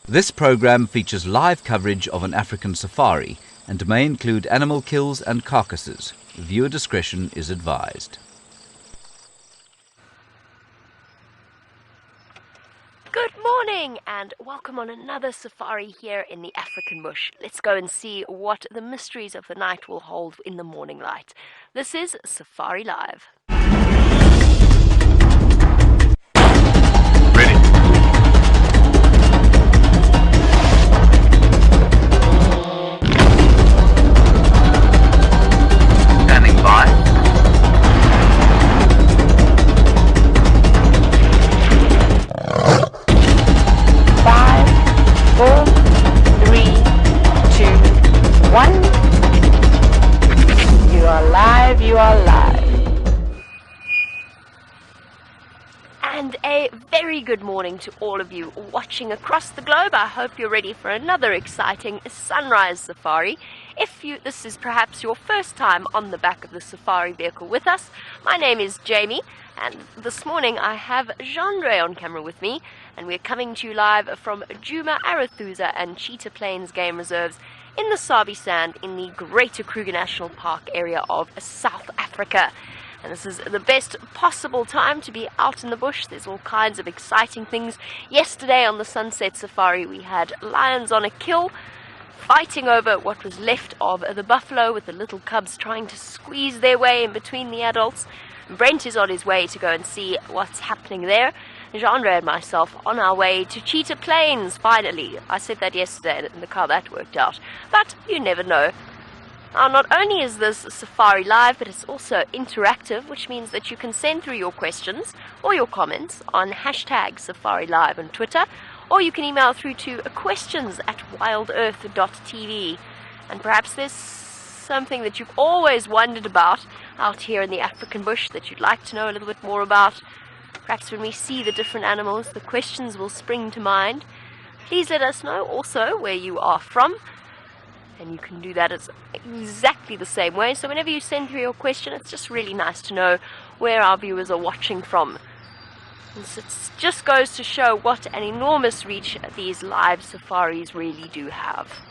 This program features live coverage of an African safari and may include animal kills and carcasses. Viewer discretion is advised. Good morning and welcome on another safari here in the African bush. Let's go and see what the mysteries of the night will hold in the morning light. This is Safari Live. Ready. Standing by. 5, 4, 3, 2, 1. You are live, you are live. And a very good morning to all of you watching across the globe. I hope you're ready for another exciting sunrise safari. If this is perhaps your first time on the back of the safari vehicle with us, my name is Jamie, and this morning I have Jean-Ray on camera with me, and we're coming to you live from Djuma, Arathusa and Cheetah Plains Game Reserves in the Sabi Sand in the Greater Kruger National Park area of South Africa. And this is the best possible time to be out in the bush. There's all kinds of exciting things. Yesterday on the Sunset Safari we had lions on a kill, fighting over what was left of the buffalo, with the little cubs trying to squeeze their way in between the adults. Brent is on his way to go and see what's happening there. Jean-Ray and myself on our way to Cheetah Plains, finally. I said that yesterday and look how that worked out. But you never know. Now, not only is this Safari Live, but it's also interactive, which means that you can send through your questions or your comments on hashtag Safari Live on Twitter, or you can email through to questions@wildearth.tv. And perhaps there's something that you've always wondered about out here in the African bush that you'd like to know a little bit more about. Perhaps when we see the different animals, the questions will spring to mind. Please let us know also where you are from. And you can do that as exactly the same way. So whenever you send through your question, it's just really nice to know where our viewers are watching from. And so it just goes to show what an enormous reach these live safaris really do have.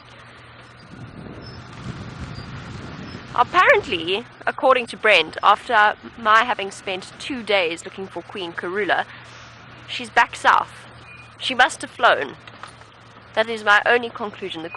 Apparently, according to Brent, after my having spent 2 days looking for Queen Karula, she's back south. She must have flown. That is my only conclusion. The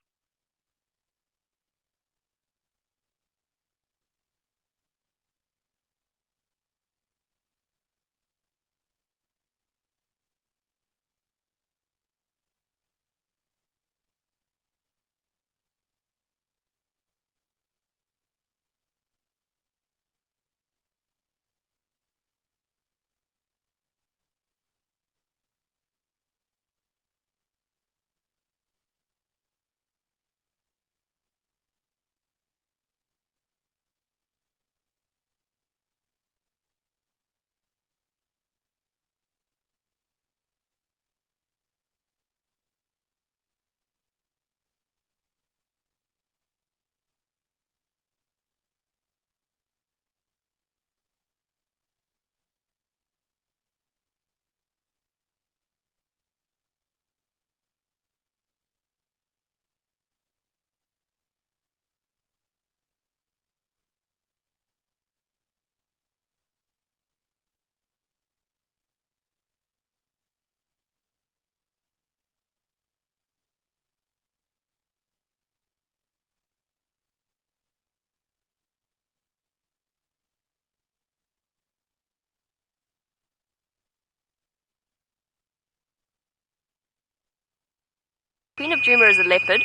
Queen of Djuma is a leopard.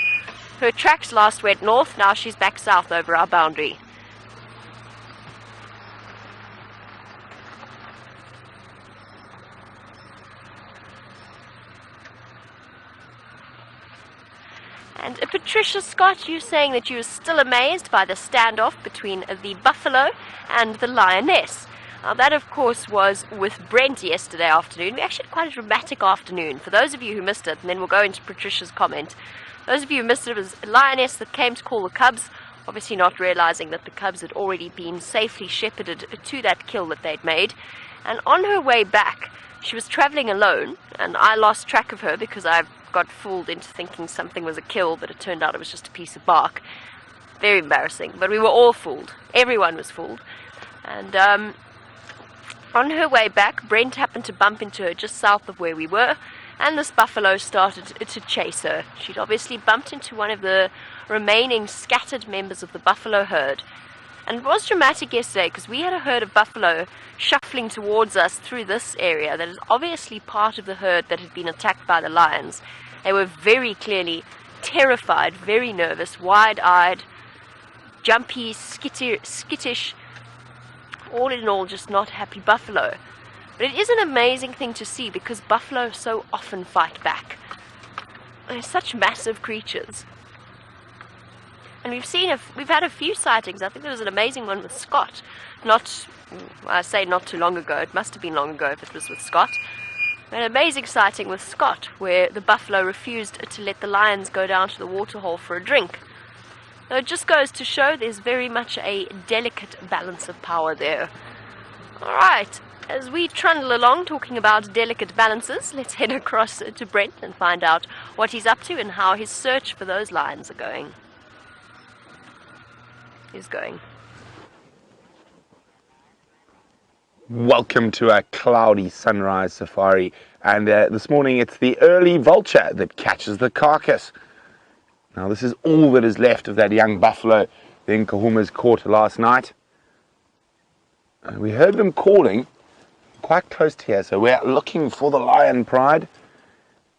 Her tracks last went north, now she's back south over our boundary. And Patricia Scott, you saying that you were still amazed by the standoff between the buffalo and the lioness. That, of course, was with Brent yesterday afternoon. We actually had quite a dramatic afternoon. For those of you who missed it, and then we'll go into Patricia's comment. Those of you who missed it, it was a lioness that came to call the cubs, obviously not realizing that the cubs had already been safely shepherded to that kill that they'd made. And on her way back, she was traveling alone, and I lost track of her because I got fooled into thinking something was a kill, but it turned out it was just a piece of bark. Very embarrassing, but we were all fooled. Everyone was fooled. And on her way back, Brent happened to bump into her just south of where we were, and this buffalo started to chase her. She'd obviously bumped into one of the remaining scattered members of the buffalo herd. And it was dramatic yesterday because we had a herd of buffalo shuffling towards us through this area that is obviously part of the herd that had been attacked by the lions. They were very clearly terrified, very nervous, wide-eyed, jumpy, skittish, all in all just not happy buffalo. But it is an amazing thing to see because buffalo so often fight back. They're such massive creatures. And we've had a few sightings. I think there was an amazing one with Scott. I say not too long ago. It must have been long ago if it was with Scott. An amazing sighting with Scott where the buffalo refused to let the lions go down to the waterhole for a drink. So it just goes to show there's very much a delicate balance of power there. Alright, as we trundle along talking about delicate balances, let's head across to Brent and find out what he's up to and how his search for those lions is going. Welcome to a cloudy sunrise safari, and this morning it's the early vulture that catches the carcass. Now this is all that is left of that young buffalo the Nkuhumas caught last night. And we heard them calling quite close to here, so we're looking for the lion pride.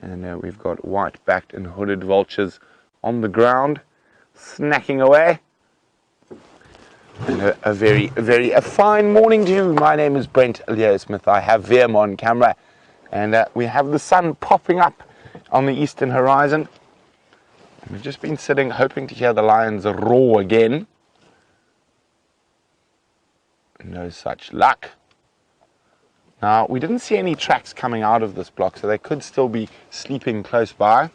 And we've got white-backed and hooded vultures on the ground, snacking away. And a fine morning to you. My name is Brent Smith. I have Veerm on camera, and we have the sun popping up on the eastern horizon. And we've just been sitting hoping to hear the lions roar again. No such luck. Now, we didn't see any tracks coming out of this block, so they could still be sleeping close by.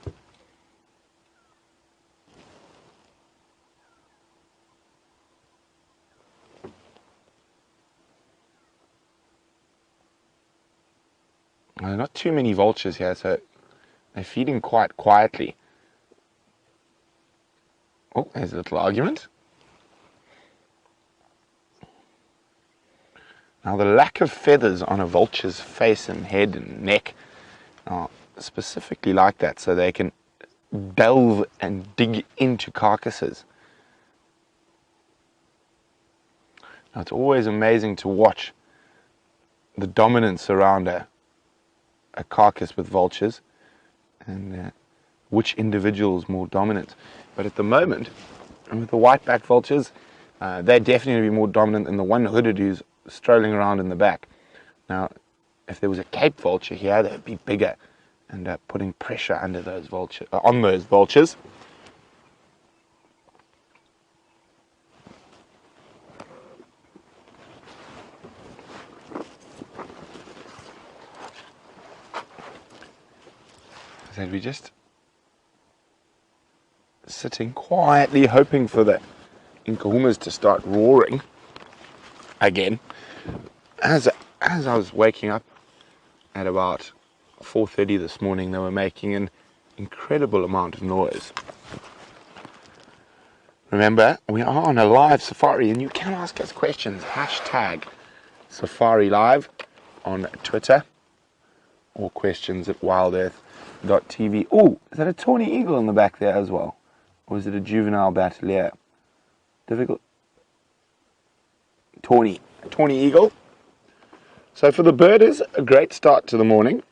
Not too many vultures here, so they're feeding quite quietly. Oh, there's a little argument. Now, the lack of feathers on a vulture's face and head and neck are specifically like that, so they can delve and dig into carcasses. Now, it's always amazing to watch the dominance around a carcass with vultures and which individual is more dominant. But at the moment, with the white-backed vultures, they're definitely more dominant than the one hooded who's strolling around in the back. Now, if there was a Cape vulture here, they would be bigger and putting pressure under those on those vultures. So we're just sitting quietly hoping for the Nkuhumas to start roaring again. As I was waking up at about 4:30 this morning, they were making an incredible amount of noise. Remember, we are on a live safari and you can ask us questions. Hashtag Safari Live on Twitter or questions at WildEarth.tv. Oh, is that a Tawny Eagle in the back there as well? Or is it a juvenile battalier? Difficult. Tawny Eagle. So for the birders, a great start to the morning.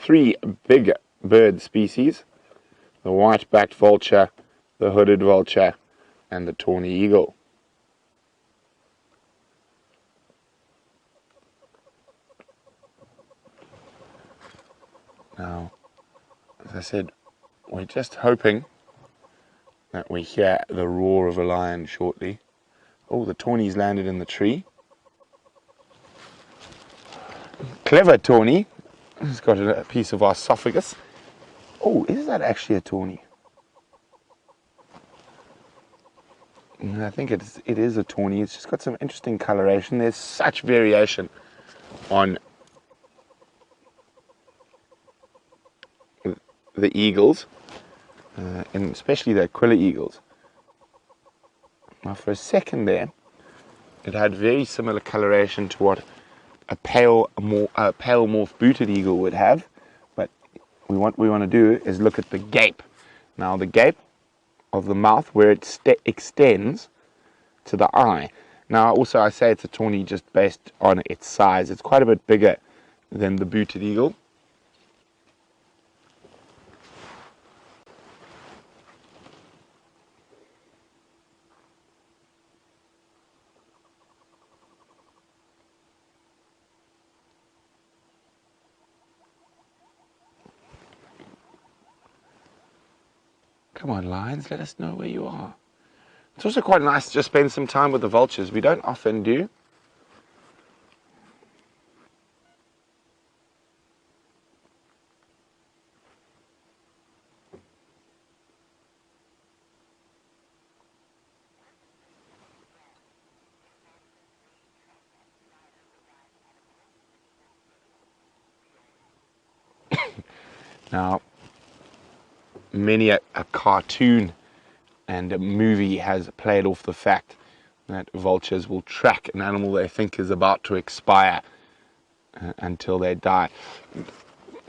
3 big bird species. The white-backed vulture, the hooded vulture, and the Tawny Eagle. Now, as I said, we're just hoping that we hear the roar of a lion shortly. Oh, the Tawny's landed in the tree. Clever Tawny. He's got a piece of our esophagus. Oh, is that actually a Tawny? I think it is a Tawny. It's just got some interesting coloration. There's such variation on the eagles, and especially the Aquila eagles. Now for a second there, it had very similar coloration to what a pale morph booted eagle would have, but what we want to do is look at the gape. Now the gape of the mouth, where it extends to the eye. Now also I say it's a tawny just based on its size. It's quite a bit bigger than the booted eagle. Come on, lions, let us know where you are. It's also quite nice to just spend some time with the vultures. We don't often do. Now, many a cartoon and a movie has played off the fact that vultures will track an animal they think is about to expire until they die.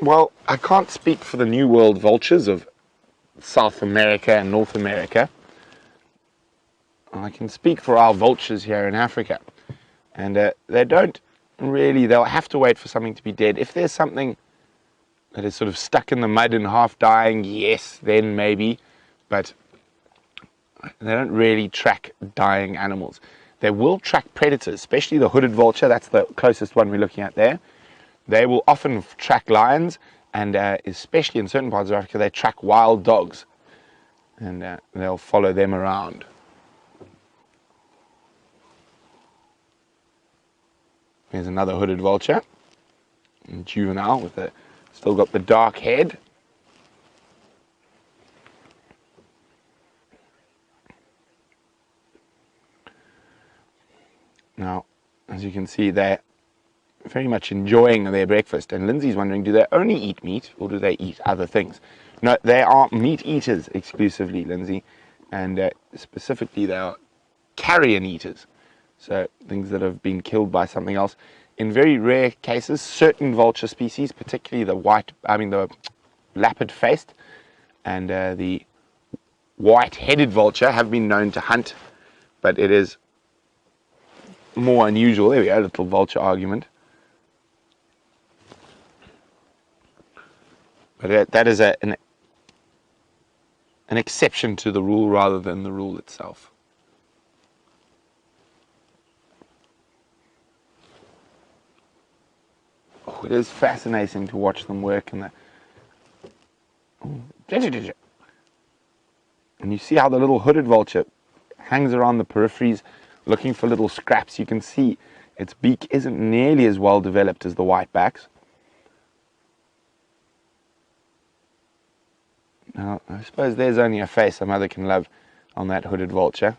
Well, I can't speak for the New World vultures of South America and North America. I can speak for our vultures here in Africa. And they don't really, they'll have to wait for something to be dead. If there's something that is sort of stuck in the mud and half dying, yes, then maybe, but they don't really track dying animals. They will track predators, especially the hooded vulture. That's the closest one we're looking at there. They will often track lions, and especially in certain parts of Africa, they track wild dogs, and they'll follow them around. Here's another hooded vulture, juvenile, with a still got the dark head. Now, as you can see, they're very much enjoying their breakfast. And Lindsay's wondering, do they only eat meat or do they eat other things? No, they are meat eaters exclusively, Lindsay. And specifically, they are carrion eaters. So things that have been killed by something else. In very rare cases, certain vulture species, particularly the lapid-faced and the white-headed vulture, have been known to hunt, but it is more unusual. There we go, a little vulture argument. But that is an exception to the rule rather than the rule itself. Oh, it is fascinating to watch them work in and you see how the little hooded vulture hangs around the peripheries looking for little scraps. You can see its beak isn't nearly as well developed as the whitebacks. Now, I suppose there's only a face a mother can love on that hooded vulture.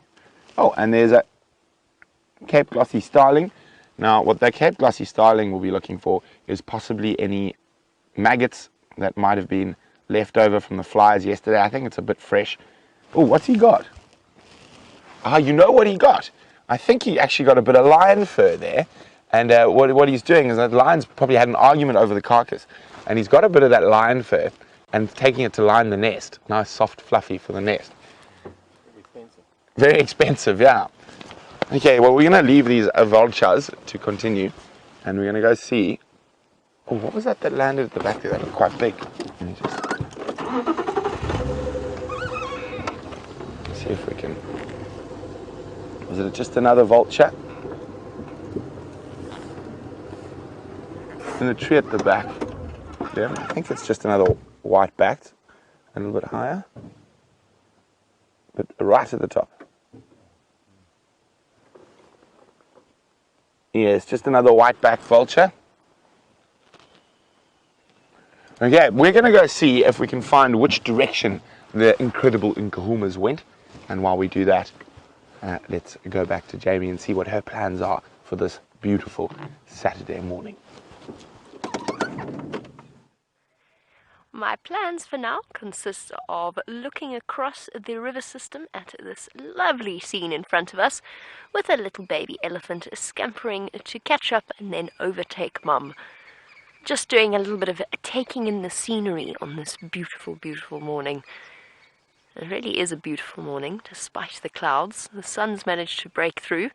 Oh, and there's a Cape Glossy starling. Now, what the Cape Glossy starling will be looking for is possibly any maggots that might have been left over from the flies yesterday. I think it's a bit fresh. Oh, what's he got? Ah, you know what he got? I think he actually got a bit of lion fur there. And what he's doing is that lions probably had an argument over the carcass. And he's got a bit of that lion fur and taking it to line the nest. Nice, soft, fluffy for the nest. Very expensive. Very expensive, yeah. Okay, well, we're going to leave these vultures to continue, and we're going to go see. Oh, what was that landed at the back there? That looked quite big. Let me just see if we can. Was it just another vulture? In the tree at the back. Yeah, I think it's just another white-backed, a little bit higher, but right at the top. Yes, just another white-backed vulture. Okay, we're going to go see if we can find which direction the incredible Nkuhumas went. And while we do that, let's go back to Jamie and see what her plans are for this beautiful Saturday morning. my plans for now consist of looking across the river system at this lovely scene in front of us, with a little baby elephant scampering to catch up and then overtake Mum. Just doing a little bit of taking in the scenery on this beautiful, beautiful morning. It really is a beautiful morning, despite the clouds. The sun's managed to break through.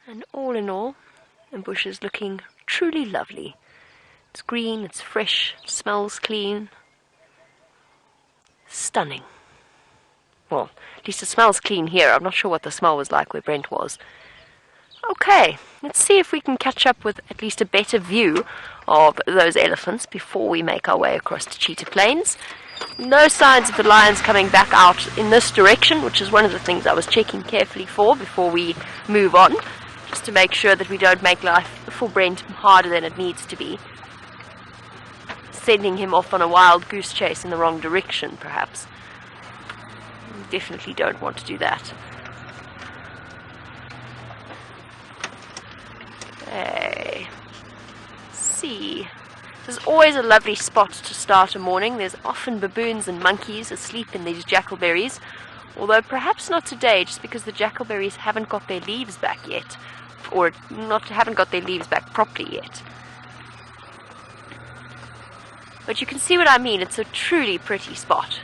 And all in all, the bush is looking truly lovely. It's green, it's fresh, it smells clean. Stunning. Well, at least it smells clean here. I'm not sure what the smell was like where Brent was. Okay, let's see if we can catch up with at least a better view of those elephants before we make our way across to Cheetah Plains. No signs of the lions coming back out in this direction, which is one of the things I was checking carefully for before we move on, just to make sure that we don't make life for Brent harder than it needs to be. Sending him off on a wild goose chase in the wrong direction, perhaps. We definitely don't want to do that. Okay. See. This is always a lovely spot to start a morning. There's often baboons and monkeys asleep in these jackalberries, although perhaps not today, just because the jackalberries haven't got their leaves back yet, or haven't got their leaves back properly yet. But you can see what I mean. It's a truly pretty spot.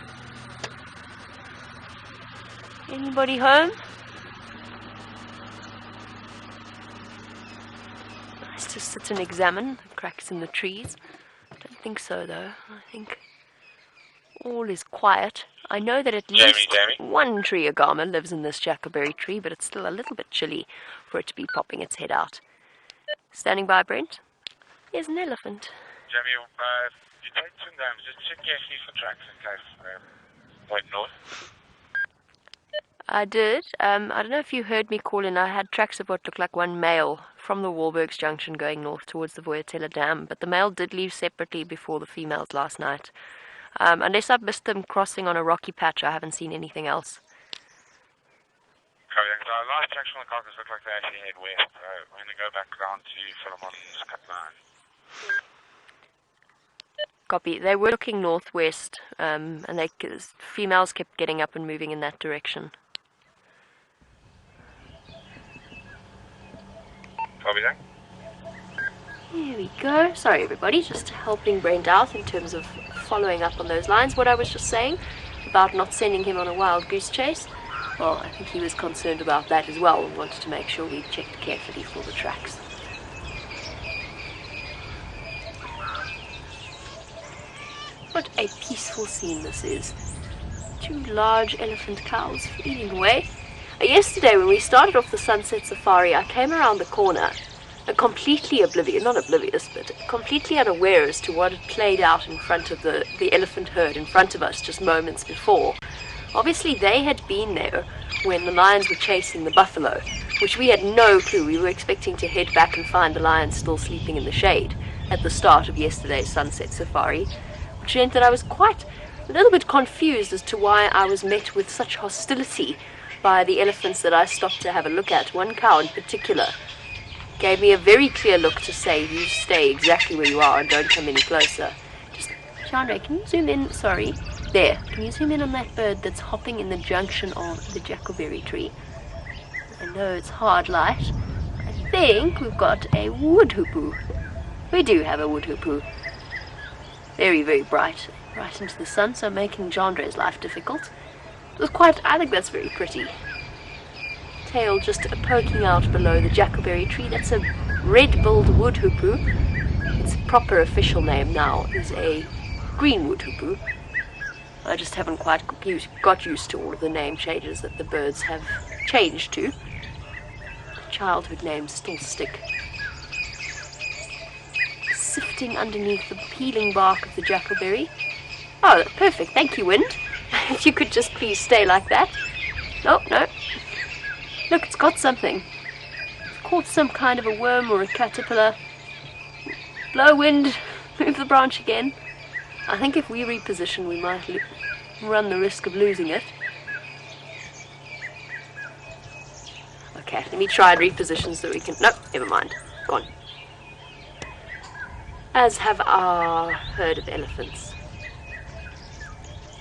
Anybody home? Nice to sit and examine the cracks in the trees. I don't think so, though. I think all is quiet. I know that at least one tree agama lives in this jackalberry tree, but it's still a little bit chilly for it to be popping its head out. Standing by, Brent. Here's an elephant. Jamie, you take some names. Just check carefully for tracks in case point north. I did. I don't know if you heard me call in. I had tracks of what looked like one male from the Wahlberg's junction going north towards the Voyatella Dam, but the male did leave separately before the females last night. Unless I've missed them crossing on a rocky patch, I haven't seen anything else. Copy, because our last tracks from the carcass look like they actually head west, so we're going to go back down to Philemon's cut line. Copy. They were looking northwest, and females kept getting up and moving in that direction. Copy that. Here we go. Sorry, everybody, just helping Brent out in terms of following up on those lines. What I was just saying about not sending him on a wild goose chase, well, I think he was concerned about that as well and wanted to make sure we checked carefully for the tracks. What a peaceful scene this is. Two large elephant cows feeding away. Yesterday when we started off the sunset safari, I came around the corner, completely not oblivious, but completely unaware as to what had played out in front of the elephant herd in front of us just moments before. Obviously they had been there when the lions were chasing the buffalo, which we had no clue. We were expecting to head back and find the lions still sleeping in the shade at the start of yesterday's sunset safari, which meant that I was quite a little bit confused as to why I was met with such hostility by the elephants that I stopped to have a look at. One cow in particular gave me a very clear look to say, you stay exactly where you are and don't come any closer. Just, Chandra, can you zoom in? Sorry. There. Can you zoom in on that bird that's hopping in the junction of the jackalberry tree? I know it's hard light. I think we've got a wood hoopoo. We do have a wood hoopoo. Very, very bright. Right into the sun, so making Chandra's life difficult. I think that's very pretty. Tail just poking out below the jackalberry tree. That's a red-billed wood hoopoo. Its proper official name now is a green wood hoopoo. I just haven't quite got used to all of the name changes that the birds have changed to. Childhood names still stick. Sifting underneath the peeling bark of the jackalberry. Oh, perfect. Thank you, wind. If you could just please stay like that. Oh, no. Look, it's got something. It's caught some kind of a worm or a caterpillar. Blow, wind. Move the branch again. I think if we reposition, we might run the risk of losing it. Okay, let me try and reposition so we can... Nope, never mind. Gone. As have our herd of elephants.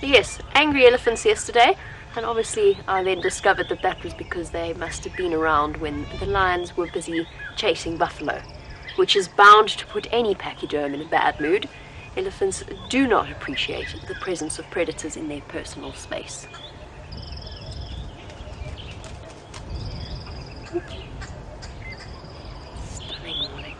Yes, angry elephants yesterday, and obviously I then discovered that that was because they must have been around when the lions were busy chasing buffalo, which is bound to put any pachyderm in a bad mood. Elephants do not appreciate the presence of predators in their personal space. Stunning morning.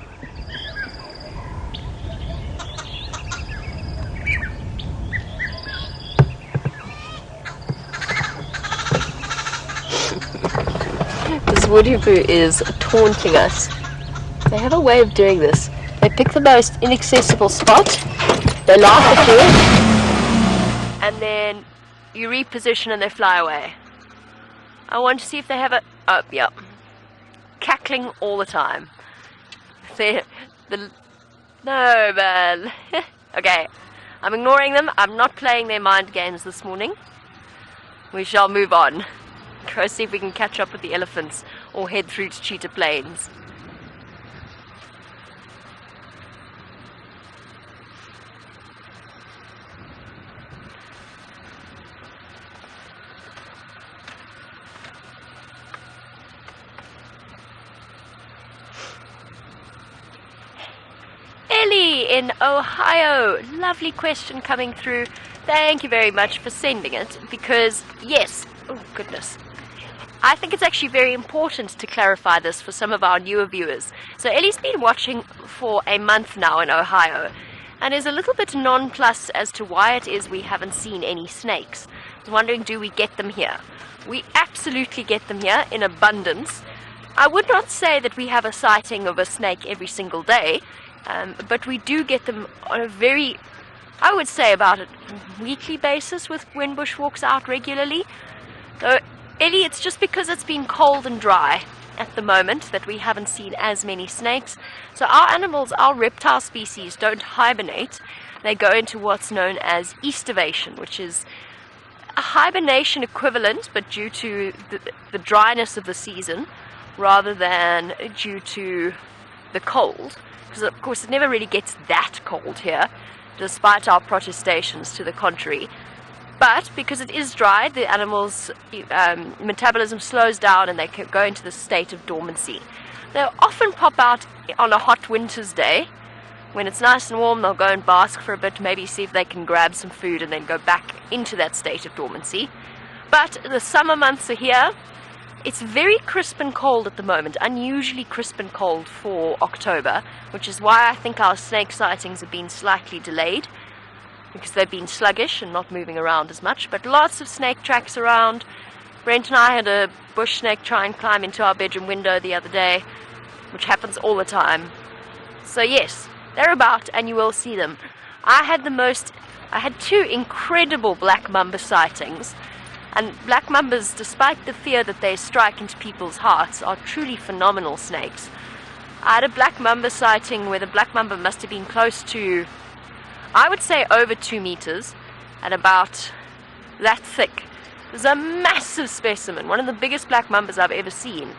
This woodhipoo is taunting us. They have a way of doing this. They pick the most inaccessible spot, they laugh at you, and then you reposition and they fly away. I want to see if they have a... oh, yeah. Cackling all the time. No, man. Okay, I'm ignoring them. I'm not playing their mind games this morning. We shall move on. Go see if we can catch up with the elephants or head through to Cheetah Plains. Ellie in Ohio. Lovely question coming through. Thank you very much for sending it, because yes, oh goodness, I think it's actually very important to clarify this for some of our newer viewers. So Ellie's been watching for a month now in Ohio and is a little bit nonplussed as to why it is we haven't seen any snakes. I was wondering, do we get them here? We absolutely get them here in abundance. I would not say that we have a sighting of a snake every single day, but we do get them on a very, I would say about a weekly basis when bushwalks out regularly. So Ellie, it's just because it's been cold and dry at the moment that we haven't seen as many snakes. So our animals, our reptile species, don't hibernate. They go into what's known as estivation, which is a hibernation equivalent, but due to the dryness of the season rather than due to the cold. Because of course it never really gets that cold here, despite our protestations to the contrary. But because it is dry, the animals' metabolism slows down and they can go into the state of dormancy. They'll often pop out on a hot winter's day. When it's nice and warm, they'll go and bask for a bit, maybe see if they can grab some food and then go back into that state of dormancy. But the summer months are here. It's very crisp and cold at the moment, unusually crisp and cold for October, which is why I think our snake sightings have been slightly delayed, because they've been sluggish and not moving around as much. But lots of snake tracks around. Brent and I had a bush snake try and climb into our bedroom window the other day, which happens all the time. So yes, they're about and you will see them. I had two incredible black mamba sightings. And black mambas, despite the fear that they strike into people's hearts, are truly phenomenal snakes. I had a black mamba sighting where the black mamba must have been close to, I would say, over 2 meters and about that thick. It was a massive specimen, one of the biggest black mambas I've ever seen.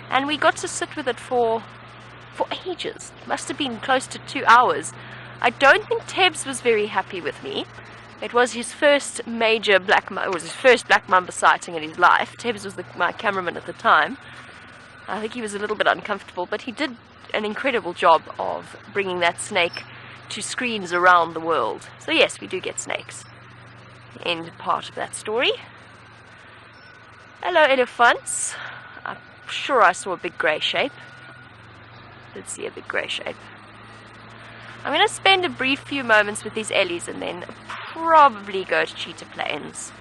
And we got to sit with it for ages. It must have been close to 2 hours. I don't think Tebs was very happy with me. It was his first major his first black mamba sighting in his life. Tebs was my cameraman at the time. I think he was a little bit uncomfortable, but he did an incredible job of bringing that snake to screens around the world. So yes, we do get snakes. End part of that story. Hello, elephants. I'm sure I saw a big grey shape. Did see a big grey shape. I'm going to spend a brief few moments with these ellies and then probably go to Cheetah Plains.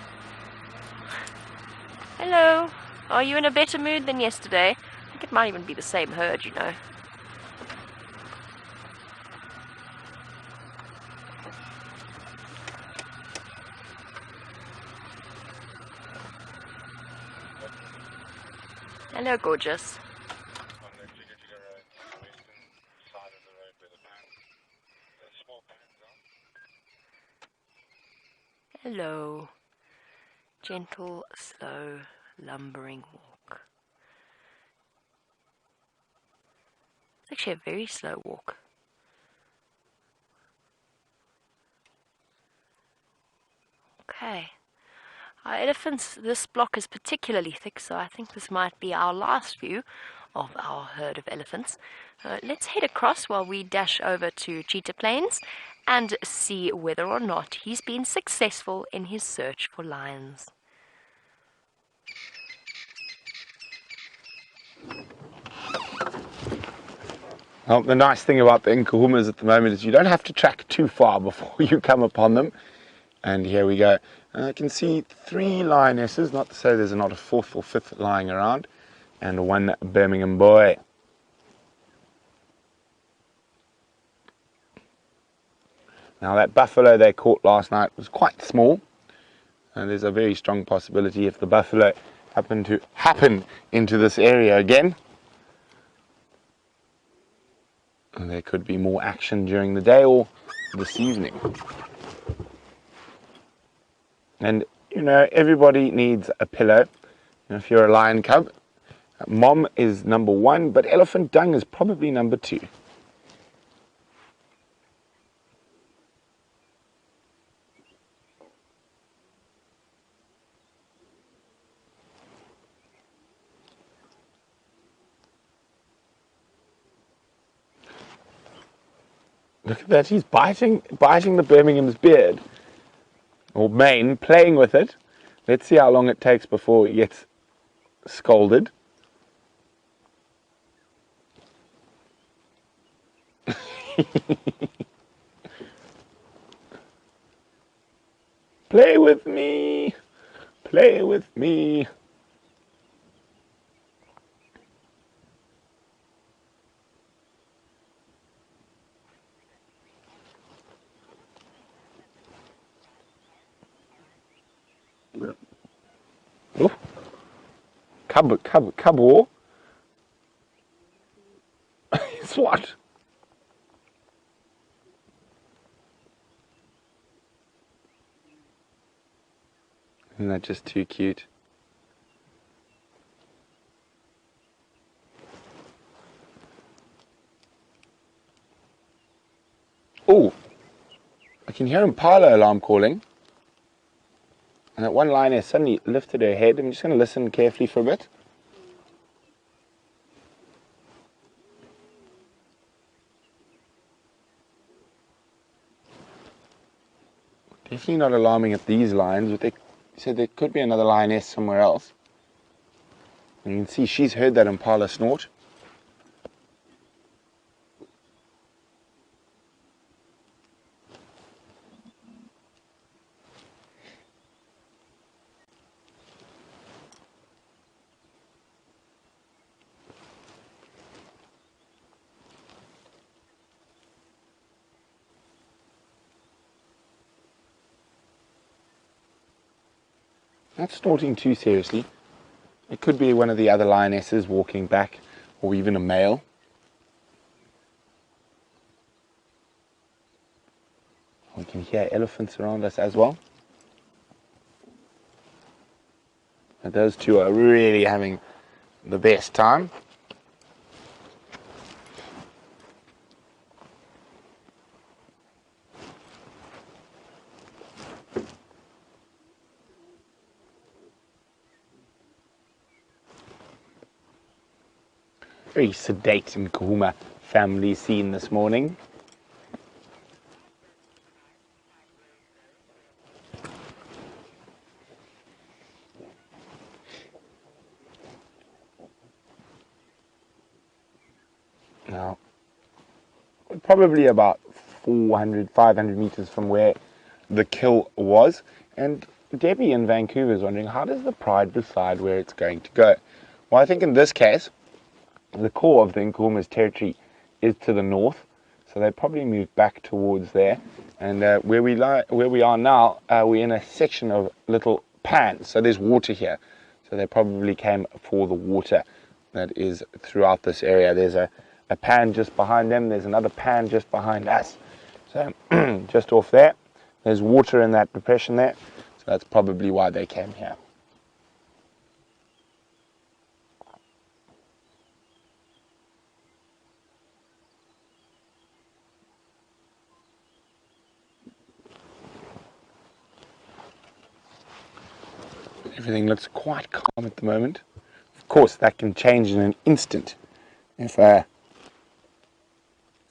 Hello. Are you in a better mood than yesterday? I think it might even be the same herd, you know. Hello, gorgeous. Hello. Gentle, slow, lumbering walk. It's actually a very slow walk. Okay. Our elephants, this block is particularly thick, so I think this might be our last view of our herd of elephants. Let's head across while we dash over to Cheetah Plains and see whether or not he's been successful in his search for lions. Well, the nice thing about the Nkuhumas at the moment is you don't have to track too far before you come upon them. And here we go. I can see 3 lionesses, not to say there's not a 4th or 5th lying around, and 1 Birmingham boy. Now that buffalo they caught last night was quite small, and there's a very strong possibility if the buffalo happen into this area again, and there could be more action during the day or this evening. And you know, everybody needs a pillow. If you're a lion cub, mom is number 1, but elephant dung is probably number 2. Look at that, he's biting the Birmingham's beard, or mane, playing with it. Let's see how long it takes before he gets scolded. Play with me, play with me. Oh, cub war. It's what? Isn't that just too cute? Oh, I can hear Impala alarm calling. And that one lioness suddenly lifted her head. I'm just going to listen carefully for a bit. Definitely not alarming at these lions, but they said there could be another lioness somewhere else. And you can see she's heard that Impala snort. Not snorting too seriously. It could be one of the other lionesses walking back, or even a male. We can hear elephants around us as well. And those two are really having the best time. Very sedate Nkuhuma family scene this morning. Now, probably about 400, 500 meters from where the kill was. And Debbie in Vancouver is wondering, how does the pride decide where it's going to go? Well, I think in this case, the core of the Nkuhuma's territory is to the north, so they probably moved back towards there. And where we are now, we're in a section of little pans, so there's water here. So they probably came for the water that is throughout this area. There's a pan just behind them, there's another pan just behind us. So just off there, there's water in that depression there, so that's probably why they came here. Everything looks quite calm at the moment. Of course, that can change in an instant if a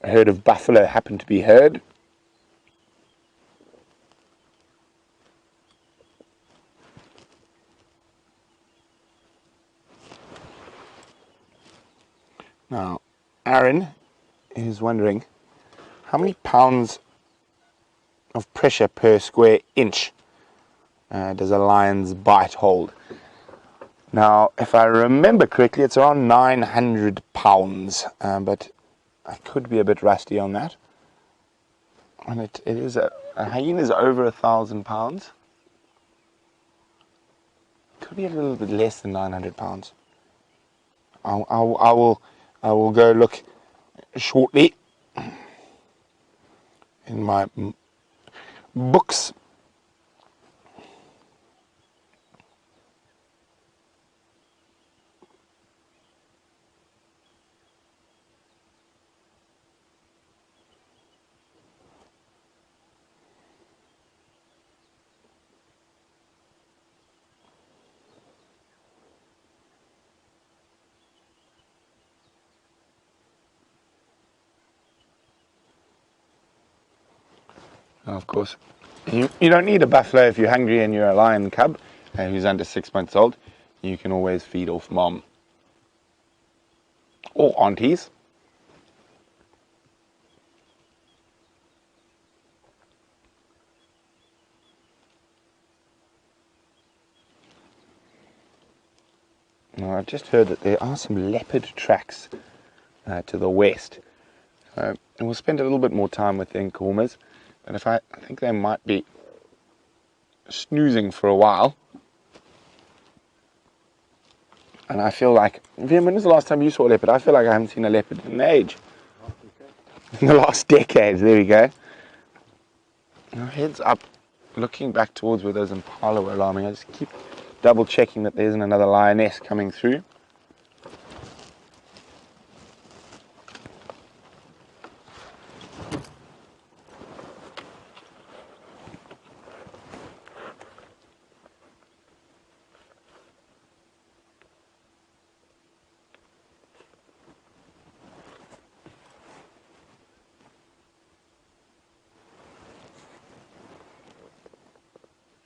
herd of buffalo happen to be heard. Now, Aaron is wondering how many pounds of pressure per square inch does a lion's bite hold? Now, if I remember correctly, it's around 900 pounds, but I could be a bit rusty on that. And it is a hyena is over 1,000 pounds. Could be a little bit less than 900 pounds. I will go look shortly in my books. Of course, you don't need a buffalo if you're hungry and you're a lion cub who's under 6 months old. You can always feed off mom or aunties. Now, I've just heard that there are some leopard tracks to the west, and we'll spend a little bit more time with the Nkuhumas. But I think they might be snoozing for a while. And I feel like, Vim, when was the last time you saw a leopard? I feel like I haven't seen a leopard in age. In the last decade, there we go. Now, heads up, looking back towards where those impala were alarming. I just keep double checking that there isn't another lioness coming through.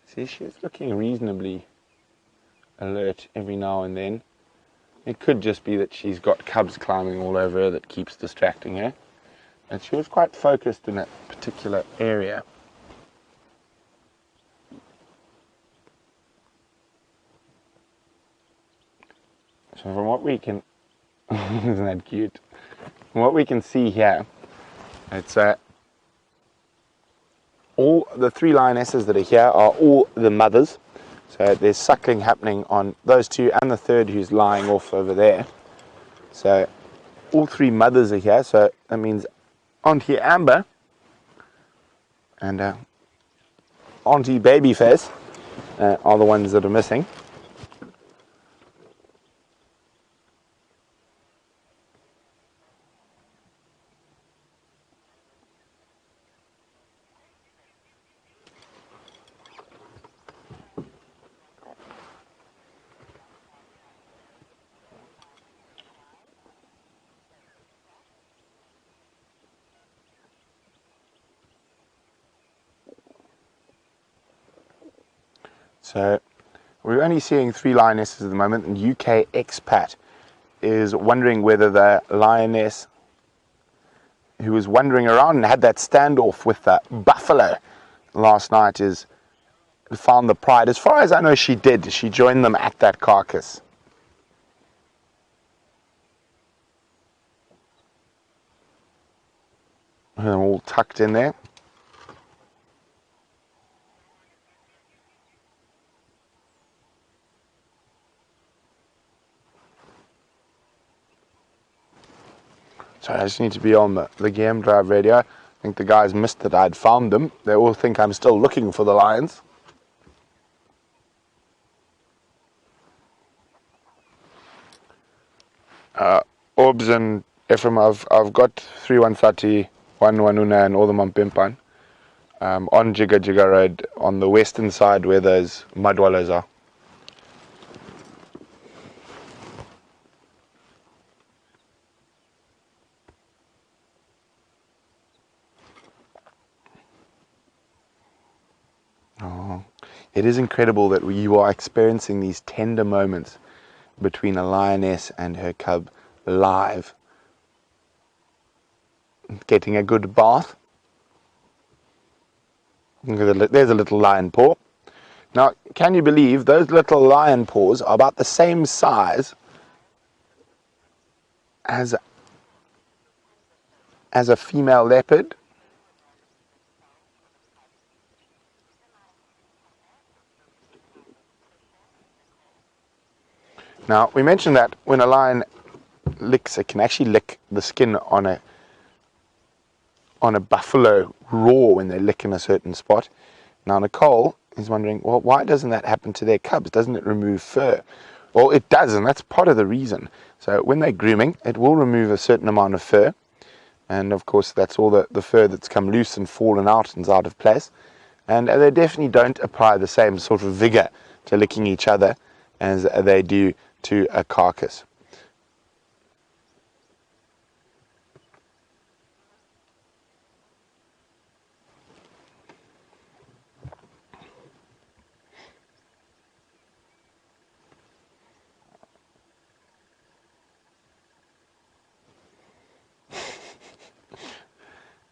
See, she's looking reasonably alert every now and then. It could just be that she's got cubs climbing all over her that keeps distracting her. And she was quite focused in that particular area. So from what we can, isn't that cute? From what we can see here, it's all the 3 lionesses that are here are all the mothers. So there's suckling happening on those 2 and the 3rd who's lying off over there. So all 3 mothers are here. So that means Auntie Amber and Auntie Babyface are the ones that are missing. So we're only seeing 3 lionesses at the moment, and UK expat is wondering whether the lioness who was wandering around and had that standoff with the buffalo last night is found the pride. As far as I know, she did. She joined them at that carcass. And they're all tucked in there. So I just need to be on the game drive radio. I think the guys missed that I'd found them. They all think I'm still looking for the lions. Orbs and Ephraim, I've got 3130, 1 and all the Mampimpan on Jigga Jigga Road on the western side where those mud wallows are. Oh, it is incredible that you are experiencing these tender moments between a lioness and her cub live. Getting a good bath. There's a little lion paw. Now, can you believe those little lion paws are about the same size as a female leopard? Now, we mentioned that when a lion licks, it can actually lick the skin on a buffalo raw when they lick in a certain spot. Now, Nicole is wondering, well, why doesn't that happen to their cubs? Doesn't it remove fur? Well, it does, and that's part of the reason. So when they're grooming, it will remove a certain amount of fur. And of course, that's all the fur that's come loose and fallen out and is out of place. And they definitely don't apply the same sort of vigor to licking each other as they do to a carcass.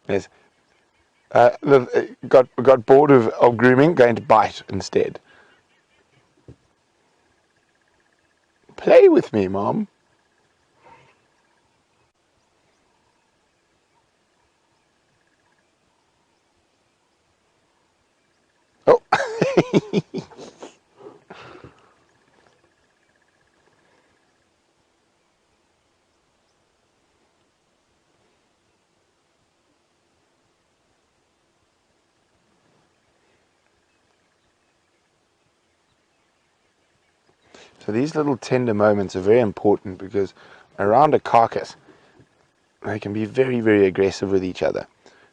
Yes. Got bored of grooming, going to bite instead. Play with me, Mom. Oh. So these little tender moments are very important because around a carcass, they can be very, very aggressive with each other.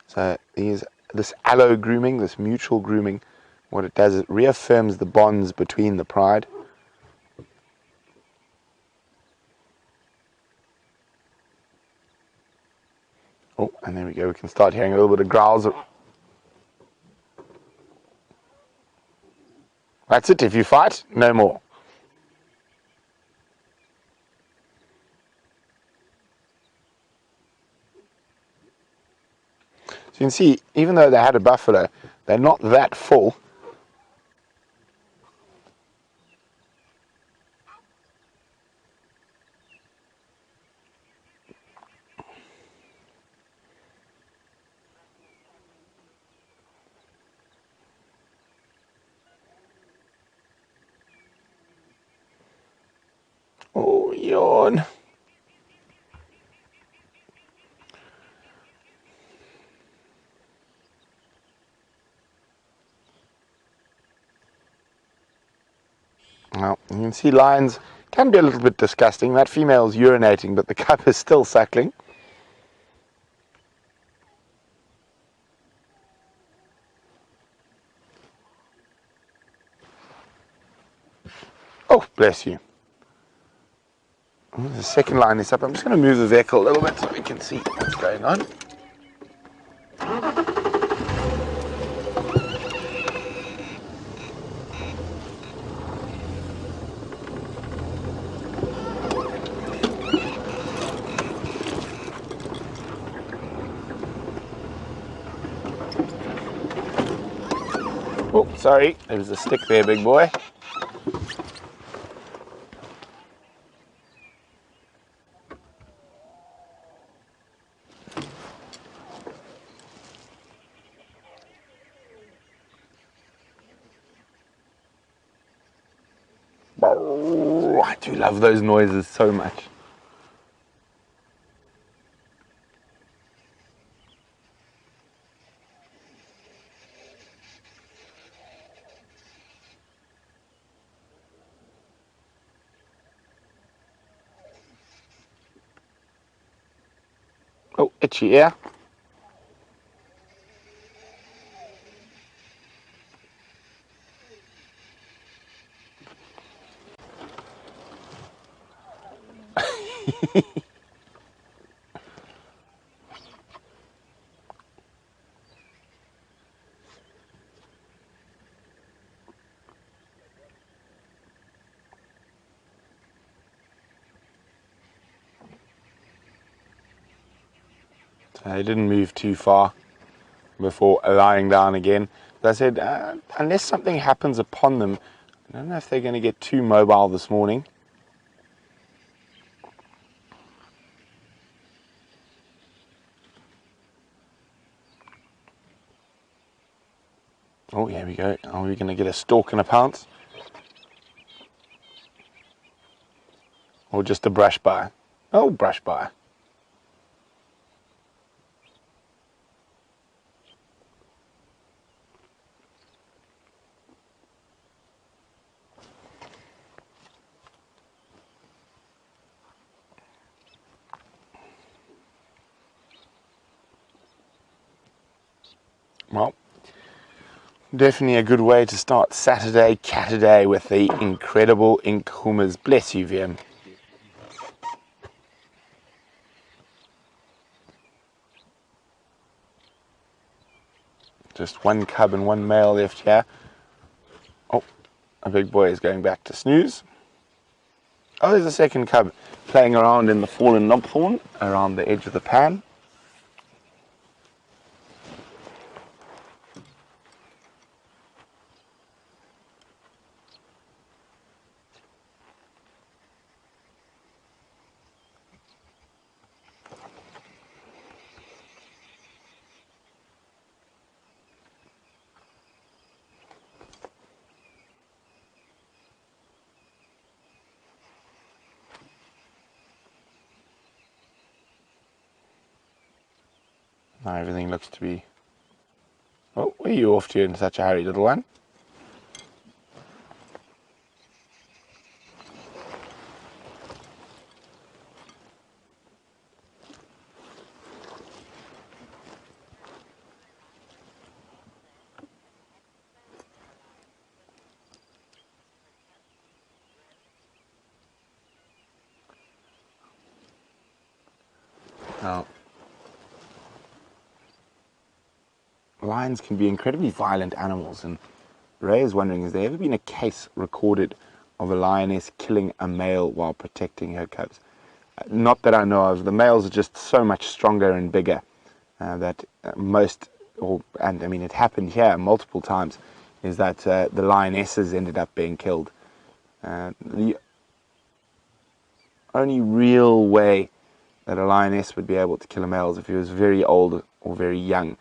So this allo grooming, this mutual grooming, what it does is it reaffirms the bonds between the pride. Oh, and there we go. We can start hearing a little bit of growls. That's it. If you fight, no more. So you can see, even though they had a buffalo, they're not that full. Oh, yawn. Now, you can see lions can be a little bit disgusting. That female's urinating, but the cub is still suckling. Oh, bless you. The second line is up. I'm just going to move the vehicle a little bit so we can see what's going on. Oh, sorry, there was a stick there, big boy. Oh, I do love those noises so much. Oh, itchy ear. They didn't move too far before lying down again. As I said, unless something happens upon them, I don't know if they're going to get too mobile this morning. Oh, here we go. Are we going to get a stalk and a pounce? Or just a brush by? Oh, brush by. Well, definitely a good way to start Saturday Cataday with the incredible Nkuhumas. Bless you, VM. Just one cub and one male left here. Oh, a big boy is going back to snooze. Oh, there's a second cub playing around in the fallen knobthorn around the edge of the pan. Now everything looks to be... Oh, where are you off to in such a hurry, little one? Now, lions can be incredibly violent animals, and Ray is wondering, has there ever been a case recorded of a lioness killing a male while protecting her cubs? Not that I know of. The males are just so much stronger and bigger that and I mean it happened here multiple times, is that the lionesses ended up being killed. The only real way that a lioness would be able to kill a male is if he was very old or very young.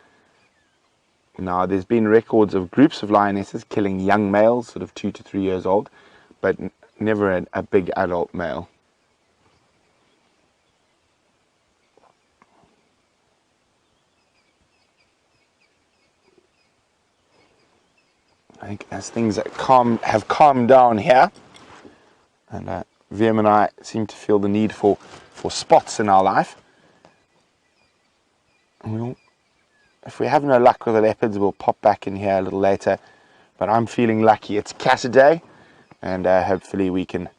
Now, there's been records of groups of lionesses killing young males, sort of 2 to 3 years old, but never a big adult male. I think as things have calmed down here, and VM and I seem to feel the need for spots in our life, if we have no luck with the leopards, we'll pop back in here a little later. But I'm feeling lucky. It's Cataday, and hopefully we can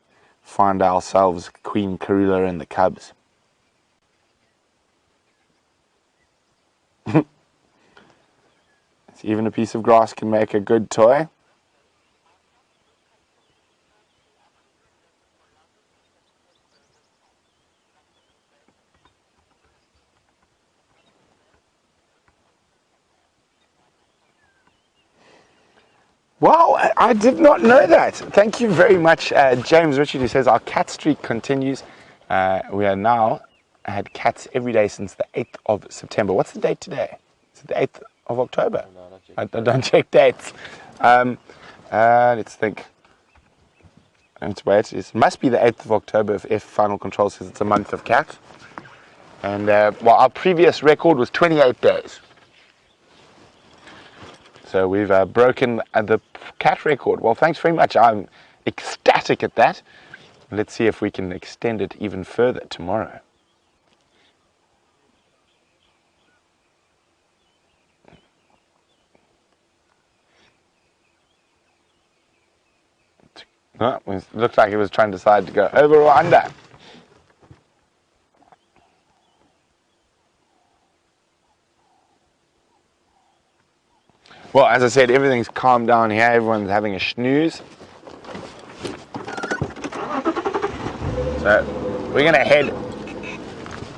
find ourselves Queen Karula and the cubs. Even a piece of grass can make a good toy. Wow, I did not know that. Thank you very much, James Richard, who says our cat streak continues. We are now had cats every day since the 8th of September. What's the date today? Is it the 8th of October? No, I don't check dates. Let's think. Let's wait. It must be the 8th of October if Final Control says it's a month of cat. And well, our previous record was 28 days. So we've broken the cat record. Well, thanks very much. I'm ecstatic at that. Let's see if we can extend it even further tomorrow. Oh, it looked like it was trying to decide to go over or under. Well, as I said, everything's calmed down here. Everyone's having a snooze. So we're going to head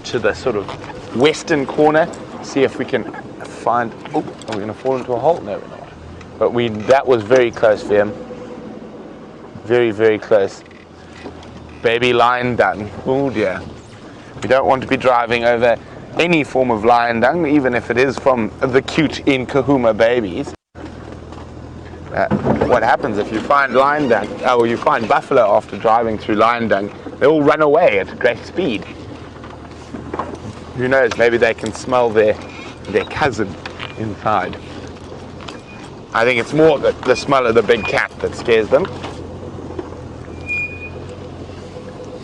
to the sort of western corner. See if we can find. Oh, are we going to fall into a hole? No, we're not. But that was very close for him. Very, very close. Baby lion dung. Oh dear. We don't want to be driving over any form of lion dung, even if it is from the cute Nkuhuma babies. What happens if you find lion dung, or you find buffalo after driving through lion dung, they all run away at great speed. Who knows, maybe they can smell their cousin inside. I think it's more the smell of the big cat that scares them.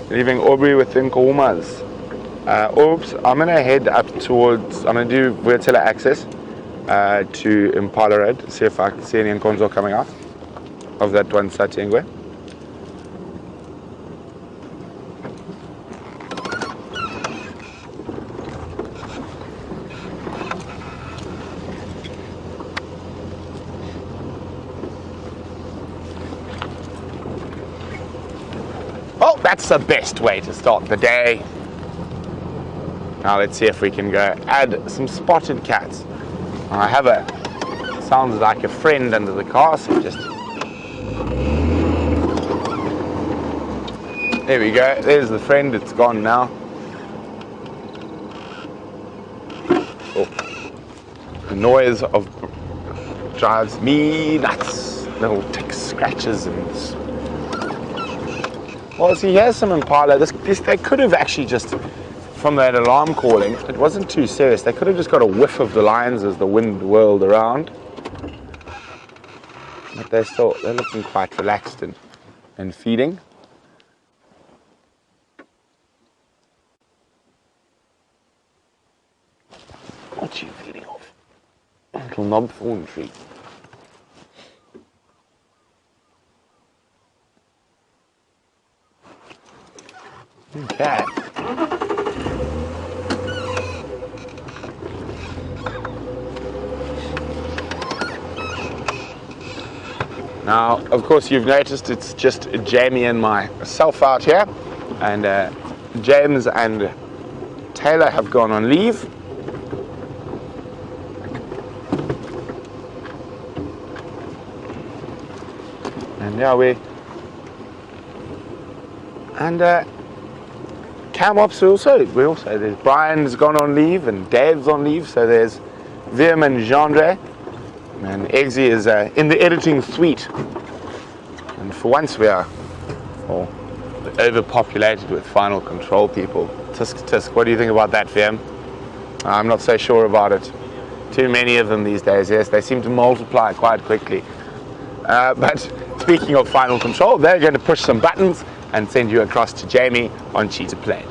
Leaving Aubrey with Nkuhumas. Oops, I'm going to head up towards, I'm going to do vertical access to Impala Road, see if I can see any Nkonzo coming out of that one Satengwe. Oh, that's the best way to start the day. Now let's see if we can go add some spotted cats. I have sounds like a friend under the car, so just, there we go, there's the friend, it's gone now. Oh. The noise of drives me nuts. Little tick scratches and, well, see, here's some impala. They could have actually just, from that alarm calling, it wasn't too serious. They could have just got a whiff of the lions as the wind whirled around. But they're looking quite relaxed and feeding. What are you feeding off? A little knob thorn tree. Okay. Now, of course, you've noticed it's just Jamie and myself out here, and James and Taylor have gone on leave. And yeah, Cam Ops also, there's Brian's gone on leave and Dave's on leave, so there's Vim and Gendre, and Eggsy is in the editing suite. And for once we are overpopulated with final control people. Tisk, what do you think about that, Vim? I'm not so sure about it. Too many of them these days, yes, they seem to multiply quite quickly. But speaking of final control, they're going to push some buttons and send you across to Jamie on Cheetah Plains.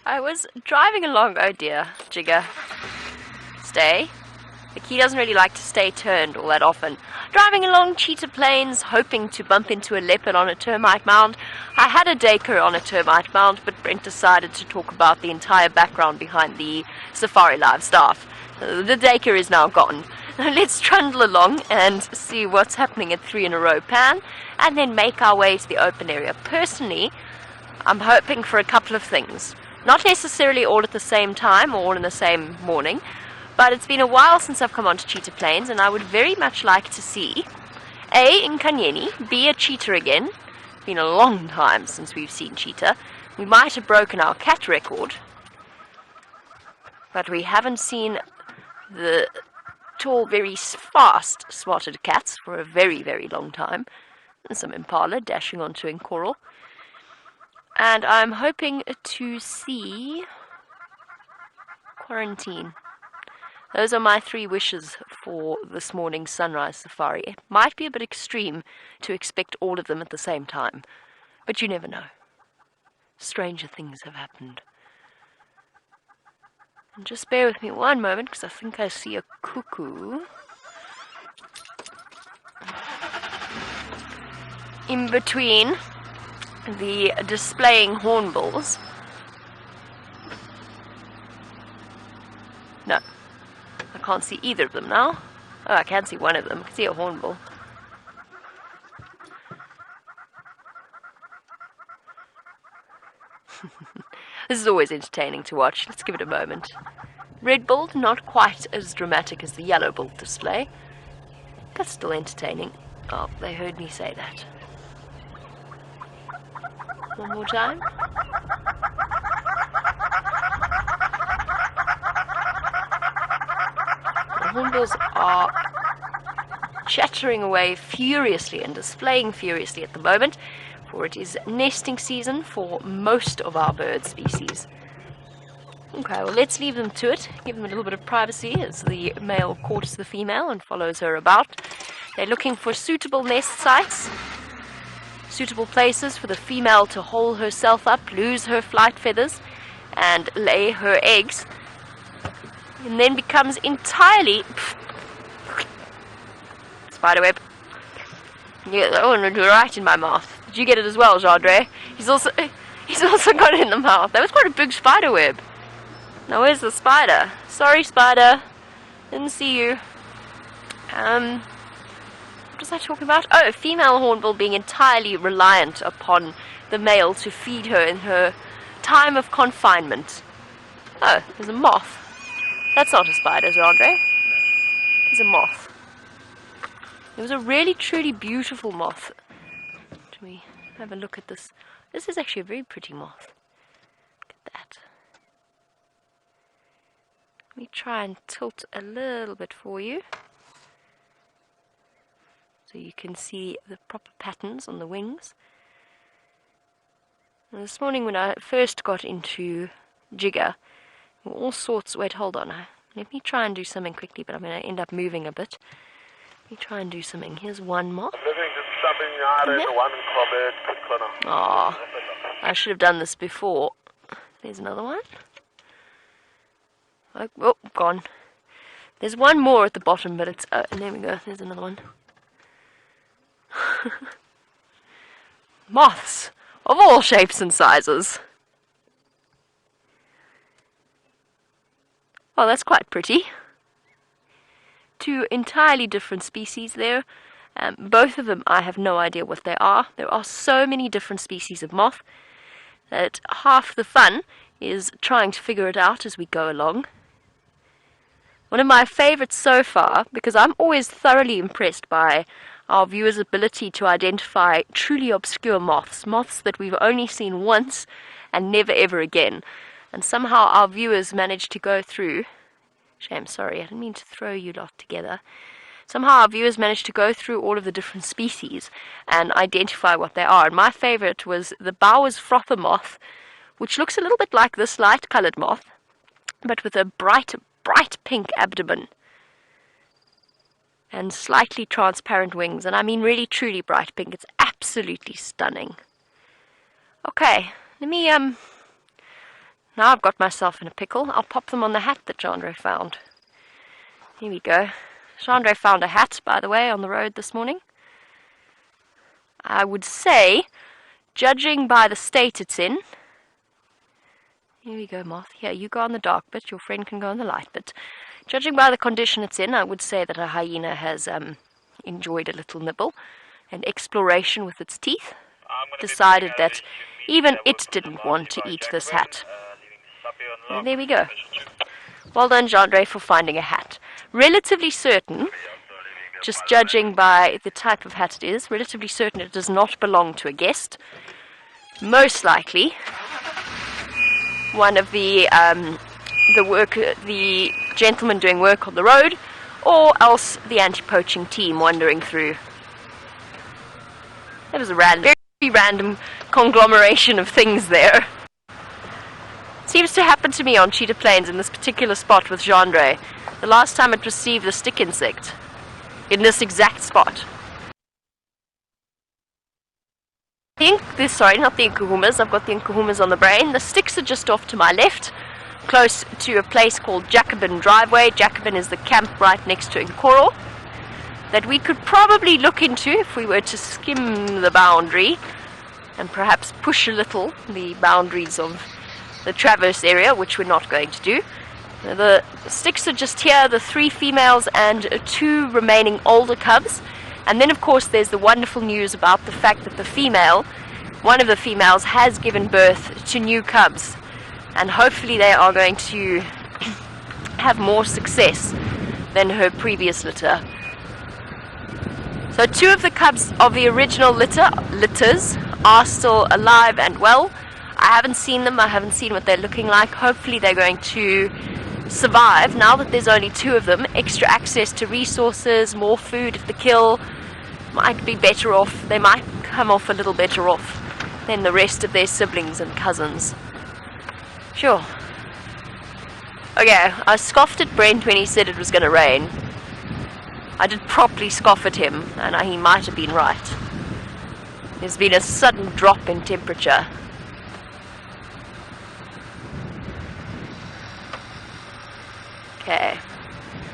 I was driving along, oh dear, Jigger. Stay. The key doesn't really like to stay turned all that often. Driving along Cheetah Plains, hoping to bump into a leopard on a termite mound. I had a Dacre on a termite mound, but Brent decided to talk about the entire background behind the Safari Live staff. The Dacre is now gone. Let's trundle along and see what's happening at 3 in a row pan, and then make our way to the open area. Personally, I'm hoping for a couple of things. Not necessarily all at the same time or all in the same morning, but it's been a while since I've come onto Cheetah Plains, and I would very much like to see A, Nkanyeni, B, a cheetah again. It's been a long time since we've seen cheetah. We might have broken our cat record, but we haven't seen the tall, very fast spotted cats for a very, very long time. And some impala dashing onto Nkoral. And I'm hoping to see quarantine. Those are my 3 wishes for this morning's sunrise safari. It might be a bit extreme to expect all of them at the same time, but you never know. Stranger things have happened. And just bear with me one moment, because I think I see a cuckoo in between the displaying hornbills. No, I can't see either of them now. Oh, I can see one of them. I can see a hornbill. This is always entertaining to watch. Let's give it a moment. Red-billed, not quite as dramatic as the yellow-billed display, but still entertaining. Oh, they heard me say that. One more time. The hornbills are chattering away furiously and displaying furiously at the moment, for it is nesting season for most of our bird species. Okay, well, let's leave them to it, give them a little bit of privacy as the male courts the female and follows her about. They're looking for suitable nest sites, suitable places for the female to hole herself up, lose her flight feathers, and lay her eggs, and then becomes entirely spiderweb. Yeah, that one would be right in my mouth. Did you get it as well, Jandre? He's also got it in the mouth. That was quite a big spiderweb. Now where's the spider? Sorry, spider. Didn't see you. What was I talking about? Oh, female hornbill being entirely reliant upon the male to feed her in her time of confinement. Oh, there's a moth. That's not a spider, Jandre. There's a moth. It was a really, truly beautiful moth. Let me have a look at this. This is actually a very pretty moth. Look at that. Let me try and tilt a little bit for you, so you can see the proper patterns on the wings. And this morning when I first got into jigger, all sorts... Wait, hold on. Let me try and do something quickly, but I'm going to end up moving a bit. Let me try and do something. Here's one moth. Oh, I should have done this before. There's another one. Oh, gone. There's one more at the bottom, but it's... and there we go. There's another one. Moths of all shapes and sizes. Oh, that's quite pretty. Two entirely different species there. Both of them, I have no idea what they are. There are so many different species of moth that half the fun is trying to figure it out as we go along. One of my favorites so far, because I'm always thoroughly impressed by our viewers' ability to identify truly obscure moths, moths that we've only seen once and never ever again. And somehow our viewers managed to go through... Shame, sorry, I didn't mean to throw you lot together. Somehow our viewers managed to go through all of the different species and identify what they are. And my favorite was the Bowers frother moth, which looks a little bit like this light-colored moth, but with a bright pink abdomen and slightly transparent wings. And I mean really, truly bright pink. It's absolutely stunning. Okay, let me, now I've got myself in a pickle. I'll pop them on the hat that Jandre found. Here we go. Jandre found a hat, by the way, on the road this morning. I would say, judging by the state it's in... Here we go, moth. Here, you go on the dark bit. Your friend can go on the light bit. Judging by the condition it's in, I would say that a hyena has enjoyed a little nibble and exploration with its teeth. Decided that even it didn't want to eat this hat. And there we go. Well done, Jandre, for finding a hat. Relatively certain, just judging by the type of hat it is, relatively certain it does not belong to a guest. Most likely, one of the gentlemen doing work on the road, or else the anti-poaching team wandering through. That was a very random conglomeration of things there. Seems to happen to me on cheetah plains in this particular spot with Jandre. The last time it received the stick insect. In this exact spot. Sorry, not the Nkuhumas. I've got the Nkuhumas on the brain. The sticks are just off to my left, close to a place called Jacobin Driveway. Jacobin is the camp right next to Nkoro, that we could probably look into if we were to skim the boundary and perhaps push a little the boundaries of the traverse area, which we're not going to do. The sticks are just here, the 3 females and 2 remaining older cubs. And then of course there's the wonderful news about the fact that one of the females has given birth to new cubs. and hopefully they are going to have more success than her previous litter. So 2 of the cubs of the original litters are still alive and well. I haven't seen them, I haven't seen what they're looking like. Hopefully they're going to survive now that there's only 2 of them. Extra access to resources, more food at the kill, might be better off. They might come off a little better off than the rest of their siblings and cousins. Sure. Okay, I scoffed at Brent when he said it was going to rain. I did properly scoff at him, and he might have been right. There's been a sudden drop in temperature. Okay.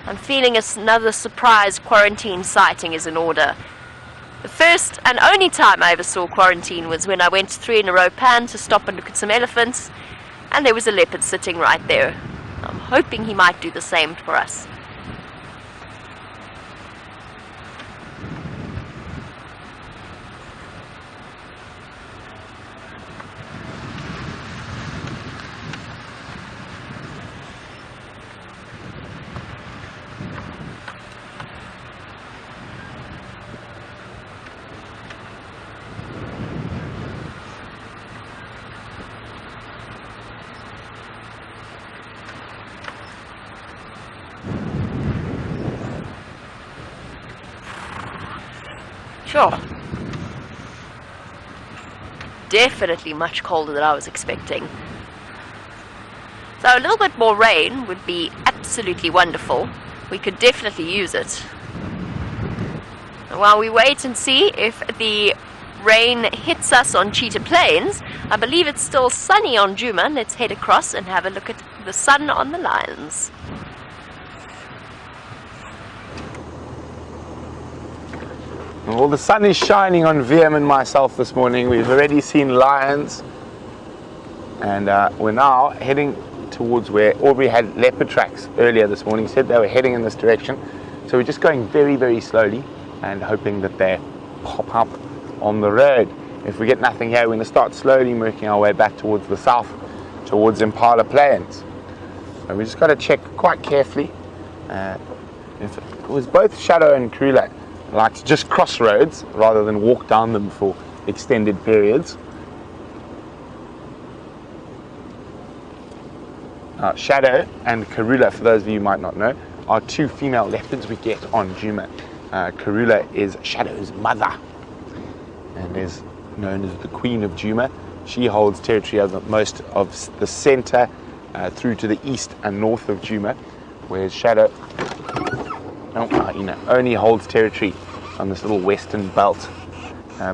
I'm feeling another surprise quarantine sighting is in order. The first and only time I ever saw quarantine was when I went to 3 in a row pan to stop and look at some elephants, and there was a leopard sitting right there. I'm hoping he might do the same for us. Sure. Definitely much colder than I was expecting. So a little bit more rain would be absolutely wonderful. We could definitely use it. And while we wait and see if the rain hits us on Cheetah Plains, I believe it's still sunny on Djuma. Let's head across and have a look at the sun on the lions. Well, the sun is shining on VM and myself this morning. We've already seen lions, and we're now heading towards where Aubrey had leopard tracks earlier this morning. He said they were heading in this direction, so we're just going very, very slowly and hoping that they pop up on the road. If we get nothing here, we're going to start slowly working our way back towards the south, towards Impala Plains. And we just got to check quite carefully. If it was both Shadow and Karula like to just cross roads rather than walk down them for extended periods. Shadow and Karula, for those of you who might not know, are 2 female leopards we get on Djuma. Karula is Shadow's mother and is known as the Queen of Djuma. She holds territory over most of the center through to the east and north of Djuma, whereas Shadow only holds territory on this little western belt.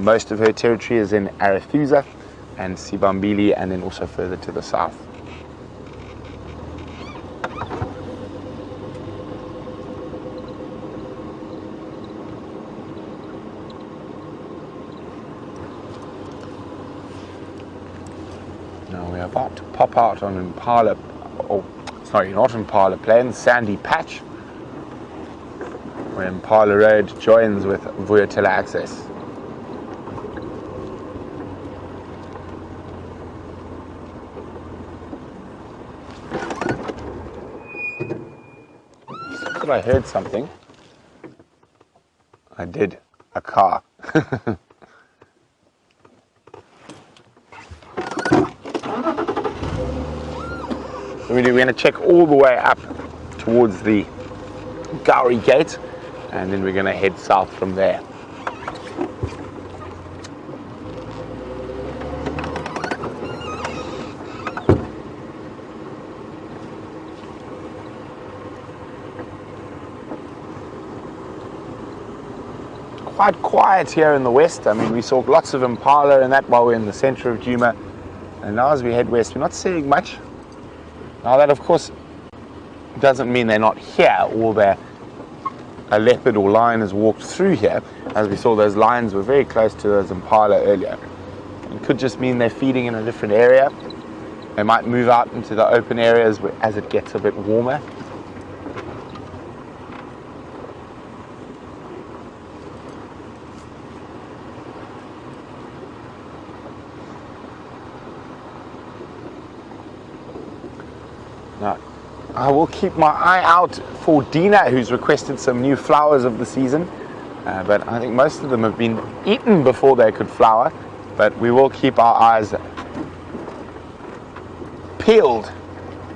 Most of her territory is in Arathusa and Sibambili, and then also further to the south. Now we're about to pop out on Impala, not Impala Plains, Sandy Patch, where Impala Road joins with Vuyatela Access. I thought I heard something. I did. A car. We're going to check all the way up towards the Gowrie Gate, and then we're going to head south from there. Quite quiet here in the west. I mean, we saw lots of impala and that while we're in the center of Djuma, and now as we head west, we're not seeing much. Now that, of course, doesn't mean they're not here, or a leopard or lion has walked through here. As we saw, those lions were very close to those impala earlier. It could just mean they're feeding in a different area. They might move out into the open areas as it gets a bit warmer. Now, I will keep my eye out for Dina, who's requested some new flowers of the season. But I think most of them have been eaten before they could flower. But we will keep our eyes peeled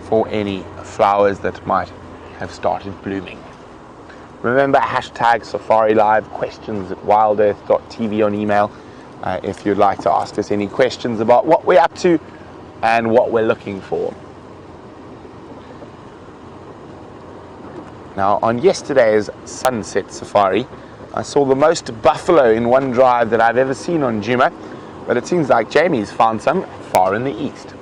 for any flowers that might have started blooming. Remember, hashtag Safari Live, questions at wildearth.tv on email if you'd like to ask us any questions about what we're up to and what we're looking for. Now, on yesterday's sunset safari, I saw the most buffalo in one drive that I've ever seen on Nkuhuma, but it seems like Jamie's found some far in the east.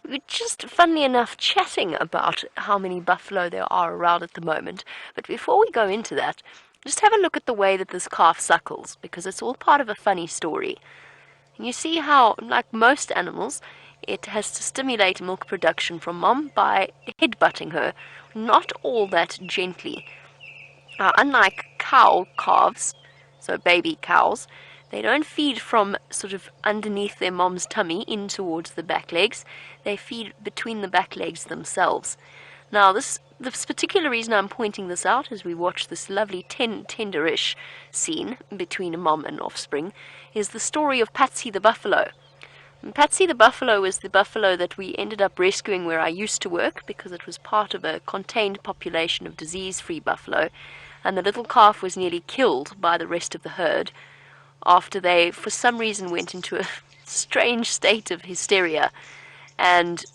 We were just, funnily enough, chatting about how many buffalo there are around at the moment. But before we go into that, just have a look at the way that this calf suckles, because it's all part of a funny story. And you see how, like most animals, it has to stimulate milk production from mom by headbutting her, not all that gently. Unlike cow calves, so baby cows, they don't feed from sort of underneath their mom's tummy in towards the back legs. They feed between the back legs themselves. Now, this particular reason I'm pointing this out as we watch this lovely tenderish scene between a mom and offspring is the story of Patsy the buffalo. And Patsy the buffalo was the buffalo that we ended up rescuing where I used to work because it was part of a contained population of disease-free buffalo, and the little calf was nearly killed by the rest of the herd after they, for some reason, went into a strange state of hysteria and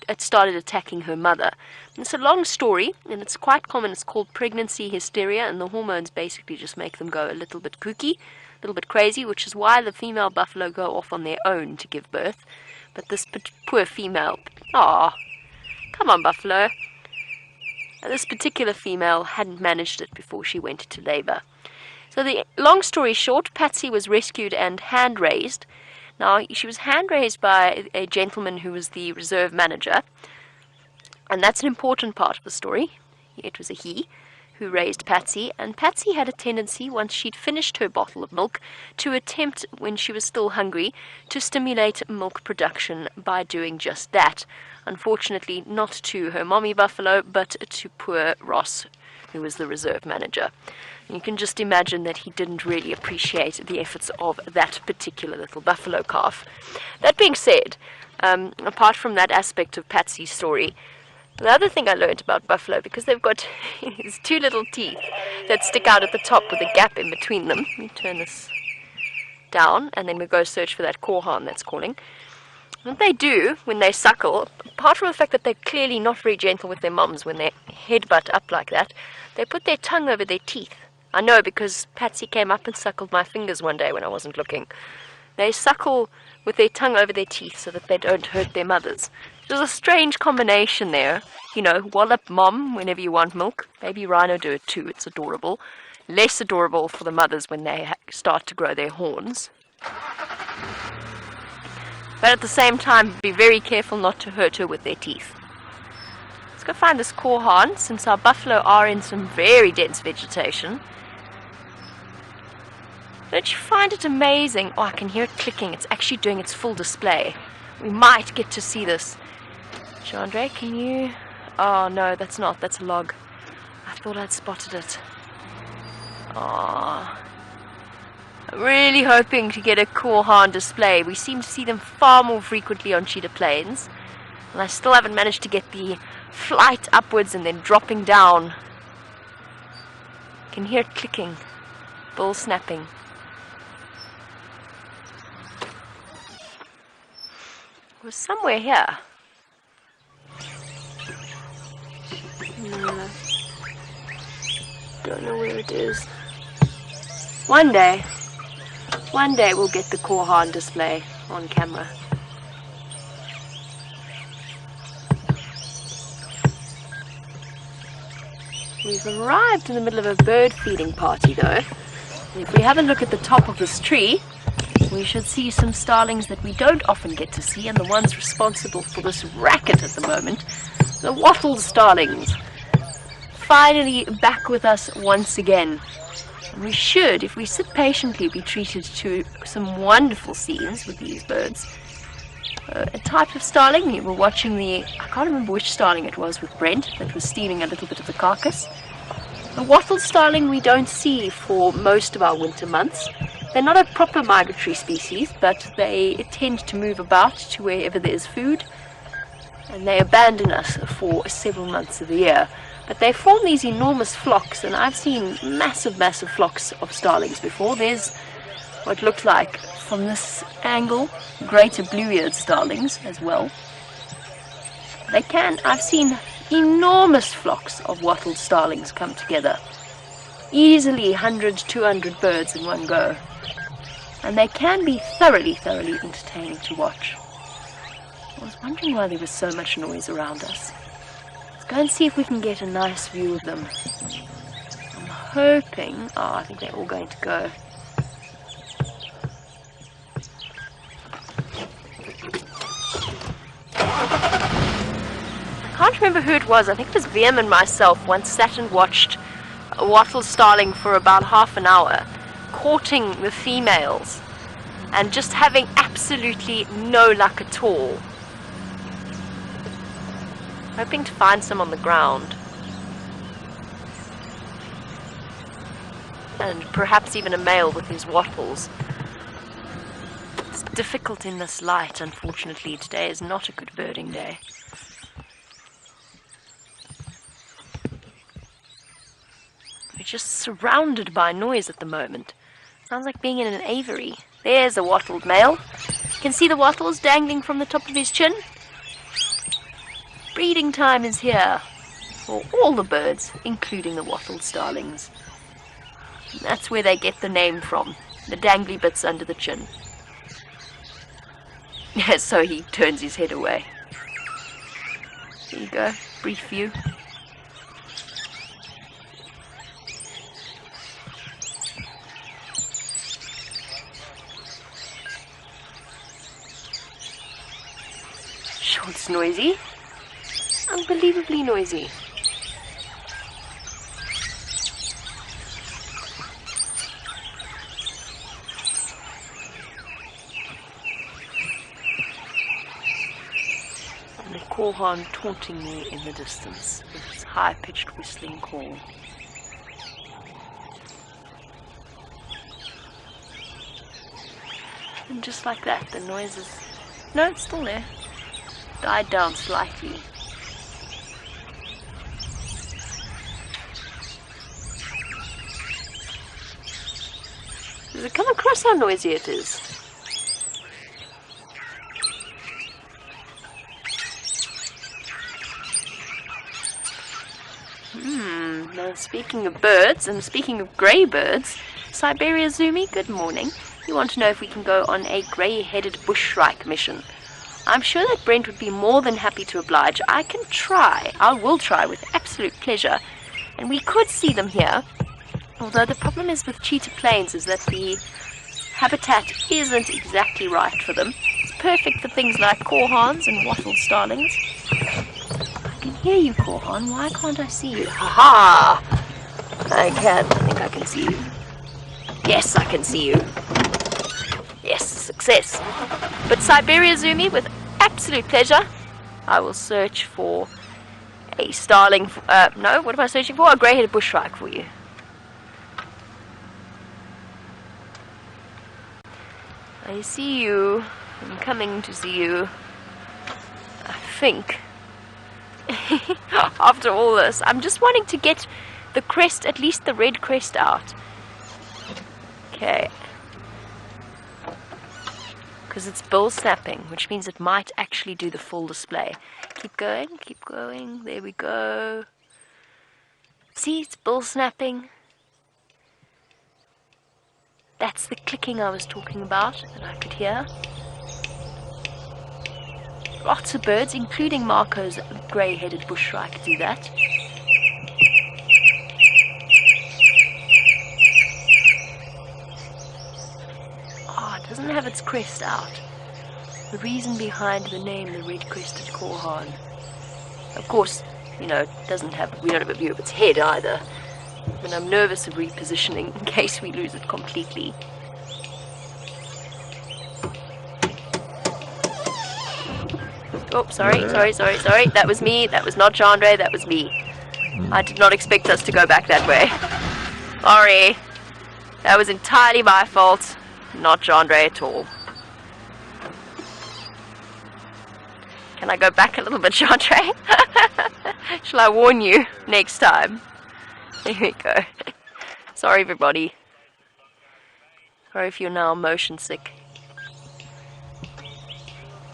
it started attacking her mother. And it's a long story, and it's quite common. It's called pregnancy hysteria, and the hormones basically just make them go a little bit kooky, a little bit crazy, which is why the female buffalo go off on their own to give birth. But this poor female, come on, buffalo. This particular female hadn't managed it before she went to labor. So the long story short, Patsy was rescued and hand-raised. Now, she was hand-raised by a gentleman who was the reserve manager, and that's an important part of the story. It was a he who raised Patsy, and Patsy had a tendency, once she'd finished her bottle of milk, to attempt, when she was still hungry, to stimulate milk production by doing just that. Unfortunately, not to her mommy buffalo, but to poor Ross, who was the reserve manager. You can just imagine that he didn't really appreciate the efforts of that particular little buffalo calf. That being said, apart from that aspect of Patsy's story, the other thing I learned about buffalo, because they've got these two little teeth that stick out at the top with a gap in between them. Let me turn this down, and then we go search for that korhaan that's calling. What they do when they suckle, apart from the fact that they're clearly not very gentle with their mums when they headbutt up like that, they put their tongue over their teeth. I know, because Patsy came up and suckled my fingers one day when I wasn't looking. They suckle with their tongue over their teeth so that they don't hurt their mothers. There's a strange combination there. You know, wallop mom whenever you want milk. Baby rhino do it too, it's adorable. Less adorable for the mothers when they start to grow their horns. But at the same time, be very careful not to hurt her with their teeth. Let's go find this korhaan, since our buffalo are in some very dense vegetation. Don't you find it amazing? Oh, I can hear it clicking. It's actually doing its full display. We might get to see this. Chandra, can you... Oh, no, that's not. That's a log. I thought I'd spotted it. Oh. I'm really hoping to get a korhaan display. We seem to see them far more frequently on cheetah plains. And I still haven't managed to get the flight upwards and then dropping down. I can hear it clicking. Bull snapping. It was somewhere here. Don't know where it is. One day we'll get the korhaan display on camera. We've arrived in the middle of a bird feeding party though. And if we have a look at the top of this tree, we should see some starlings that we don't often get to see, and the ones responsible for this racket at the moment, the wattled starlings. Finally back with us once again. We should, if we sit patiently, be treated to some wonderful scenes with these birds. A type of starling, we were watching I can't remember which starling it was with Brent, that was stealing a little bit of the carcass. The wattled starling we don't see for most of our winter months. They're not a proper migratory species, but they tend to move about to wherever there's food, and they abandon us for several months of the year. But they form these enormous flocks, and I've seen massive flocks of starlings before. There's what looked like, from this angle, greater blue-eared starlings as well. I've seen enormous flocks of wattled starlings come together. Easily 100, 200 birds in one go. And they can be thoroughly entertaining to watch. I was wondering why there was so much noise around us. Let's go and see if we can get a nice view of them. I'm hoping... I think they're all going to go. I can't remember who it was. I think it was VM and myself once sat and watched a wattled starling for about half an hour, courting the females and just having absolutely no luck at all. Hoping to find some on the ground. And perhaps even a male with his wattles. It's difficult in this light, unfortunately. Today is not a good birding day. We're just surrounded by noise at the moment. Sounds like being in an aviary. There's a wattled male. You can see the wattles dangling from the top of his chin. Breeding time is here for all the birds, including the wattled starlings. And that's where they get the name from, the dangly bits under the chin. So he turns his head away. There you go, brief view. Sure, it's noisy. Unbelievably noisy. And the Korhan taunting me in the distance with its high-pitched whistling call. And just like that, the noise is... No, it's still there. Died down slightly. Does it come across how noisy it is? Now speaking of birds, and speaking of grey birds, Siberia Zumi, good morning. You want to know if we can go on a grey-headed bushshrike mission. I'm sure that Brent would be more than happy to oblige. I can try. I will try with absolute pleasure. And we could see them here. Although the problem is with cheetah plains is that the habitat isn't exactly right for them. It's perfect for things like korhans and wattled starlings. I can hear you, Korhan. Why can't I see you? Ha ha! I can. I think I can see you. Yes, I can see you. Yes, success. But Siberia Zumi, with absolute pleasure, I will search for a starling. No, what am I searching for? A grey-headed bushshrike for you. I see you. I'm coming to see you. I think. After all this, I'm just wanting to get the crest, at least the red crest out. Okay. Because it's bill snapping, which means it might actually do the full display. Keep going, keep going. There we go. See, it's bill snapping. That's the clicking I was talking about that I could hear. Lots of birds, including Marco's grey-headed bushshrike, do that. It doesn't have its crest out. The reason behind the name, the red-crested Korhan. Of course, you know, we don't have a view of its head either. And I'm nervous of repositioning in case we lose it completely. Oh, sorry. That was me. That was not Chandra. That was me. I did not expect us to go back that way. Sorry. That was entirely my fault. Not Chandra at all. Can I go back a little bit, Chandra? Shall I warn you next time? There we go. Sorry, everybody. Sorry if you're now motion sick.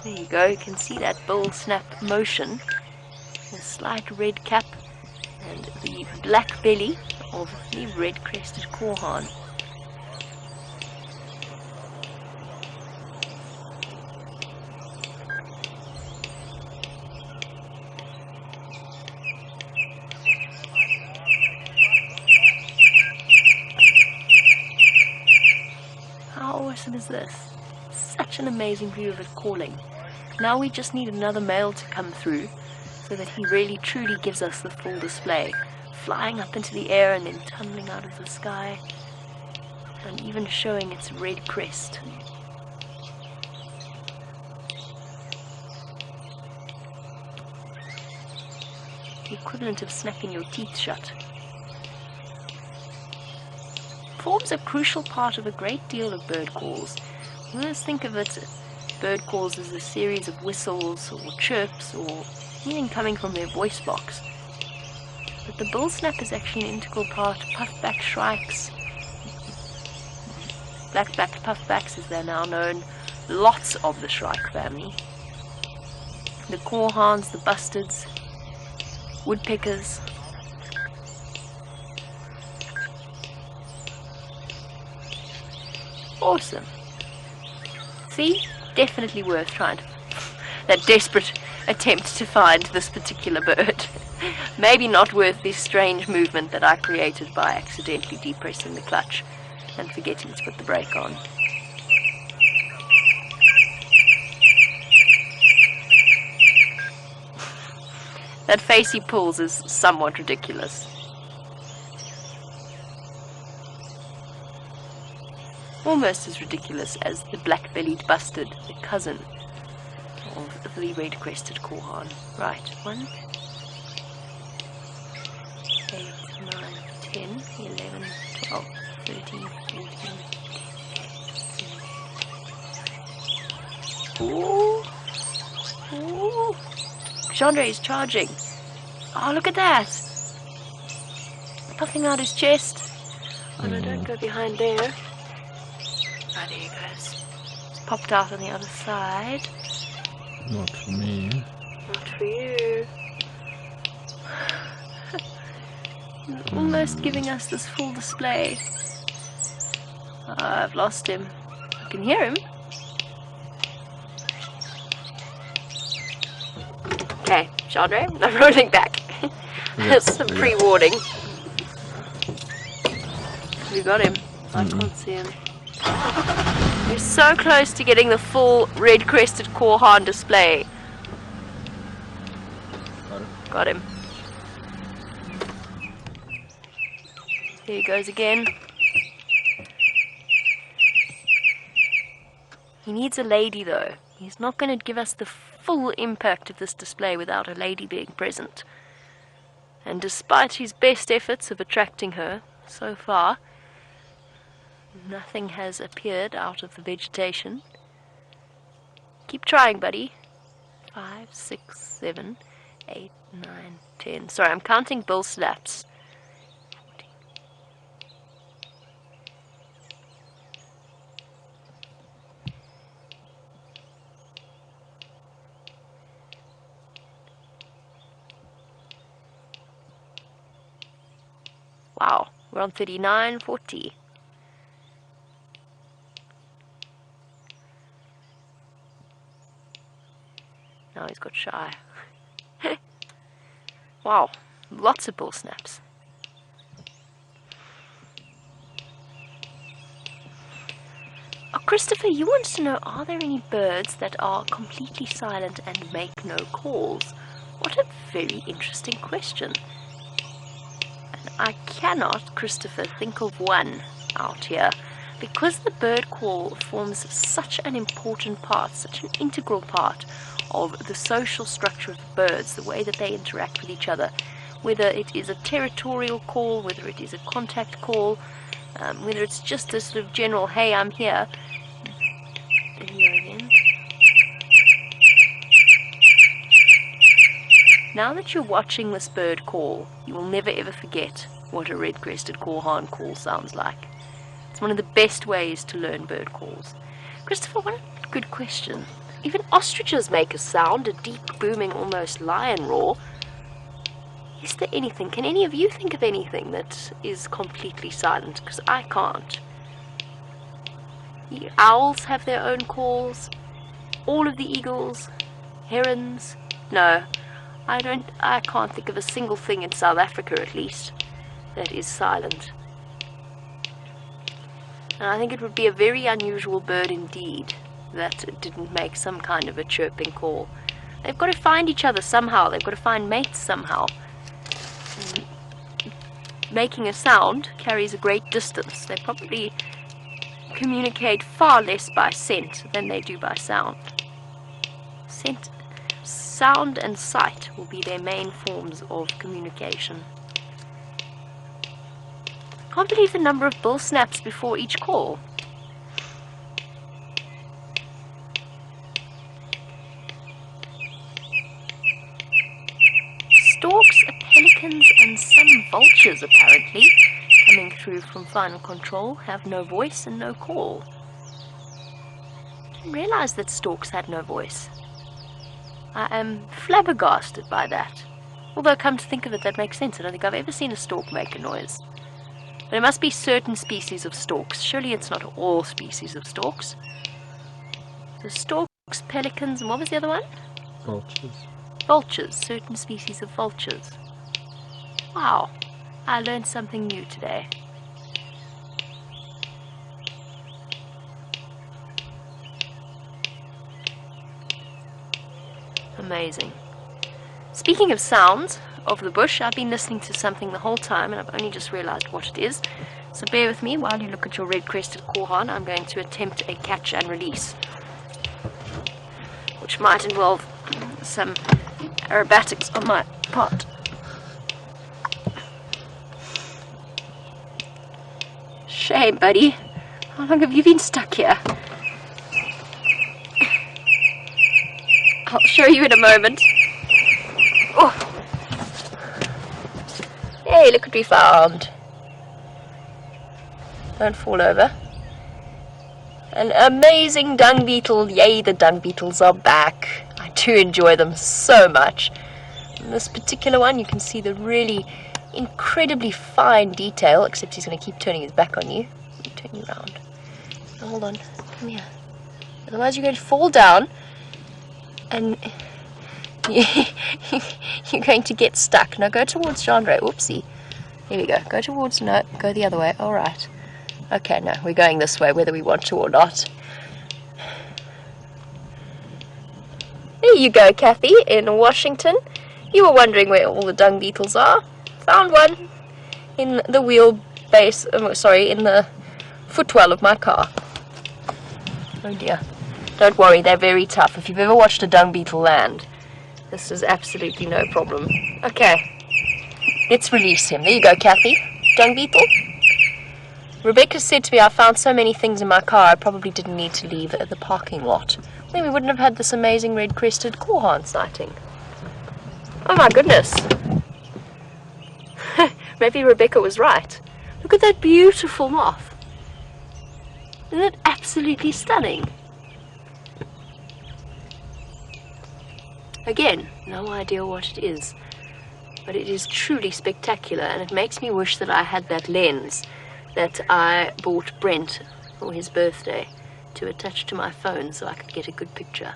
There you go, you can see that bull snap motion. A slight red cap and the black belly of the red-crested korhaan. How awesome is this? Such an amazing view of it calling. Now we just need another male to come through so that he really truly gives us the full display, flying up into the air and then tumbling out of the sky and even showing its red crest. The equivalent of snapping your teeth shut. Forms a crucial part of a great deal of bird calls. Let's think of it, bird calls as a series of whistles or chirps or anything coming from their voice box. But the bull snap is actually an integral part of puffback shrikes, black-backed puffbacks as they're now known, lots of the shrike family, the korhaans, the bustards, woodpeckers. Awesome. See? Definitely worth trying to... that desperate attempt to find this particular bird. Maybe not worth this strange movement that I created by accidentally depressing the clutch and forgetting to put the brake on. That face he pulls is somewhat ridiculous. Almost as ridiculous as the black-bellied bustard, the cousin of the red-crested korhaan. Right, 1, 8, 9, 10, 11, 12, 13, 14, 15. Ooh! Ooh! Chandra is charging. Oh, look at that! Puffing out his chest. Oh no, don't go behind there. Oh, there he goes. It's popped out on the other side. Not for me. Not for you. Almost giving us this full display. Oh, I've lost him. I can hear him. Okay, Chandra, I'm rolling back. That's a pre-warning. You got him. I can't see him. We're so close to getting the full red-crested korhaan display. Got him. There he goes again. He needs a lady though. He's not going to give us the full impact of this display without a lady being present. And despite his best efforts of attracting her so far, nothing has appeared out of the vegetation. Keep trying, buddy. 5, 6, 7, 8, 9, 10. Sorry, I'm counting bull slaps. 14. Wow, we're on 39, 40. Now he's got shy. Wow, lots of bull snaps. Oh, Christopher, you want to know, are there any birds that are completely silent and make no calls? What a very interesting question. I cannot, Christopher, think of one out here. Because the bird call forms such an important part, such an integral part of the social structure of the birds, the way that they interact with each other, whether it is a territorial call, whether it is a contact call, whether it's just a sort of general, hey, I'm here. Here again. Now that you're watching this bird call, you will never ever forget what a red-crested corehorn call sounds like. It's one of the best ways to learn bird calls. Christopher, what a good question. Even ostriches make a sound, a deep, booming, almost lion roar. Is there anything, can any of you think of anything that is completely silent? Because I can't. The owls have their own calls. All of the eagles, herons. No, I can't think of a single thing in South Africa, at least, that is silent. And I think it would be a very unusual bird indeed that didn't make some kind of a chirping call. They've got to find each other somehow. They've got to find mates somehow. Making a sound carries a great distance. They probably communicate far less by scent than they do by sound. Sound and sight will be their main forms of communication. I can't believe the number of bill snaps before each call. Storks, pelicans, and some vultures, apparently, coming through from final control, have no voice and no call. I didn't realize that storks had no voice. I am flabbergasted by that. Although, come to think of it, that makes sense. I don't think I've ever seen a stork make a noise. There must be certain species of storks. Surely it's not all species of storks. So storks, pelicans, and what was the other one? Vultures. Vultures. Certain species of vultures. Wow. I learned something new today. Amazing. Speaking of sounds of the bush, I've been listening to something the whole time and I've only just realized what it is. So bear with me while you look at your red-crested corehorn. I'm going to attempt a catch and release, which might involve some aerobatics on my part. Shame, buddy. How long have you been stuck here? I'll show you in a moment. Oh. Hey, look what we found. Don't fall over. An amazing dung beetle. Yay, the dung beetles are back. I do enjoy them so much. In this particular one, you can see the really incredibly fine detail, except he's going to keep turning his back on you. Let me turn you around. Now, hold on. Come here. Otherwise, you're going to fall down and you're going to get stuck. Now go towards Chandra. Oopsie. Here we go. Go towards, no, go the other way. All right. Okay, no, we're going this way whether we want to or not. There you go, Kathy, in Washington. You were wondering where all the dung beetles are. Found one in the wheelbase, in the footwell of my car. Oh dear. Don't worry, they're very tough. If you've ever watched a dung beetle land, this is absolutely no problem. Okay, let's release him. There you go, Kathy. Dung beetle. Rebecca said to me, I found so many things in my car I probably didn't need to leave at the parking lot. Then we wouldn't have had this amazing red-crested corehorn sighting. Oh my goodness. Maybe Rebecca was right. Look at that beautiful moth. Isn't it absolutely stunning? Again, no idea what it is, but it is truly spectacular, and it makes me wish that I had that lens that I bought Brent for his birthday to attach to my phone so I could get a good picture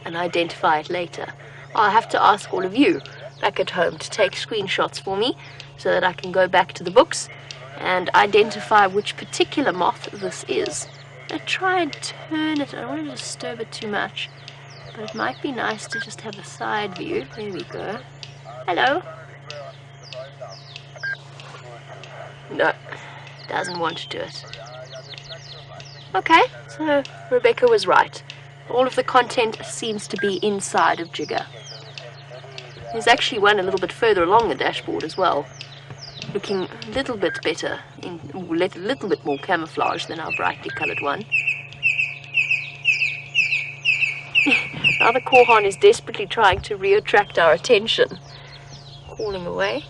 and identify it later. I'll have to ask all of you back at home to take screenshots for me so that I can go back to the books and identify which particular moth this is. I try and turn it. I don't want to disturb it too much, but it might be nice to just have a side view. There we go. Hello. No, doesn't want to do it. Okay, so Rebecca was right. All of the content seems to be inside of Jigger. There's actually one a little bit further along the dashboard as well, looking a little bit better, a little bit more camouflage than our brightly coloured one. Now the Korhan is desperately trying to reattract our attention, calling away.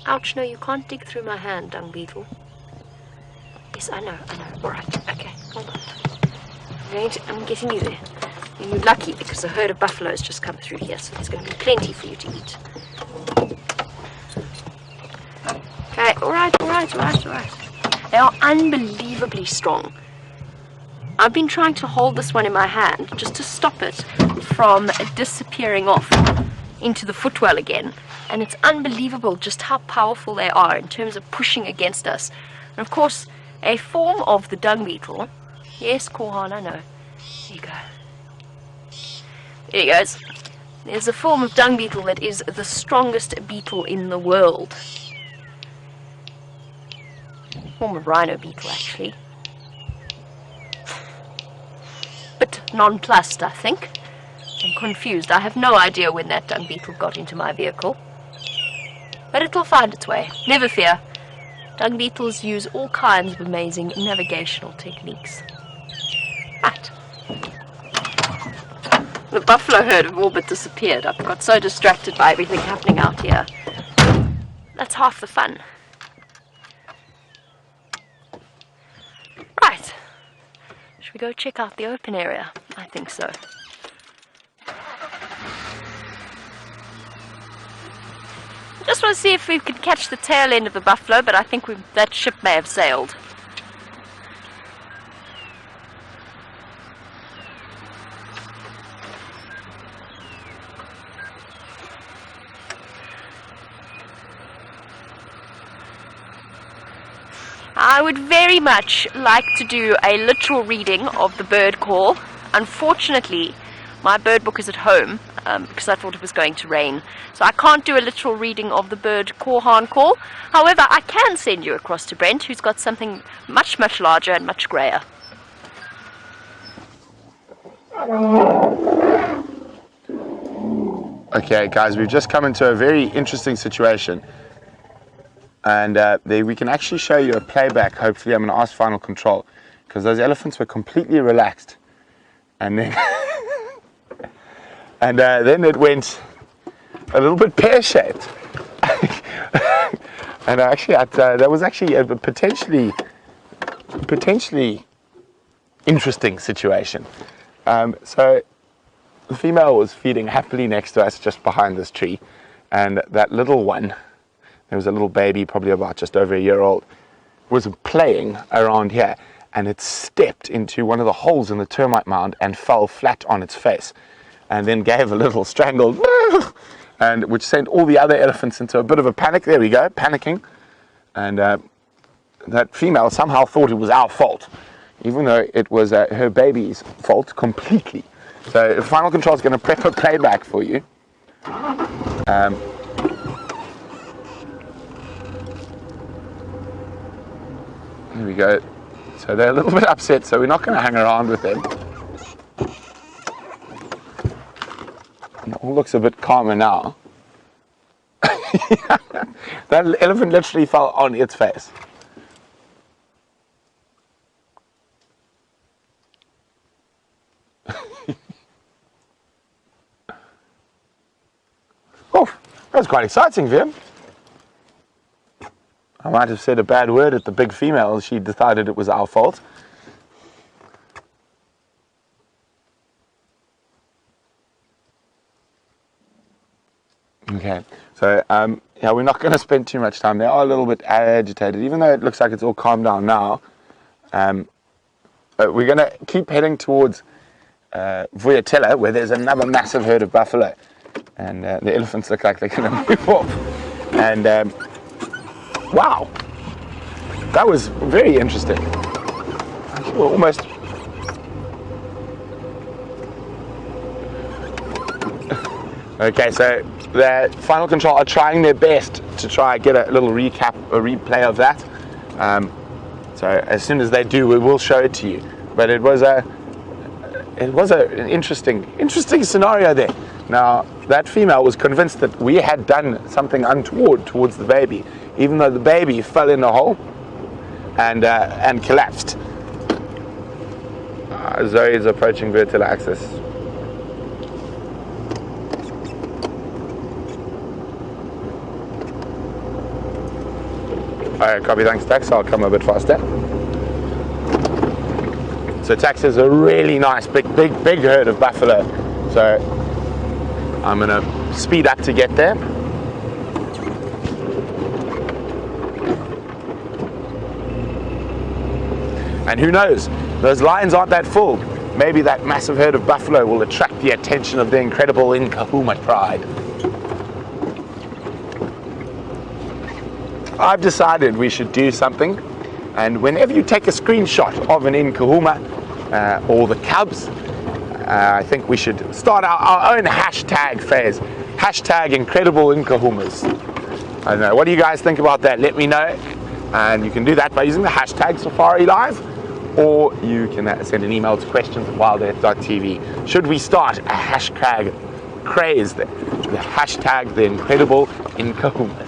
Ouch, no, you can't dig through my hand, dung beetle. Yes, I know. All right, okay, hold on. I'm getting you there. You're lucky because a herd of buffaloes just come through here, so there's going to be plenty for you to eat. Okay, all right. They are unbelievably strong. I've been trying to hold this one in my hand just to stop it from disappearing off into the footwell again. And it's unbelievable just how powerful they are in terms of pushing against us. And of course, a form of the dung beetle. Yes, Korhan, I know. There you go. There he goes. There's a form of dung beetle that is the strongest beetle in the world. Form of rhino beetle, actually. But nonplussed, I think. I'm confused. I have no idea when that dung beetle got into my vehicle. But it'll find its way. Never fear. Dung beetles use all kinds of amazing navigational techniques. Right. The buffalo herd have all but disappeared. I've got so distracted by everything happening out here. That's half the fun. Right. Should we go check out the open area? I think so. Just want to see if we could catch the tail end of the buffalo, but I think that ship may have sailed. I would very much like to do a literal reading of the bird call. Unfortunately, my bird book is at home because I thought it was going to rain. So I can't do a literal reading of the bird Korhan call. However, I can send you across to Brent, who's got something much, much larger and much grayer. Okay, guys, we've just come into a very interesting situation. And there we can actually show you a playback. Hopefully, I'm going to ask Final Control, because those elephants were completely relaxed. And then, then it went a little bit pear-shaped. And actually, that was actually a potentially interesting situation. So the female was feeding happily next to us, just behind this tree, and that little one. There was a little baby, probably about just over a year old, was playing around here, and it stepped into one of the holes in the termite mound and fell flat on its face, and then gave a little strangled, and which sent all the other elephants into a bit of a panic. There we go, panicking, and that female somehow thought it was our fault, even though it was her baby's fault completely. So Final Control is going to prep a playback for you. Here we go. So they're a little bit upset, so we're not going to hang around with them. It all looks a bit calmer now. That elephant literally fell on its face. Oh, that was quite exciting, Vim. I might have said a bad word at the big female. She decided it was our fault. Okay, so yeah, we're not going to spend too much time. They are a little bit agitated, even though it looks like it's all calmed down now. But we're going to keep heading towards Vuyatela, where there's another massive herd of buffalo, and the elephants look like they're going to move off. And wow, that was very interesting. We're almost. Okay, so the Final Control are trying their best to try and get a little recap, a replay of that. So as soon as they do, we will show it to you. But it was an interesting scenario there. Now, that female was convinced that we had done something untoward towards the baby, even though the baby fell in a hole and collapsed. Zoe is approaching vertical axis. Alright, copy, thanks Tax, I'll come a bit faster. So Tax is a really nice big herd of buffalo. So I'm going to speed up to get there. And who knows, those lions aren't that full. Maybe that massive herd of buffalo will attract the attention of the incredible Nkuhuma pride. I've decided we should do something, and whenever you take a screenshot of an Nkuhuma or the cubs, I think we should start our own hashtag phase. Hashtag incredible Nkuhumas. I don't know, what do you guys think about that? Let me know. And you can do that by using the hashtag Safari Live, or you can send an email to questions@wildearth.tv. Should we start a hashtag craze, the hashtag the incredible Nkuhumas?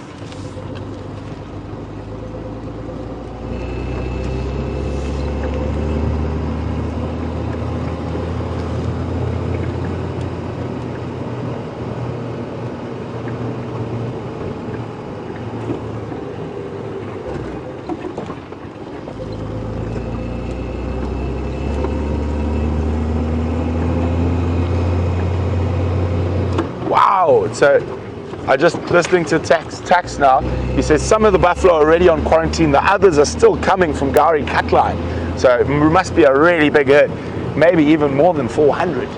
So I just listening to Tax now, he says some of the buffalo are already on quarantine, the others are still coming from Gowrie Cutline. So it must be a really big herd, maybe even more than 400.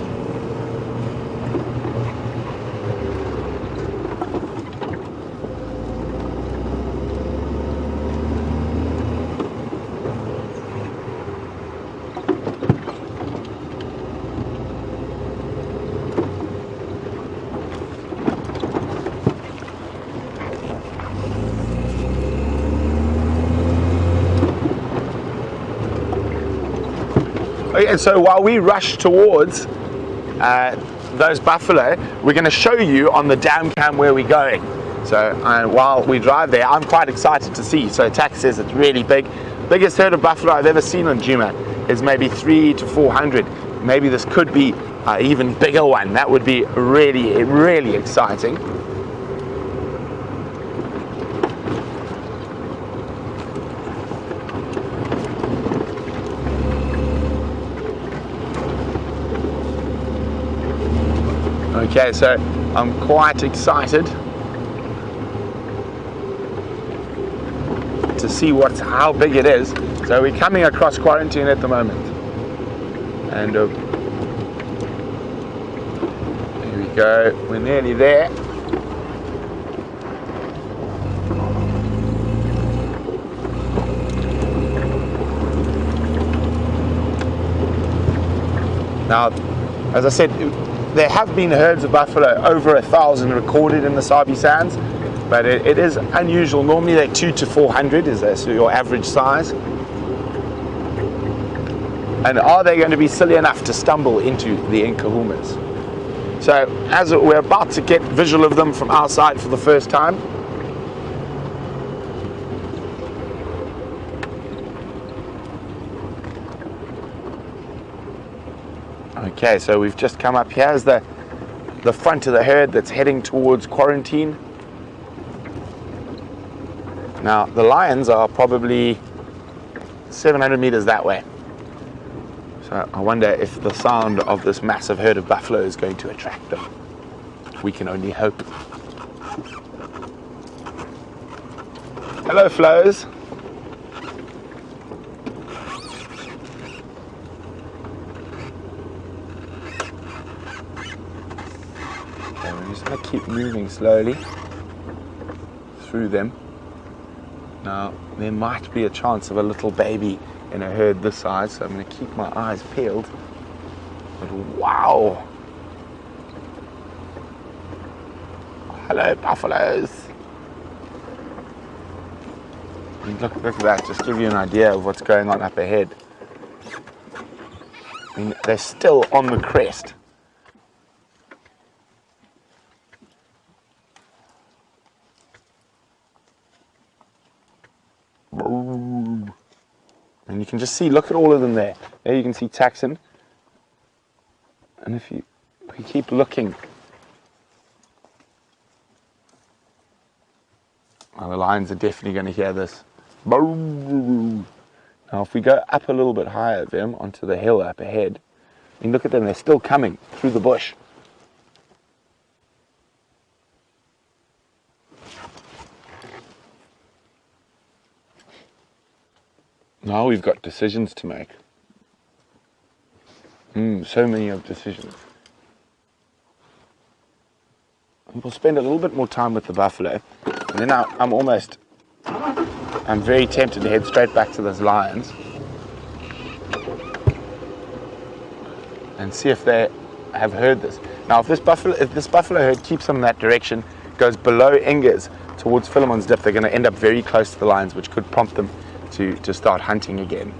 And so while we rush towards those buffalo, we're going to show you on the dam cam where we're going. So while we drive there, I'm quite excited to see. So Tax says it's really big. Biggest herd of buffalo I've ever seen on Juma is maybe 300 to 400. Maybe this could be an even bigger one. That would be really, really exciting. Okay, so I'm quite excited to see how big it is. So we're coming across quarantine at the moment, and here we go. We're nearly there. Now, as I said, there have been herds of buffalo, over 1,000 recorded in the Sabi Sands, but it is unusual. Normally they're 200 to 400 is your average size. And are they going to be silly enough to stumble into the Nkuhumas? So as we're about to get visual of them from our side for the first time, okay, so we've just come up. Here's the front of the herd that's heading towards quarantine. Now, the lions are probably 700 meters that way. So I wonder if the sound of this massive herd of buffalo is going to attract them. We can only hope. Hello, Flows. We're just going to keep moving slowly through them. Now, there might be a chance of a little baby in a herd this size, so I'm going to keep my eyes peeled. But wow! Hello, buffaloes. Look at that, just give you an idea of what's going on up ahead. I mean, they're still on the crest. And you can just see, look at all of them there. There you can see taxon. And if you keep looking, well, the lions are definitely going to hear this. Now if we go up a little bit higher, Vim, onto the hill up ahead, I mean, look at them, they're still coming through the bush. Now we've got decisions to make. So many of decisions. And we'll spend a little bit more time with the buffalo, and then I'm very tempted to head straight back to those lions and see if they have heard this. Now, if this buffalo herd keeps them in that direction, goes below Ingers towards Philemon's Dip, they're going to end up very close to the lions, which could prompt them to start hunting again.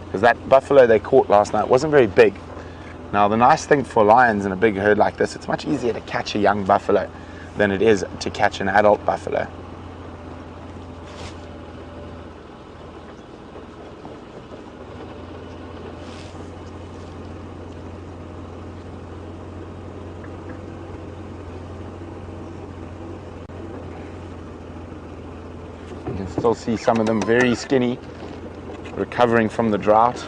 Because that buffalo they caught last night wasn't very big. Now, the nice thing for lions in a big herd like this, it's much easier to catch a young buffalo than it is to catch an adult buffalo. You can still see some of them very skinny, recovering from the drought.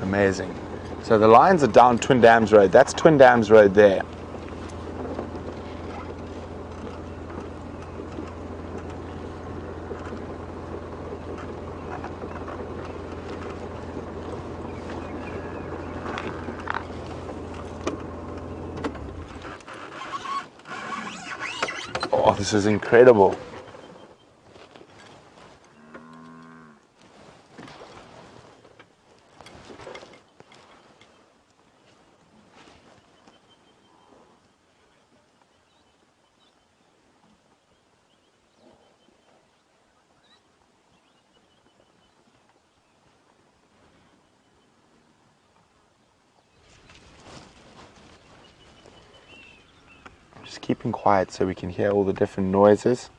Amazing. So the lions are down Twin Dams Road. That's Twin Dams Road there. Oh, this is incredible. Just keeping quiet so we can hear all the different noises.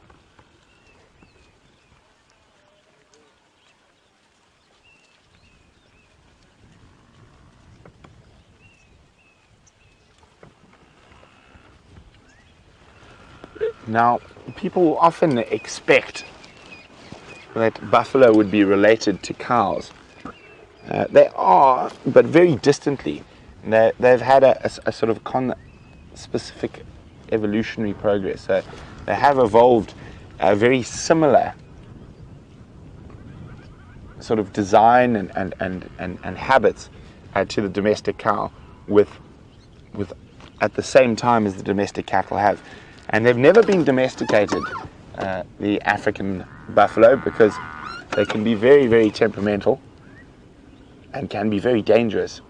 Now, people often expect that buffalo would be related to cows. They are, but very distantly. They've had a sort of specific evolutionary progress. So they have evolved a very similar sort of design and habits to the domestic cow, with at the same time as the domestic cattle have. And they've never been domesticated, the African buffalo, because they can be very, very temperamental and can be very dangerous.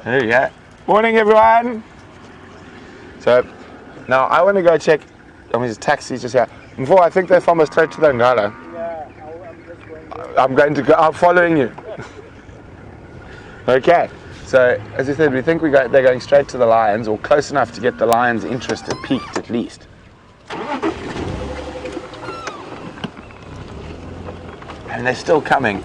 There you go. Morning, everyone. So now I want to go check. I mean, there's taxis just here. Before, I think they're from us straight to the Ngala. Yeah, I'm just going. I'm following you. Okay. So as I said, we think they're going straight to the lions, or close enough to get the lions' interest piqued at least. And they're still coming.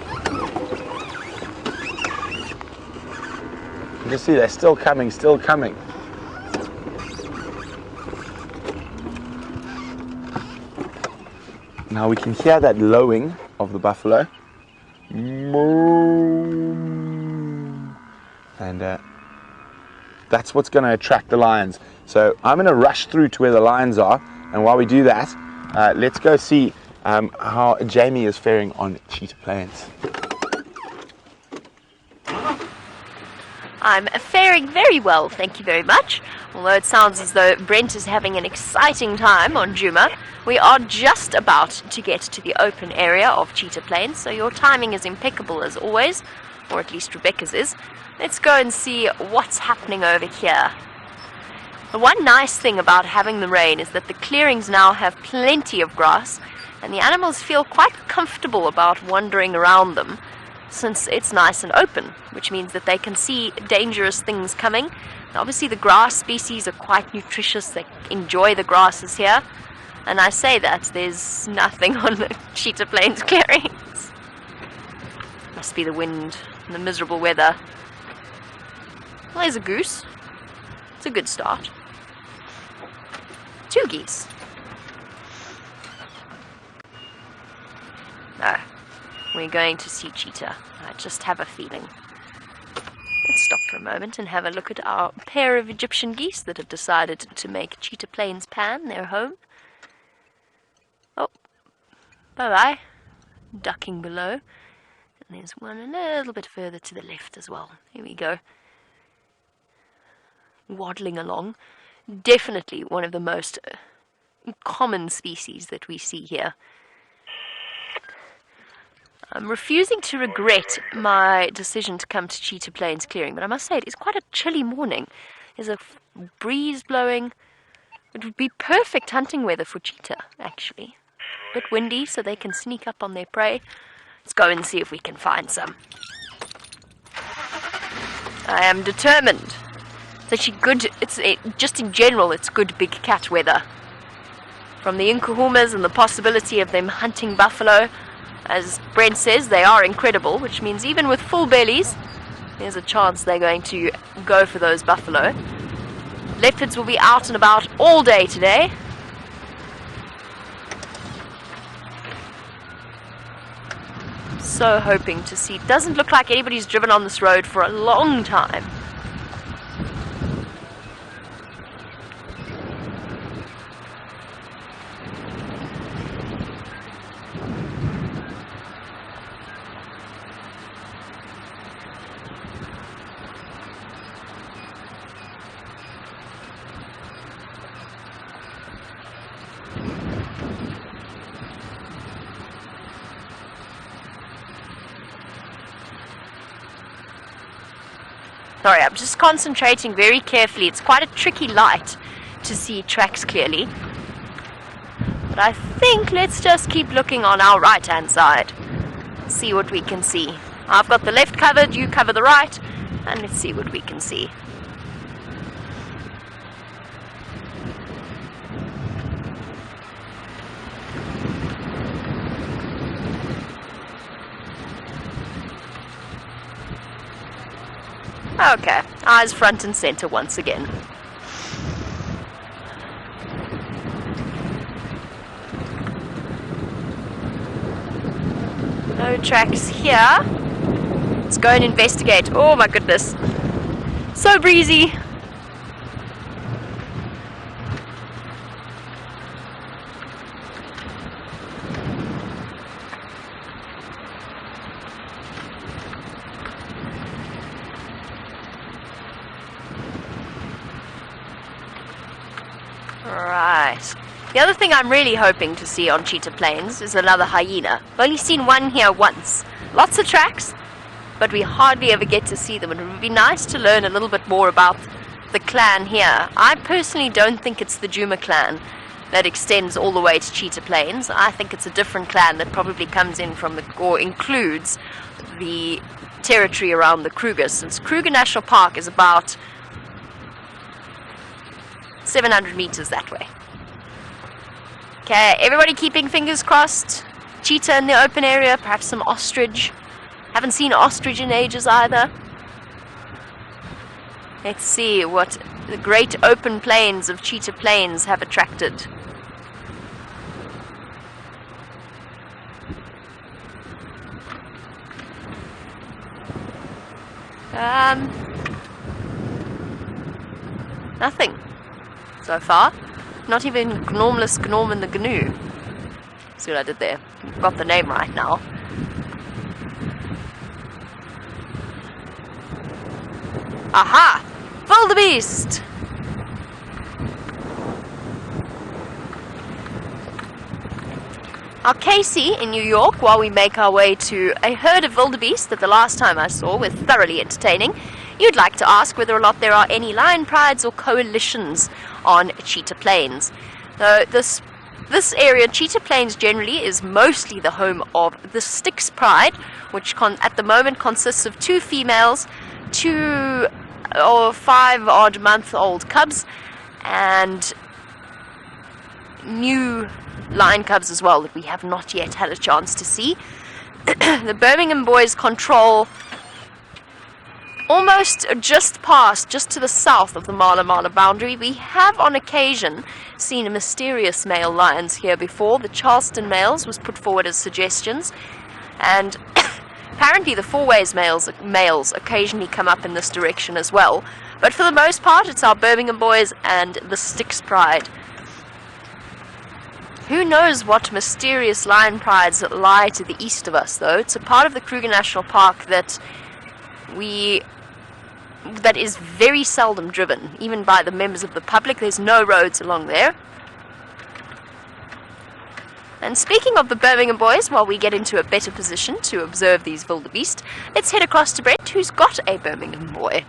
You can see they're still coming, still coming. Now we can hear that lowing of the buffalo. And that's what's going to attract the lions. So I'm going to rush through to where the lions are, and while we do that, let's go see how Jamie is faring on Cheetah Plains. I'm faring very well, thank you very much. Although it sounds as though Brent is having an exciting time on Nkuhuma. We are just about to get to the open area of Cheetah Plains, so your timing is impeccable as always, or at least Rebecca's is. Let's go and see what's happening over here. The one nice thing about having the rain is that the clearings now have plenty of grass, and the animals feel quite comfortable about wandering around them, since it's nice and open, which means that they can see dangerous things coming. And obviously the grass species are quite nutritious, they enjoy the grasses here, and I say that there's nothing on the Cheetah Plains clearings. Must be the wind and the miserable weather. Well, there's a goose. It's a good start. 2 geese. No. We're going to see cheetah. I just have a feeling. Let's stop for a moment and have a look at our pair of Egyptian geese that have decided to make Cheetah Plains Pan their home. Oh, bye-bye. Ducking below. And there's one a little bit further to the left as well. Here we go. Waddling along. Definitely one of the most common species that we see here. I'm refusing to regret my decision to come to Cheetah Plains clearing, but I must say it is quite a chilly morning. There's a breeze blowing. It would be perfect hunting weather for cheetah, actually. A bit windy, so they can sneak up on their prey. Let's go and see if we can find some. I am determined. It's actually good, just in general, it's good big cat weather. From the Nkuhumas and the possibility of them hunting buffalo, as Brent says, they are incredible, which means even with full bellies, there's a chance they're going to go for those buffalo. Leopards will be out and about all day today. So hoping to see. Doesn't look like anybody's driven on this road for a long time. Sorry, I'm just concentrating very carefully. It's quite a tricky light to see tracks clearly. But I think let's just keep looking on our right-hand side. See what we can see. I've got the left covered, you cover the right, and let's see what we can see. Okay, eyes front and center once again. No tracks here. Let's go and investigate. Oh my goodness. So breezy. Right. The other thing I'm really hoping to see on Cheetah Plains is another hyena. I've only seen one here once. Lots of tracks, but we hardly ever get to see them, and it would be nice to learn a little bit more about the clan here. I personally don't think it's the Nkuhuma clan that extends all the way to Cheetah Plains. I think it's a different clan that probably comes in from or includes the territory around the Kruger, since Kruger National Park is about 700 meters that way. Okay, everybody keeping fingers crossed. Cheetah in the open area, perhaps some ostrich. Haven't seen ostrich in ages either. Let's see what the great open plains of Cheetah Plains have attracted. Nothing so far. Not even Gnormless Gnorm and the Gnu. See what I did there? Got the name right now. Aha! Wildebeest! Our Casey in New York, while we make our way to a herd of wildebeest that the last time I saw was thoroughly entertaining, you'd like to ask whether or not there are any lion prides or coalitions on Cheetah Plains. So this area, Cheetah Plains generally, is mostly the home of the Styx Pride, which at the moment consists of 2 females, 2 or 5 odd month-old cubs, and new lion cubs as well that we have not yet had a chance to see. The Brimingham boys control almost just to the south of the Mala boundary. We have on occasion seen mysterious male lions here before. The Charleston males was put forward as suggestions, and apparently the Four-Ways males occasionally come up in this direction as well. But for the most part, it's our Brimingham boys and the Styx Pride. Who knows what mysterious lion prides lie to the east of us, though. It's a part of the Kruger National Park that is very seldom driven, even by the members of the public. There's no roads along there. And speaking of the Brimingham boys, while we get into a better position to observe these wildebeest, let's head across to Brent, who's got a Brimingham boy.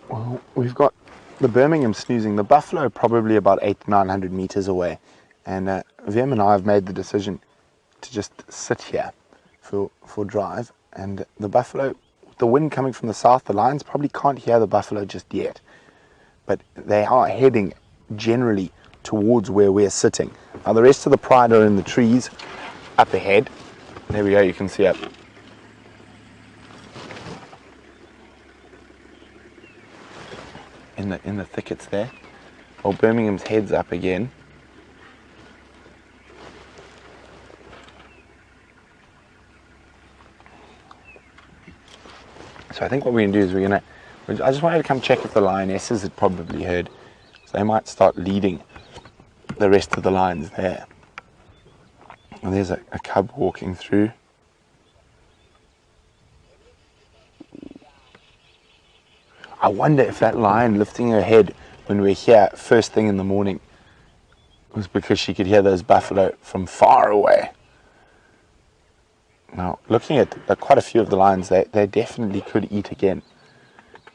Well, we've got the Brimingham snoozing. The buffalo probably about 800 to 900 meters away, and Vim and I have made the decision to just sit here for drive. And the buffalo, the wind coming from the south, the lions probably can't hear the buffalo just yet, but they are heading generally towards where we're sitting. Now the rest of the pride are in the trees up ahead. There we go, you can see up. In the thickets there. Well, Birmingham's head's up again. So I think what we're going to do is I just wanted to come check if the lionesses had probably heard. So they might start leading the rest of the lions there. And there's a cub walking through. I wonder if that lion lifting her head when we're here first thing in the morning was because she could hear those buffalo from far away. Now, looking at quite a few of the lions, they definitely could eat again.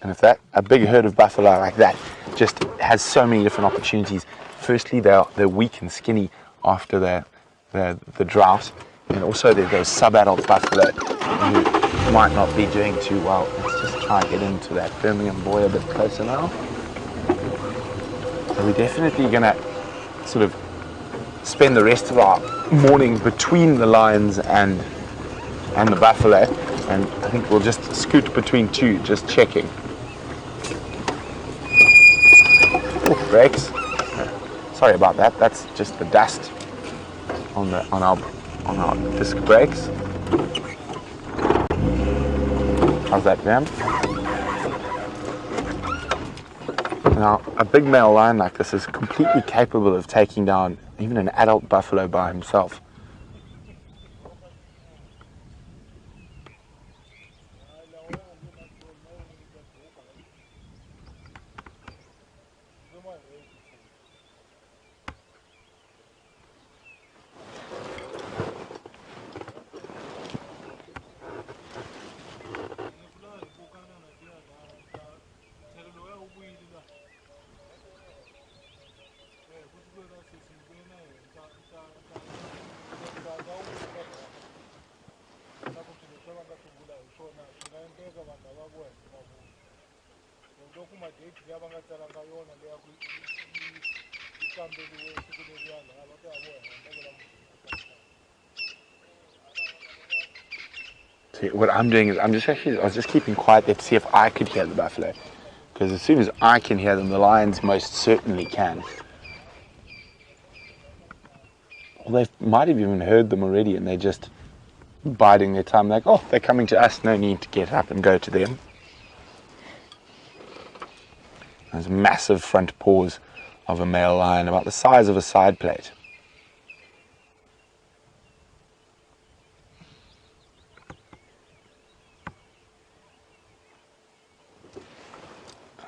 And if a big herd of buffalo like that just has so many different opportunities. Firstly, they're weak and skinny after the drought, and also there's those sub-adult buffalo who might not be doing too well. Let's just try and get into that Brimingham boy a bit closer now. So we're definitely going to sort of spend the rest of our morning between the lions and the buffalo, and I think we'll just scoot between 2, just checking. Oh, brakes. Sorry about that. That's just the dust on our disc brakes. How's that, Graham? Now, a big male lion like this is completely capable of taking down even an adult buffalo by himself. See, what I'm doing is I was just keeping quiet there to see if I could hear the buffalo, because as soon as I can hear them, the lions most certainly can. Well, they might have even heard them already, and they're just biding their time, like, oh, they're coming to us, no need to get up and go to them. There's massive front paws of a male lion, about the size of a side plate.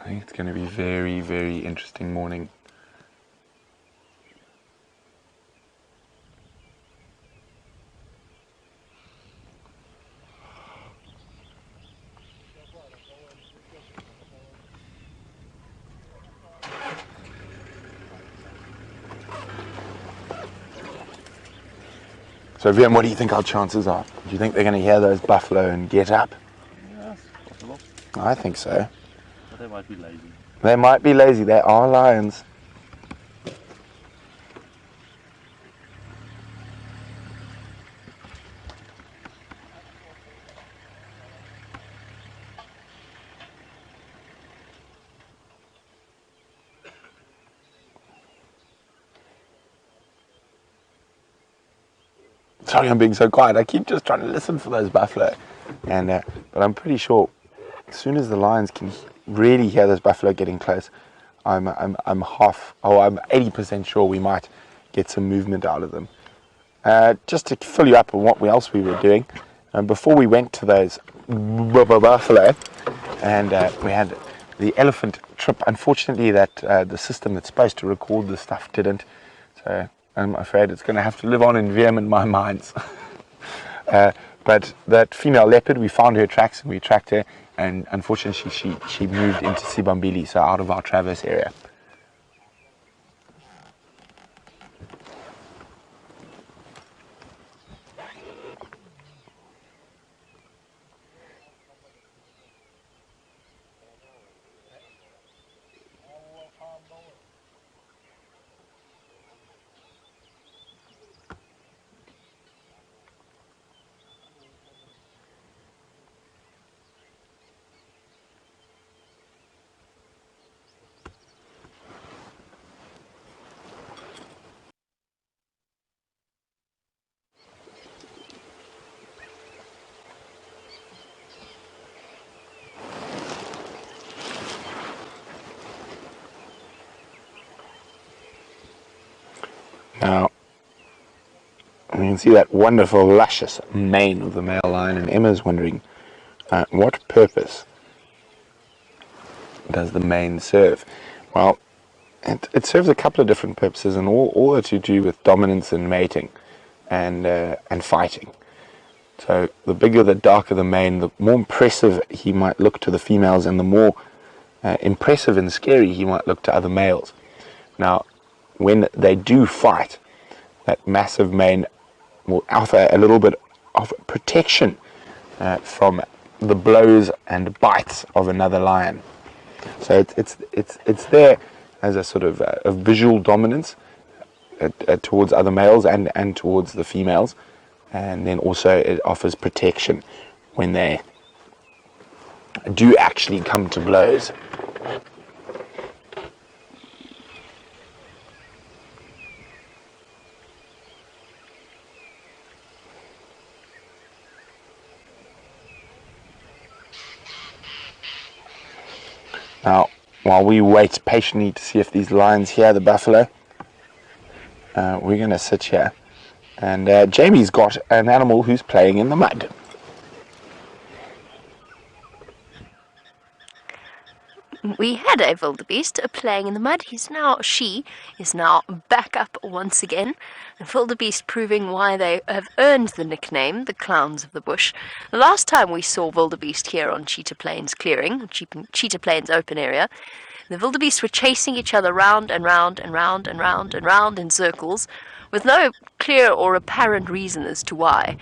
think it's going to be a very, very interesting morning. So, Viam, what do you think our chances are? Do you think they're going to hear those buffalo and get up? Yes, possible. I think so. But they might be lazy. They might be lazy. They are lions. Sorry, I'm being so quiet. I keep just trying to listen for those buffalo, and but I'm pretty sure as soon as the lions can really hear those buffalo getting close, I'm 80% sure we might get some movement out of them. Just to fill you up on what else we were doing, before we went to those buffalo, and we had the elephant trip. Unfortunately, that the system that's supposed to record the stuff didn't, so I'm afraid it's going to have to live on in Viam and my minds. But that female leopard, we found her tracks and we tracked her, and unfortunately she moved into Sibambili, so out of our traverse area. Now, you can see that wonderful, luscious mane of the male lion, and Emma's wondering what purpose does the mane serve? Well, it serves a couple of different purposes, and all are to do with dominance and mating and fighting. So the bigger, the darker the mane, the more impressive he might look to the females, and the more impressive and scary he might look to other males. Now, when they do fight, that massive mane will offer a little bit of protection from the blows and bites of another lion. So it's there as a sort of a visual dominance towards other males and towards the females, and then also it offers protection when they do actually come to blows. Now, while we wait patiently to see if these lions hear the buffalo, we're going to sit here. And Jamie's got an animal who's playing in the mud. We had a wildebeest playing in the mud. She is now back up once again. The wildebeest proving why they have earned the nickname, the clowns of the bush. The last time we saw wildebeest here on Cheetah Plains clearing, Cheetah Plains open area, the wildebeest were chasing each other round and round and round and round and round in circles, with no clear or apparent reason as to why.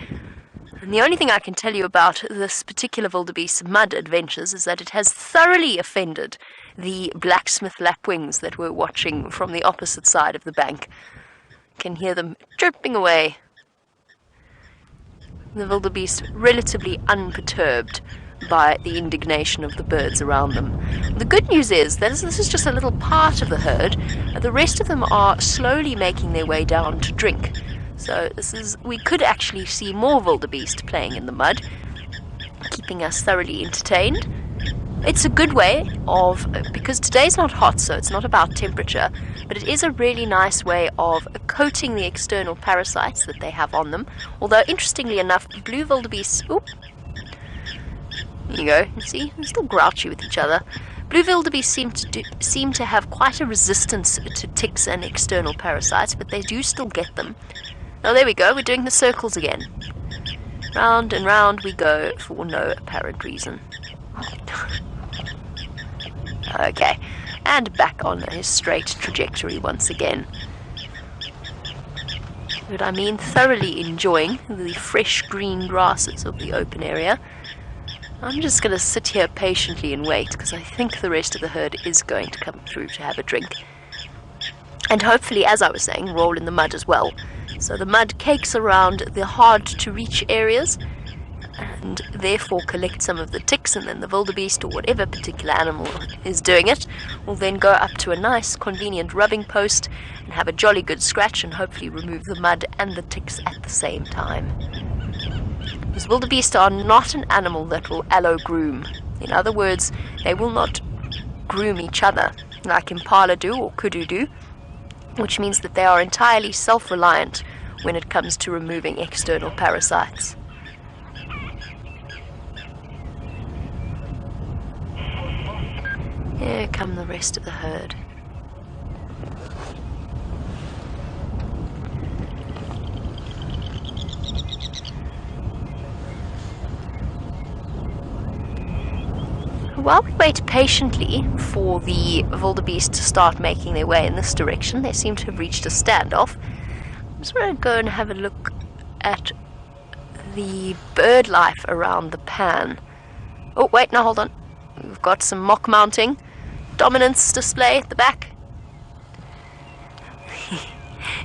And the only thing I can tell you about this particular wildebeest's mud adventures is that it has thoroughly offended the blacksmith lapwings that we're watching from the opposite side of the bank. You can hear them chirping away. The wildebeest relatively unperturbed by the indignation of the birds around them. The good news is that this is just a little part of the herd. The rest of them are slowly making their way down to drink. So we could actually see more wildebeest playing in the mud, keeping us thoroughly entertained. It's a good way of, because today's not hot, so it's not about temperature, but it is a really nice way of coating the external parasites that they have on them. Although, interestingly enough, blue wildebeests, there you go, you see, they're still grouchy with each other. Blue wildebeest seem to have quite a resistance to ticks and external parasites, but they do still get them. Oh, there we go, we're doing the circles again. Round and round we go for no apparent reason. Okay, and back on a straight trajectory once again. But I mean thoroughly enjoying the fresh green grasses of the open area. I'm just going to sit here patiently and wait, because I think the rest of the herd is going to come through to have a drink. And hopefully, as I was saying, roll in the mud as well. So the mud cakes around the hard-to-reach areas, and therefore collect some of the ticks, and then the wildebeest, or whatever particular animal is doing it, will then go up to a nice, convenient rubbing post, and have a jolly good scratch, and hopefully remove the mud and the ticks at the same time. Because wildebeest are not an animal that will allo-groom. In other words, they will not groom each other, like impala do or kudu do, which means that they are entirely self-reliant when it comes to removing external parasites. Here come the rest of the herd. While we wait patiently for the wildebeest to start making their way in this direction, they seem to have reached a standoff. I'm just going to go and have a look at the bird life around the pan. Oh, wait, now hold on. We've got some mock mounting. Dominance display at the back.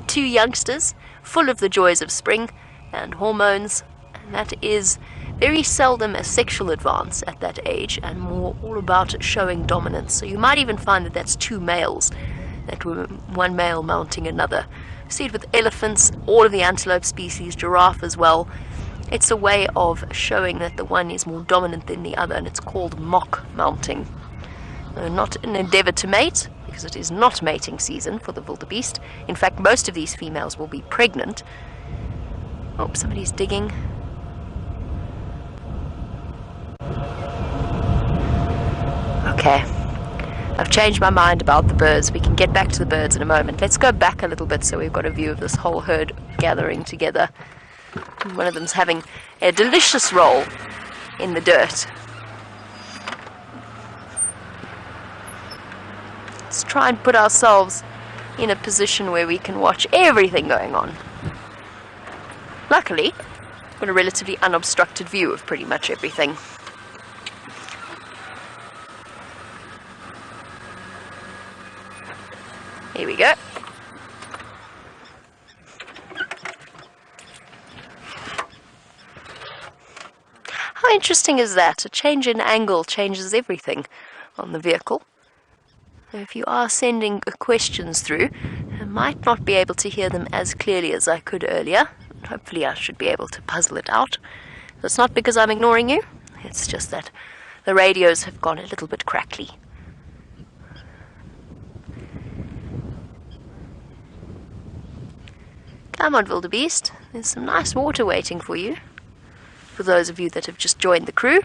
Two youngsters, full of the joys of spring and hormones, and that is very seldom a sexual advance at that age, and more all about showing dominance. So you might even find that that's two males, that were one male mounting another. You see it with elephants, all of the antelope species, giraffe as well. It's a way of showing that the one is more dominant than the other, and it's called mock mounting. Not an endeavor to mate, because it is not mating season for the wildebeest. In fact, most of these females will be pregnant. Oh, somebody's digging. Okay, I've changed my mind about the birds. We can get back to the birds in a moment. Let's go back a little bit so we've got a view of this whole herd gathering together. One of them's having a delicious roll in the dirt. Let's try and put ourselves in a position where we can watch everything going on. Luckily, we've got a relatively unobstructed view of pretty much everything. Here we go. How interesting is that? A change in angle changes everything on the vehicle. If you are sending questions through, I might not be able to hear them as clearly as I could earlier. Hopefully I should be able to puzzle it out. It's not because I'm ignoring you, it's just that the radios have gone a little bit crackly. Come on, wildebeest. There's some nice water waiting for you. For those of you that have just joined the crew.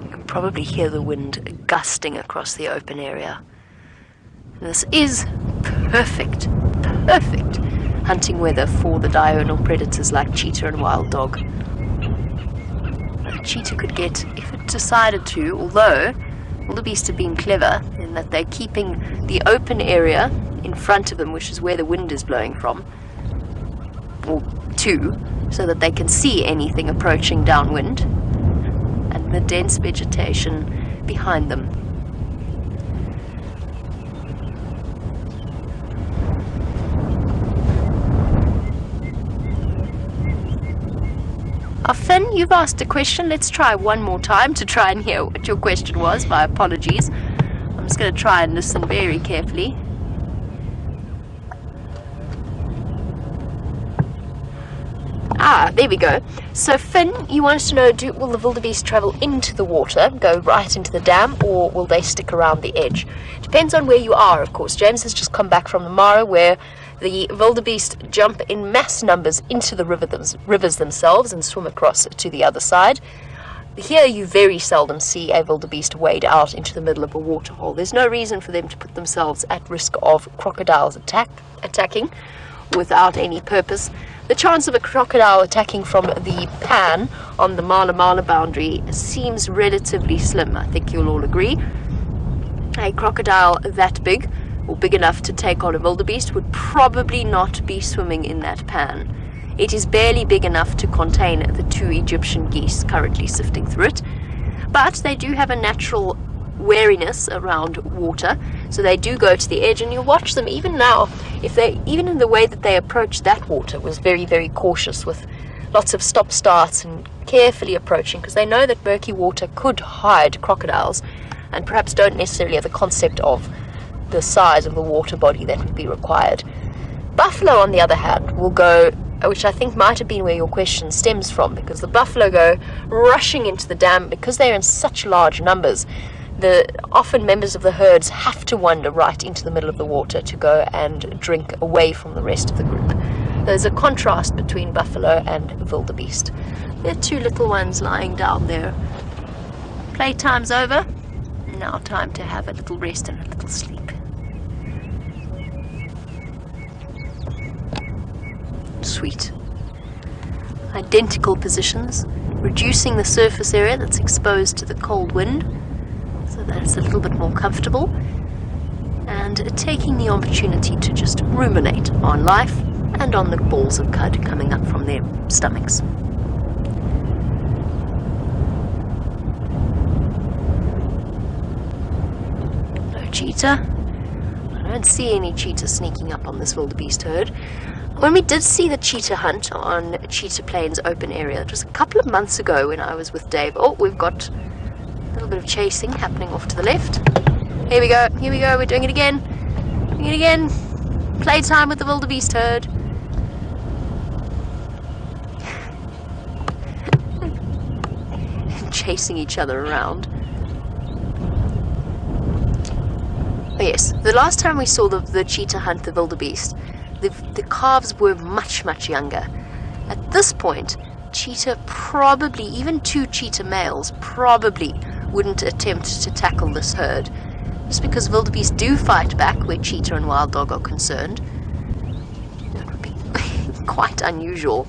You can probably hear the wind gusting across the open area. This is perfect hunting weather for the diurnal predators like cheetah and wild dog. A cheetah could get, if it decided to, although wildebeest have been clever in that they're keeping the open area in front of them, which is where the wind is blowing from, or to, so that they can see anything approaching downwind, and the dense vegetation behind them. Finn, you've asked a question. Let's try one more time to try and hear what your question was. My apologies. I'm just going to try and listen very carefully. There we go. So Finn, you want us to know, will the wildebeest travel into the water, go right into the dam, or will they stick around the edge? Depends on where you are, of course. James has just come back from the Mara, where the wildebeest jump in mass numbers into the rivers themselves and swim across to the other side. Here you very seldom see a wildebeest wade out into the middle of a waterhole. There's no reason for them to put themselves at risk of crocodiles attacking without any purpose. The chance of a crocodile attacking from the pan on the Mala boundary seems relatively slim, I think you'll all agree. A crocodile that big, or big enough to take on a wildebeest, would probably not be swimming in that pan. It is barely big enough to contain the 2 Egyptian geese currently sifting through it, but they do have a natural wariness around water, so they do go to the edge, and you'll watch them even now, even in the way that they approach that water was very, very cautious, with lots of stop-starts and carefully approaching, because they know that murky water could hide crocodiles, and perhaps don't necessarily have the concept of the size of the water body that would be required. Buffalo, on the other hand, will go, which I think might have been where your question stems from, because the buffalo go rushing into the dam because they're in such large numbers. Often members of the herds have to wander right into the middle of the water to go and drink away from the rest of the group. There's a contrast between buffalo and wildebeest. There are 2 little ones lying down there. Playtime's over. Now time to have a little rest and a little sleep. Sweet. Identical positions, reducing the surface area that's exposed to the cold wind, so that it's a little bit more comfortable, and taking the opportunity to just ruminate on life and on the balls of cud coming up from their stomachs. No cheetah. I don't see any cheetah sneaking up on this wildebeest herd. When we did see the cheetah hunt on Cheetah Plains open area, it was a couple of months ago when I was with Dave. Oh, we've got a little bit of chasing happening off to the left. Here we go, we're doing it again. Playtime with the wildebeest herd. Chasing each other around. Oh yes, the last time we saw the cheetah hunt the wildebeest, the calves were much, much younger. At this point, cheetah probably, even 2 cheetah males, probably wouldn't attempt to tackle this herd. Just because wildebeest do fight back where cheetah and wild dog are concerned. That would be quite unusual.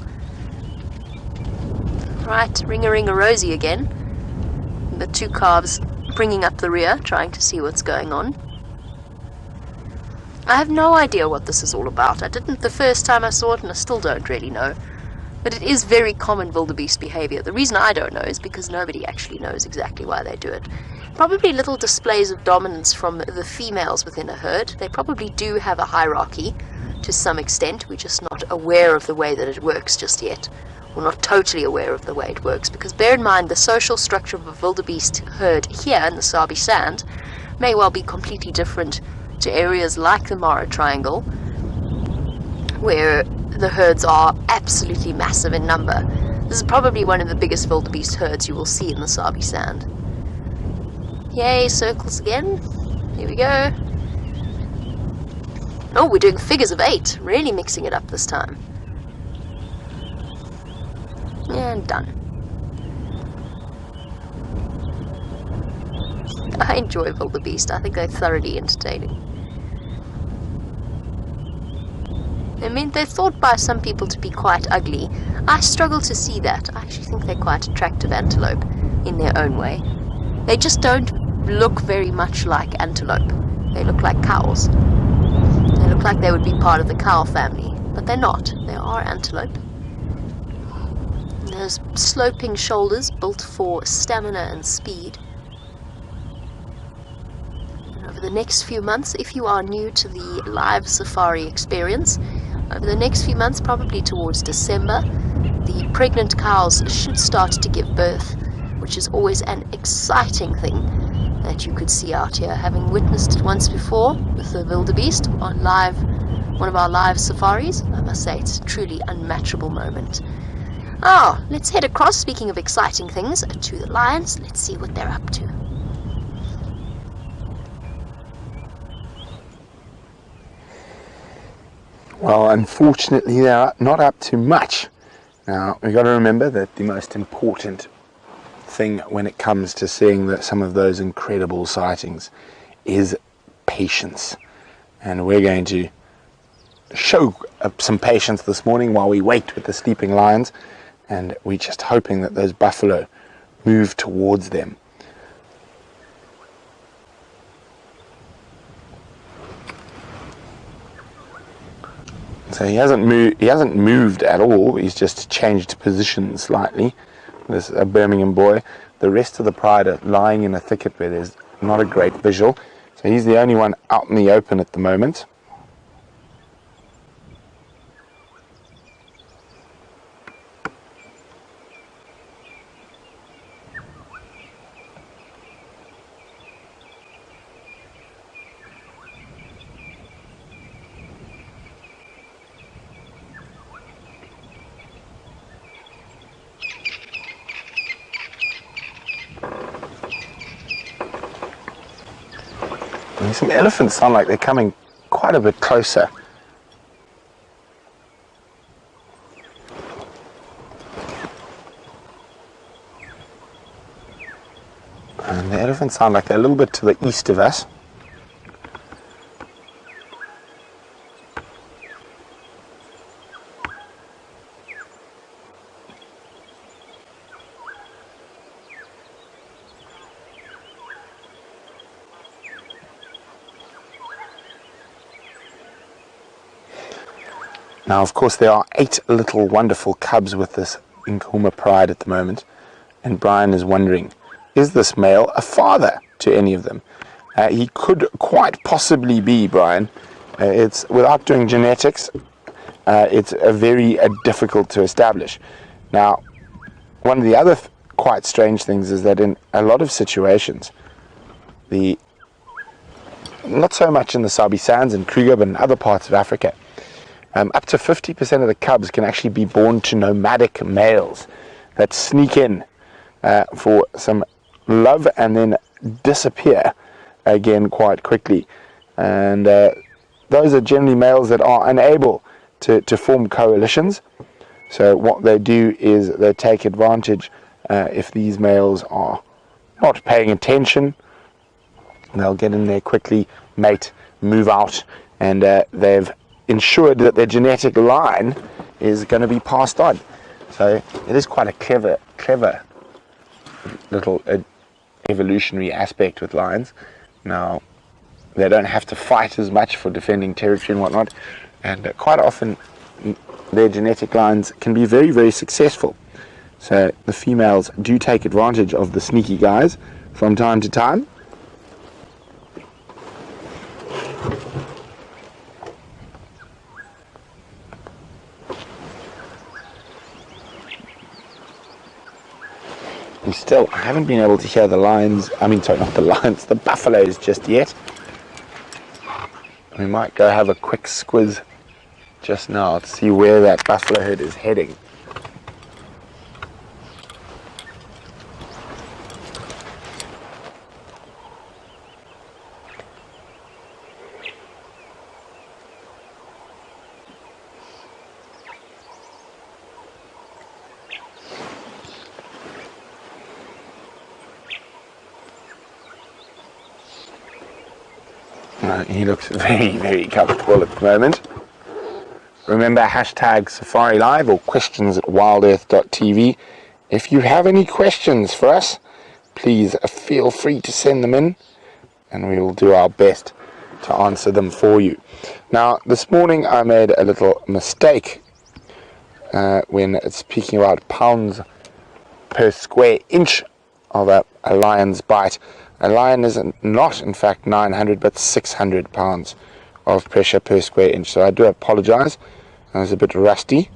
Right, ring-a-ring-a-rosy again. The 2 calves bringing up the rear, trying to see what's going on. I have no idea what this is all about. I didn't the first time I saw it, and I still don't really know. But it is very common wildebeest behavior. The reason I don't know is because nobody actually knows exactly why they do it. Probably little displays of dominance from the females within a herd. They probably do have a hierarchy to some extent. We're just not aware of the way that it works just yet. We're not totally aware of the way it works, because bear in mind the social structure of a wildebeest herd here in the Sabi Sand may well be completely different to areas like the Mara Triangle, where the herds are absolutely massive in number. This is probably one of the biggest wildebeest herds you will see in the Sabi Sand. Yay, circles again. Here we go. Oh, we're doing figures of 8. Really mixing it up this time. And done. I enjoy wildebeest. I think they're thoroughly entertaining. I mean, they're thought by some people to be quite ugly. I struggle to see that. I actually think they're quite attractive antelope in their own way. They just don't look very much like antelope. They look like cows. They look like they would be part of the cow family, but they're not. They are antelope. There's sloping shoulders built for stamina and speed. And over the next few months, if you are new to the LiveSafari experience, over the next few months, probably towards December, the pregnant cows should start to give birth, which is always an exciting thing that you could see out here. Having witnessed it once before with the wildebeest on one of our live safaris, I must say it's a truly unmatchable moment. Oh, let's head across, speaking of exciting things, to the lions. Let's see what they're up to. Well, unfortunately, they're not up to much. Now, we've got to remember that the most important thing when it comes to seeing some of those incredible sightings is patience. And we're going to show some patience this morning while we wait with the sleeping lions, and we're just hoping that those buffalo move towards them. So he hasn't moved at all. He's just changed position slightly. This Birmingham boy. The rest of the pride are lying in a thicket where there's not a great visual. So he's the only one out in the open at the moment. And some elephants sound like they're coming quite a bit closer. And the elephants sound like they're a little bit to the east of us. Now, of course, there are 8 little wonderful cubs with this Nkuhuma pride at the moment, and Brian is wondering, is this male a father to any of them? He could quite possibly be, Brian. It's without doing genetics, it's very difficult to establish. Now, one of the other quite strange things is that in a lot of situations, not so much in the Sabi Sands and Kruger, but in other parts of Africa, up to 50% of the cubs can actually be born to nomadic males that sneak in for some love and then disappear again quite quickly. And those are generally males that are unable to form coalitions. So what they do is they take advantage if these males are not paying attention. They'll get in there quickly, mate, move out, and they've ensured that their genetic line is going to be passed on. So it is quite a clever little evolutionary aspect with lions. Now, they don't have to fight as much for defending territory and whatnot, and quite often their genetic lines can be very, very successful. So the females do take advantage of the sneaky guys from time to time. I haven't been able to hear the lions, the buffaloes just yet. We might go have a quick squiz just now to see where that buffalo herd is heading. He looks very, very comfortable at the moment. Remember, hashtag Safari Live or questions@wildearth.tv. If you have any questions for us, please feel free to send them in, and we will do our best to answer them for you. Now, this morning I made a little mistake when speaking about pounds per square inch of a lion's bite. A lion is not, in fact, 900 but 600 pounds of pressure per square inch. So I do apologize. I was a bit rusty.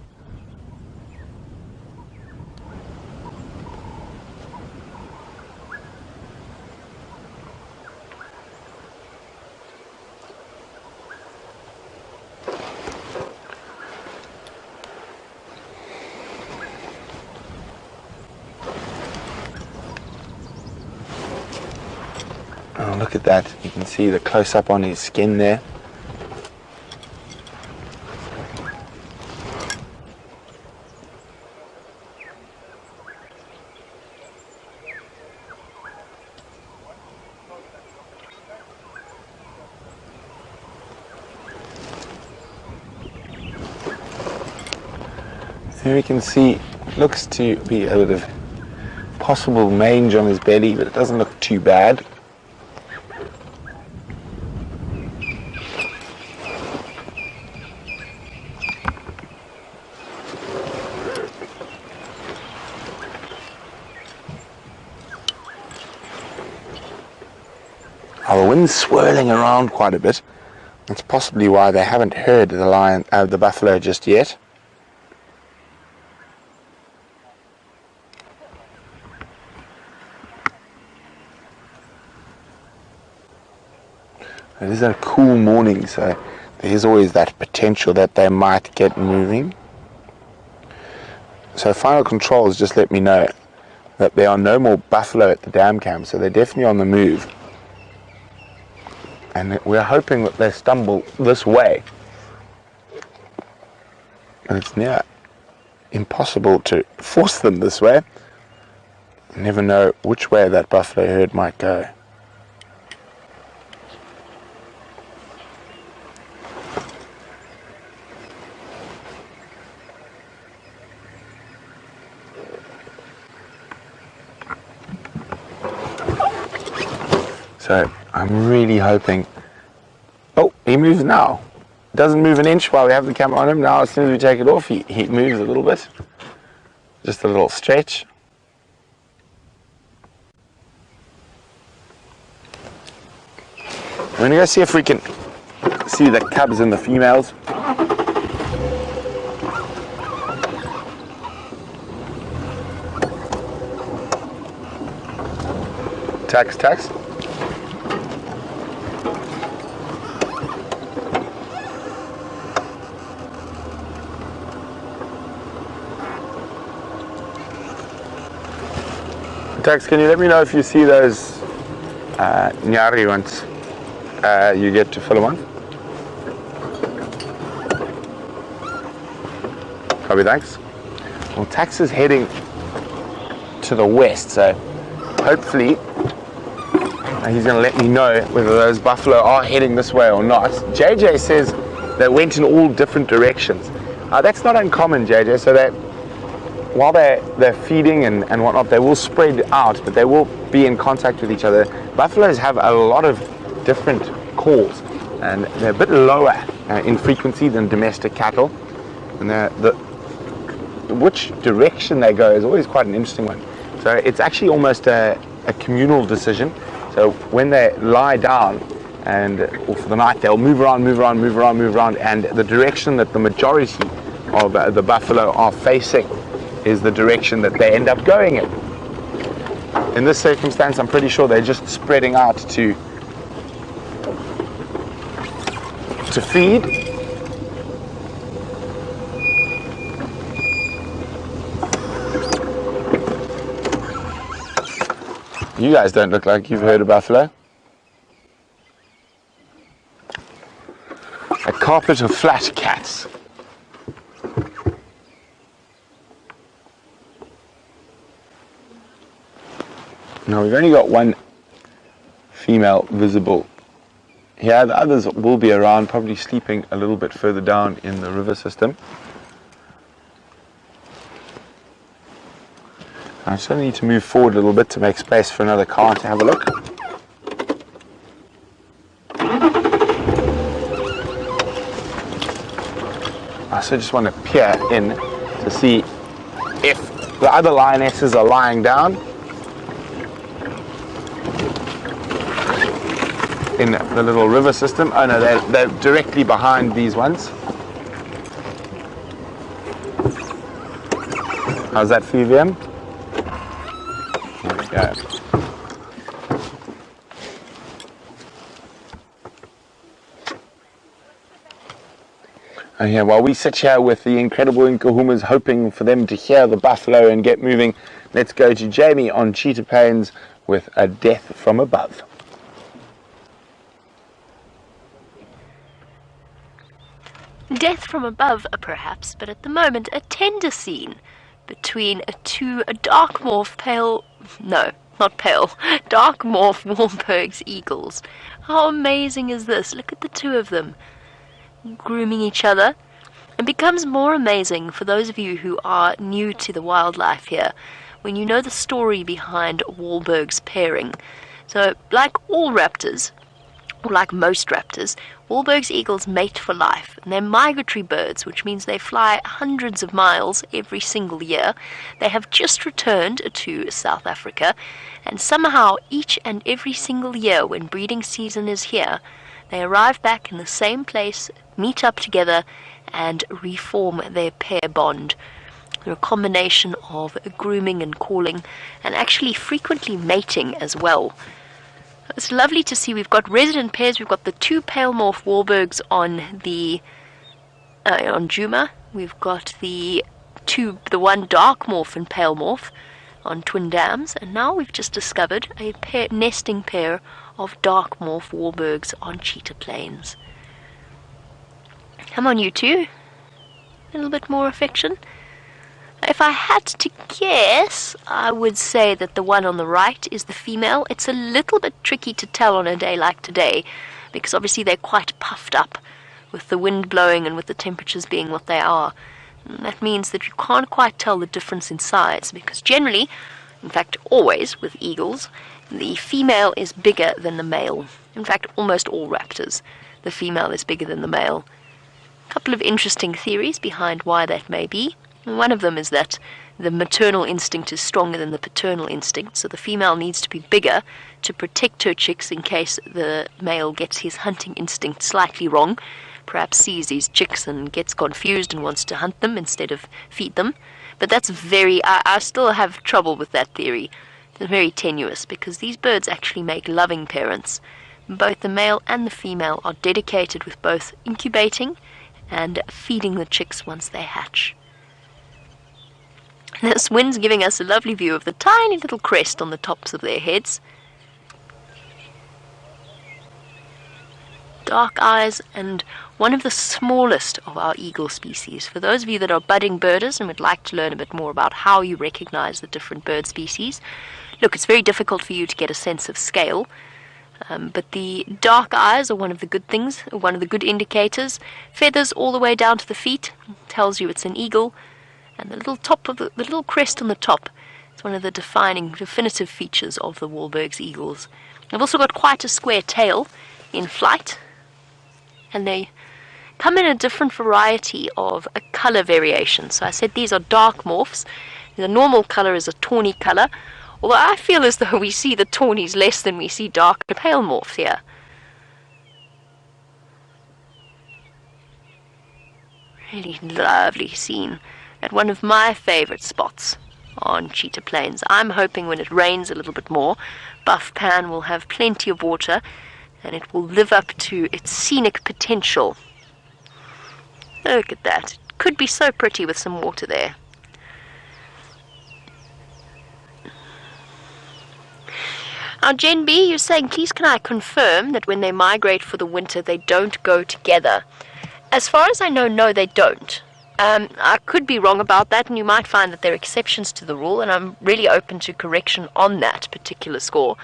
Oh, look at that. You can see the close-up on his skin there. Here we can see, looks to be a bit of possible mange on his belly, but it doesn't look too bad. The wind's swirling around quite a bit. That's possibly why they haven't heard the buffalo just yet. It is a cool morning, so there's always that potential that they might get moving. So final controls just let me know that there are no more buffalo at the dam camp, so they're definitely on the move. And we're hoping that they stumble this way. And it's near impossible to force them this way. You never know which way that buffalo herd might go. So I'm really hoping. Oh, he moves now. Doesn't move an inch while we have the camera on him. Now as soon as we take it off, he moves a little bit. Just a little stretch. We're going to go see if we can see the cubs and the females. Tax. Tax, can you let me know if you see those Nyari once you get to fill them on? Copy, thanks. Well, Tax is heading to the west, so hopefully he's going to let me know whether those buffalo are heading this way or not. JJ says they went in all different directions. That's not uncommon, JJ, so that while they're feeding and whatnot, they will spread out, but they will be in contact with each other. Buffaloes have a lot of different calls, and they're a bit lower in frequency than domestic cattle. And which direction they go is always quite an interesting one. So it's actually almost a communal decision. So when they lie down or for the night, they'll move around, and the direction that the majority of the buffalo are facing is the direction that they end up going in. In this circumstance, I'm pretty sure they're just spreading out to feed. You guys don't look like you've heard of buffalo. A carpet of flat cats. Now we've only got one female visible here. The others will be around, probably sleeping a little bit further down in the river system. I just need to move forward a little bit to make space for another car to have a look. I also just want to peer in to see if the other lionesses are lying down in the little river system. Oh no, they're directly behind these ones. How's that for you, VM? There we go. And yeah, while we sit here with the incredible Nkuhumas hoping for them to hear the buffalo and get moving, let's go to Jamie on Cheetah Plains with a death from above. Death from above, perhaps, but at the moment a tender scene between two dark morph dark morph Wahlberg's eagles. How amazing is this? Look at the two of them grooming each other. It becomes more amazing for those of you who are new to the wildlife here when you know the story behind Wahlberg's pairing. So, like all raptors, or like most raptors, Wahlberg's eagles mate for life, and they're migratory birds, which means they fly hundreds of miles every single year. They have just returned to South Africa, and somehow each and every single year when breeding season is here, they arrive back in the same place, meet up together, and reform their pair bond. They're a combination of grooming and calling, and actually frequently mating as well. It's lovely to see we've got resident pairs. We've got the two pale morph Wahlbergs on the on Nkuhuma. We've got the one dark morph and pale morph on Twin Dams, and now we've just discovered a nesting pair of dark morph Wahlbergs on Cheetah Plains. Come on, you two. A little bit more affection. If I had to guess, I would say that the one on the right is the female. It's a little bit tricky to tell on a day like today, because obviously they're quite puffed up with the wind blowing and with the temperatures being what they are. And that means that you can't quite tell the difference in size, because generally, in fact always with eagles, the female is bigger than the male. In fact, almost all raptors, the female is bigger than the male. A couple of interesting theories behind why that may be. One of them is that the maternal instinct is stronger than the paternal instinct, so the female needs to be bigger to protect her chicks in case the male gets his hunting instinct slightly wrong, perhaps sees these chicks and gets confused and wants to hunt them instead of feed them. But that's I still have trouble with that theory. It's very tenuous, because these birds actually make loving parents. Both the male and the female are dedicated with both incubating and feeding the chicks once they hatch. This wind's giving us a lovely view of the tiny little crest on the tops of their heads. Dark eyes, and one of the smallest of our eagle species. For those of you that are budding birders and would like to learn a bit more about how you recognize the different bird species, look, it's very difficult for you to get a sense of scale, but the dark eyes are one of the good things, one of the good indicators. Feathers all the way down to the feet tells you it's an eagle. And the little top of the little crest on the top is one of the definitive features of the Wahlberg's eagles. They've also got quite a square tail in flight, and they come in a different variety of a color variation. So I said these are dark morphs. The normal color is a tawny color, although I feel as though we see the tawnies less than we see dark and pale morphs here. Really lovely scene at one of my favorite spots on Cheetah Plains. I'm hoping when it rains a little bit more, Buff Pan will have plenty of water and it will live up to its scenic potential. Look at that. It could be so pretty with some water there. Now, Jen B, you're saying, please can I confirm that when they migrate for the winter, they don't go together? As far as I know, no, they don't. I could be wrong about that, and you might find that there are exceptions to the rule, and I'm really open to correction on that particular score.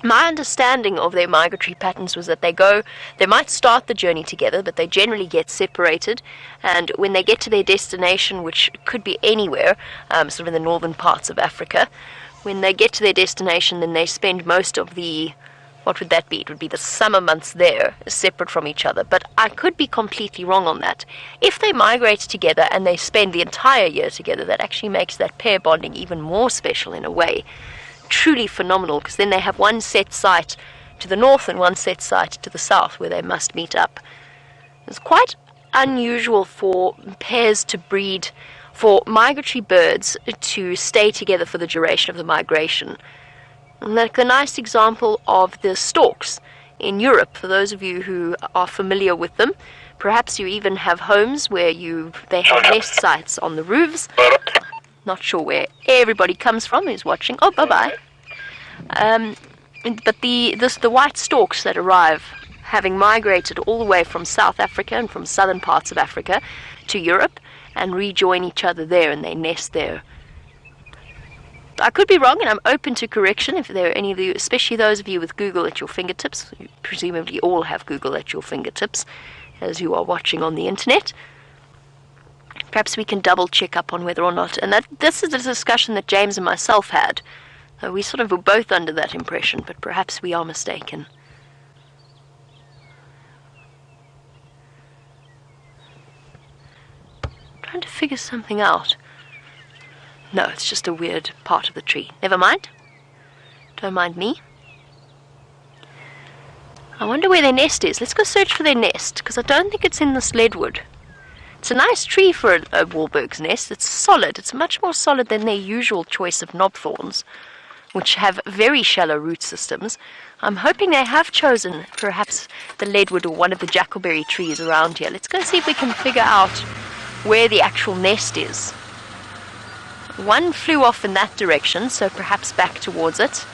My understanding of their migratory patterns was that they might start the journey together, but they generally get separated, and when they get to their destination, which could be anywhere, sort of in the northern parts of Africa, when they get to their destination, then they spend most of the, what would that be? It would be the summer months there, separate from each other. But I could be completely wrong on that. If they migrate together and they spend the entire year together, that actually makes that pair bonding even more special in a way. Truly phenomenal, because then they have one set site to the north and one set site to the south where they must meet up. It's quite unusual for pairs to breed, for migratory birds to stay together for the duration of the migration. Like the nice example of the storks in Europe, for those of you who are familiar with them, perhaps you even have homes where they have nest sites on the roofs. Not sure where everybody comes from who's watching. Oh, bye-bye. But the white storks that arrive having migrated all the way from South Africa and from southern parts of Africa to Europe and rejoin each other there, and they nest there. I could be wrong, and I'm open to correction if there are any of you, especially those of you with Google at your fingertips. You presumably all have Google at your fingertips as you are watching on the internet. Perhaps we can double check up on whether or not, and this is a discussion that James and myself had. We sort of were both under that impression, but perhaps we are mistaken. I'm trying to figure something out. No, it's just a weird part of the tree. Never mind. Don't mind me. I wonder where their nest is. Let's go search for their nest, because I don't think it's in this leadwood. It's a nice tree for a Wahlberg's nest. It's solid. It's much more solid than their usual choice of knobthorns, which have very shallow root systems. I'm hoping they have chosen perhaps the leadwood or one of the jackalberry trees around here. Let's go see if we can figure out where the actual nest is. One flew off in that direction, so perhaps back towards it.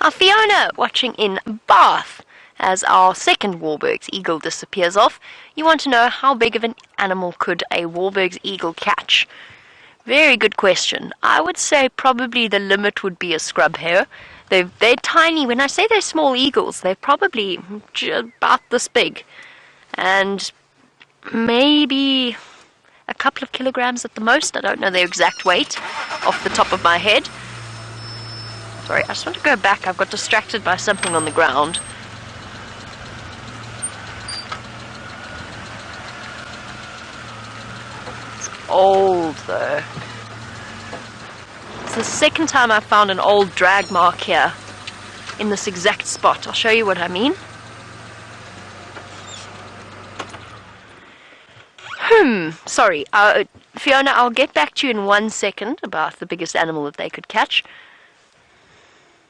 Our Fiona watching in Bath as our second Wahlberg's eagle disappears off. You want to know how big of an animal could a Wahlberg's eagle catch? Very good question. I would say probably the limit would be a scrub hare. They're tiny. When I say they're small eagles, they're probably about this big. And maybe a couple of kilograms at the most. I don't know their exact weight off the top of my head. Sorry, I just want to go back. I've got distracted by something on the ground. It's old, though. It's the second time I've found an old drag mark here in this exact spot. I'll show you what I mean. Sorry. Fiona, I'll get back to you in 1 second about the biggest animal that they could catch.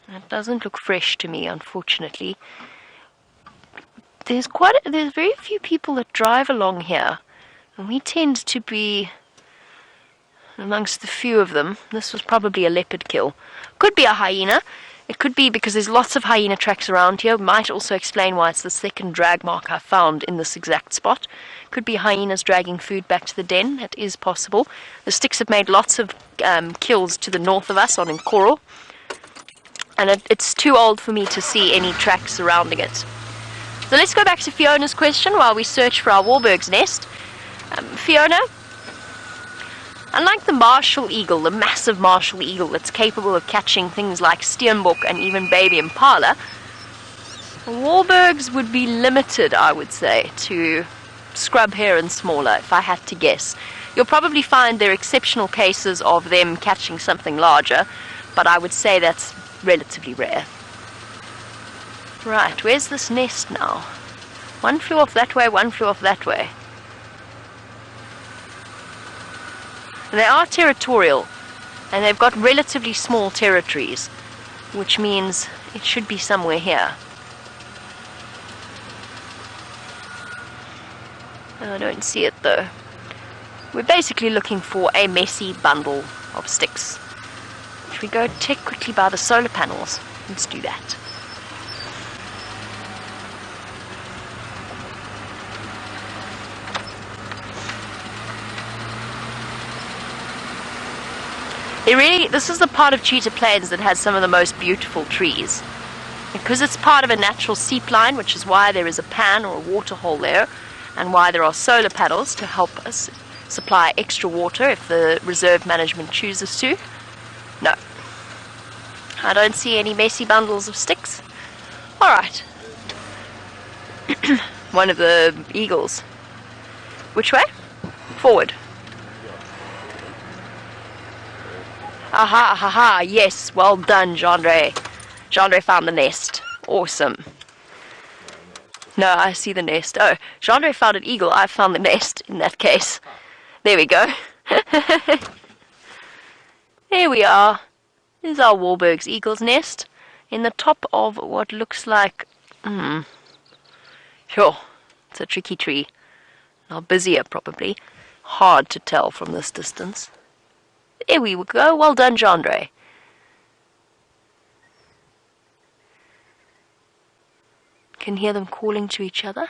That doesn't look fresh to me, unfortunately. There's very few people that drive along here, and we tend to be amongst the few of them. This was probably a leopard kill. Could be a hyena. It could be because there's lots of hyena tracks around here. Might also explain why it's the second drag mark I found in this exact spot. Could be hyenas dragging food back to the den. That is possible. The sticks have made lots of kills to the north of us on Nkuhuma. And it's too old for me to see any tracks surrounding it. So let's go back to Fiona's question while we search for our Wahlberg's nest. Fiona, unlike the martial eagle, the massive martial eagle that's capable of catching things like steenbok and even baby impala, Wahlbergs would be limited, I would say, to scrub hare and smaller, if I had to guess. You'll probably find there are exceptional cases of them catching something larger, but I would say that's relatively rare. Right, where's this nest now? One flew off that way, one flew off that way. They are territorial, and they've got relatively small territories, which means it should be somewhere here. I don't see it though. We're basically looking for a messy bundle of sticks. Should we go check quickly by the solar panels? Let's do that. This is the part of Cheetah Plains that has some of the most beautiful trees. Because it's part of a natural seep line, which is why there is a pan or a water hole there, and why there are solar panels to help us supply extra water if the reserve management chooses to. No. I don't see any messy bundles of sticks. Alright. One of the eagles. Which way? Forward. Aha, haha, yes, well done, Jean-Ray. Jean-Ray found the nest. Awesome. No, I see the nest. Oh, Jean-Ray found an eagle, I found the nest in that case. There we go. There we are. This is our Wahlberg's eagle's nest in the top of what looks like... Sure, it's a tricky tree. Now busier, probably. hard to tell from this distance. There we go. Well done, Jandre. Can hear them calling to each other.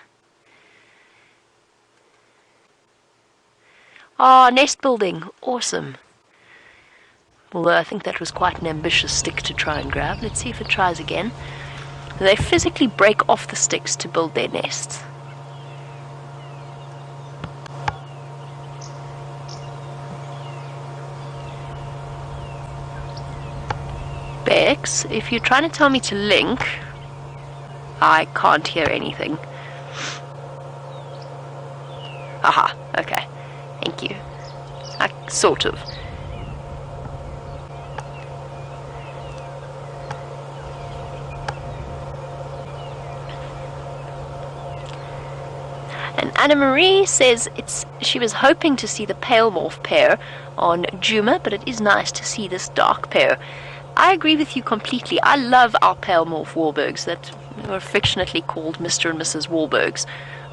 Ah, nest building. Awesome. Although I think that was quite an ambitious stick to try and grab. Let's see if it tries again. They physically break off the sticks to build their nests. Bex, if you're trying to tell me to link, I can't hear anything. Aha, okay. Thank you. Sort of. And Anna Marie says she was hoping to see the pale morph pair on Juma, but it is nice to see this dark pair. I agree with you completely. I love our pale morph Wahlbergs that were affectionately called Mr. and Mrs. Wahlbergs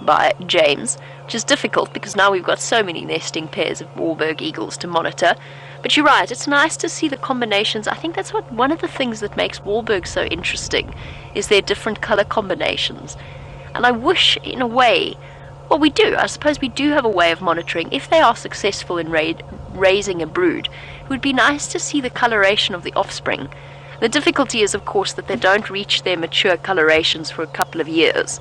by James, which is difficult because now we've got so many nesting pairs of Wahlberg eagles to monitor. But you're right, it's nice to see the combinations. I think that's one of the things that makes Wahlberg so interesting, is their different color combinations. And I wish, in a way, well, we do. I suppose we do have a way of monitoring. If they are successful in raising a brood, it would be nice to see the coloration of the offspring. The difficulty is, of course, that they don't reach their mature colorations for a couple of years.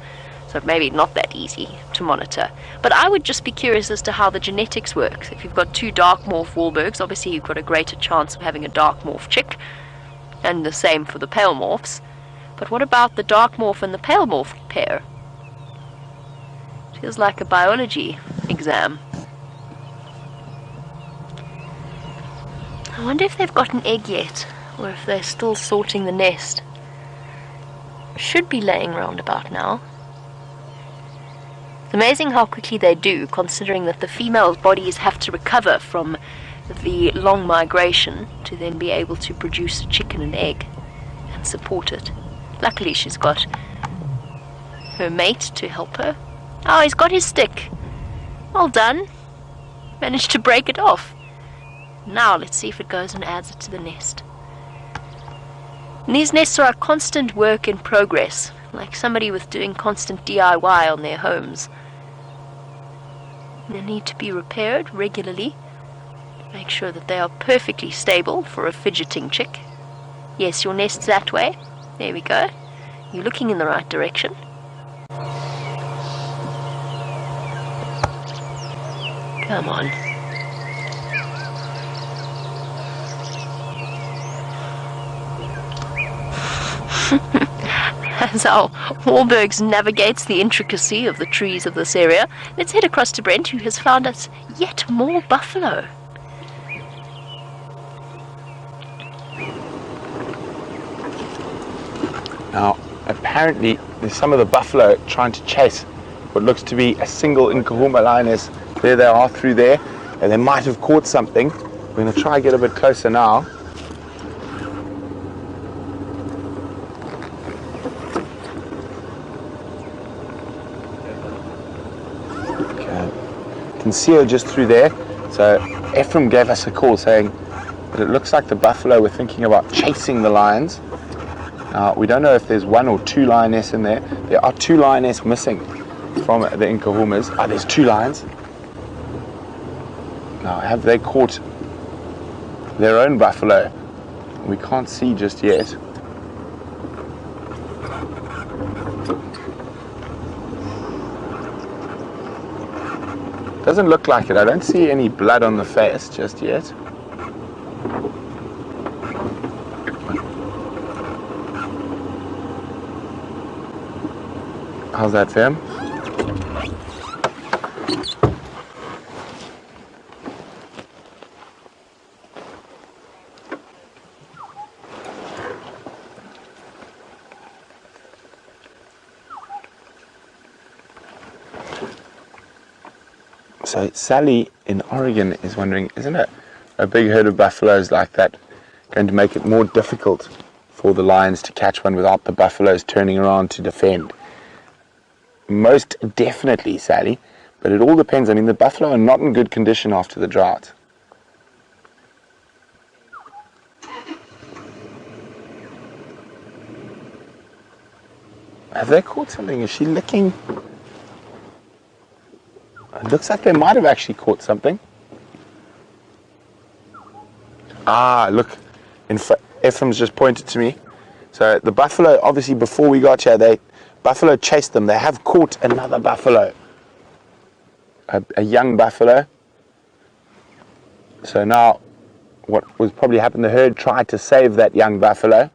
So maybe not that easy to monitor. But I would just be curious as to how the genetics works. If you've got two dark morph Wahlbergs, obviously you've got a greater chance of having a dark morph chick. And the same for the pale morphs. But what about the dark morph and the pale morph pair? Feels like a biology exam. I wonder if they've got an egg yet, or if they're still sorting the nest. Should be laying round about now. It's amazing how quickly they do, considering that the female's bodies have to recover from the long migration to then be able to produce a chicken and egg and support it. Luckily she's got her mate to help her. Oh, he's got his stick. Well done. Managed to break it off. Now let's see if it goes and adds it to the nest. And these nests are a constant work in progress, like somebody with doing constant DIY on their homes. They need to be repaired regularly. Make sure that they are perfectly stable for a fidgeting chick. Yes, your nest's that way. There we go. You're looking in the right direction. Come on. As our Wahlbergs navigates the intricacy of the trees of this area, let's head across to Brent, who has found us yet more buffalo. Now, apparently, there's some of the buffalo trying to chase what looks to be a single Nkuhuma lioness. There they are through there, and they might have caught something. We're going to try and get a bit closer now. Okay, you can see her just through there. So Ephraim gave us a call saying that it looks like the buffalo were thinking about chasing the lions. Now, we don't know if there's one or two lioness in there. There are two lioness missing from the Nkuhumas. Ah, there's two lions. Now, have they caught their own buffalo? We can't see just yet. Doesn't look like it. I don't see any blood on the face just yet. How's that, fam? So Sally in Oregon is wondering, isn't it a big herd of buffaloes like that going to make it more difficult for the lions to catch one without the buffaloes turning around to defend? Most definitely, Sally, But it all depends. I mean, the buffalo are not in good condition after the drought. Have they caught something? Is she licking? It looks like they might have actually caught something. Ah, look. Ephraim's just pointed to me. So the buffalo, obviously before we got here, buffalo chased them. They have caught another buffalo. A young buffalo. So now what was probably happened, the herd tried to save that young buffalo.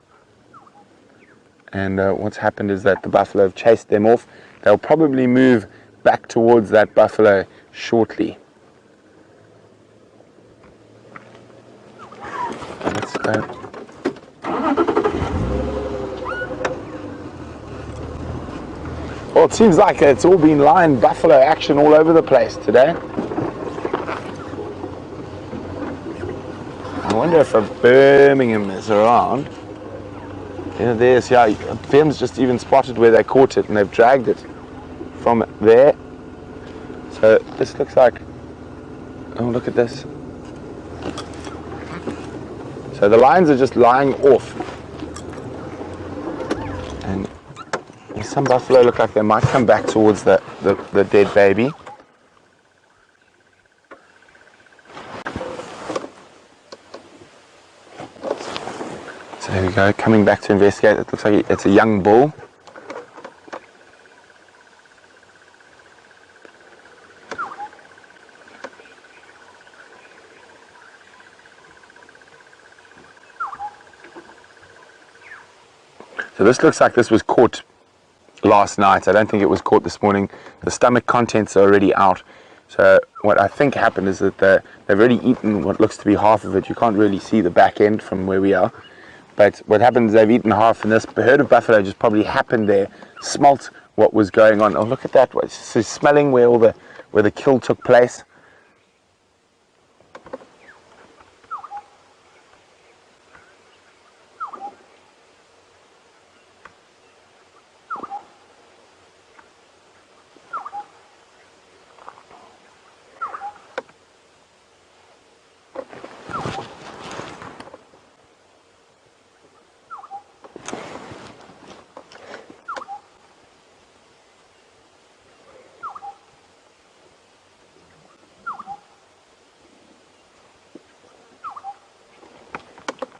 And what's happened is that the buffalo have chased them off. They'll probably move back towards that buffalo shortly. Let's go. Well, it seems like it's all been lion buffalo action all over the place today. I wonder if a Birmingham is around. Yeah, Ben's just even spotted where they caught it and they've dragged it from there. So this looks like, oh, look at this. So the lions are just lying off. And some buffalo look like they might come back towards the dead baby. So there we go, coming back to investigate. It looks like it's a young bull. So this looks like this was caught last night. I don't think it was caught this morning. The stomach contents are already out. So what I think happened is that they've already eaten what looks to be half of it. You can't really see the back end from where we are. But what happened is they've eaten half, and this herd of buffalo just probably happened there, smelt what was going on. Oh, look at that. It's smelling where the kill took place.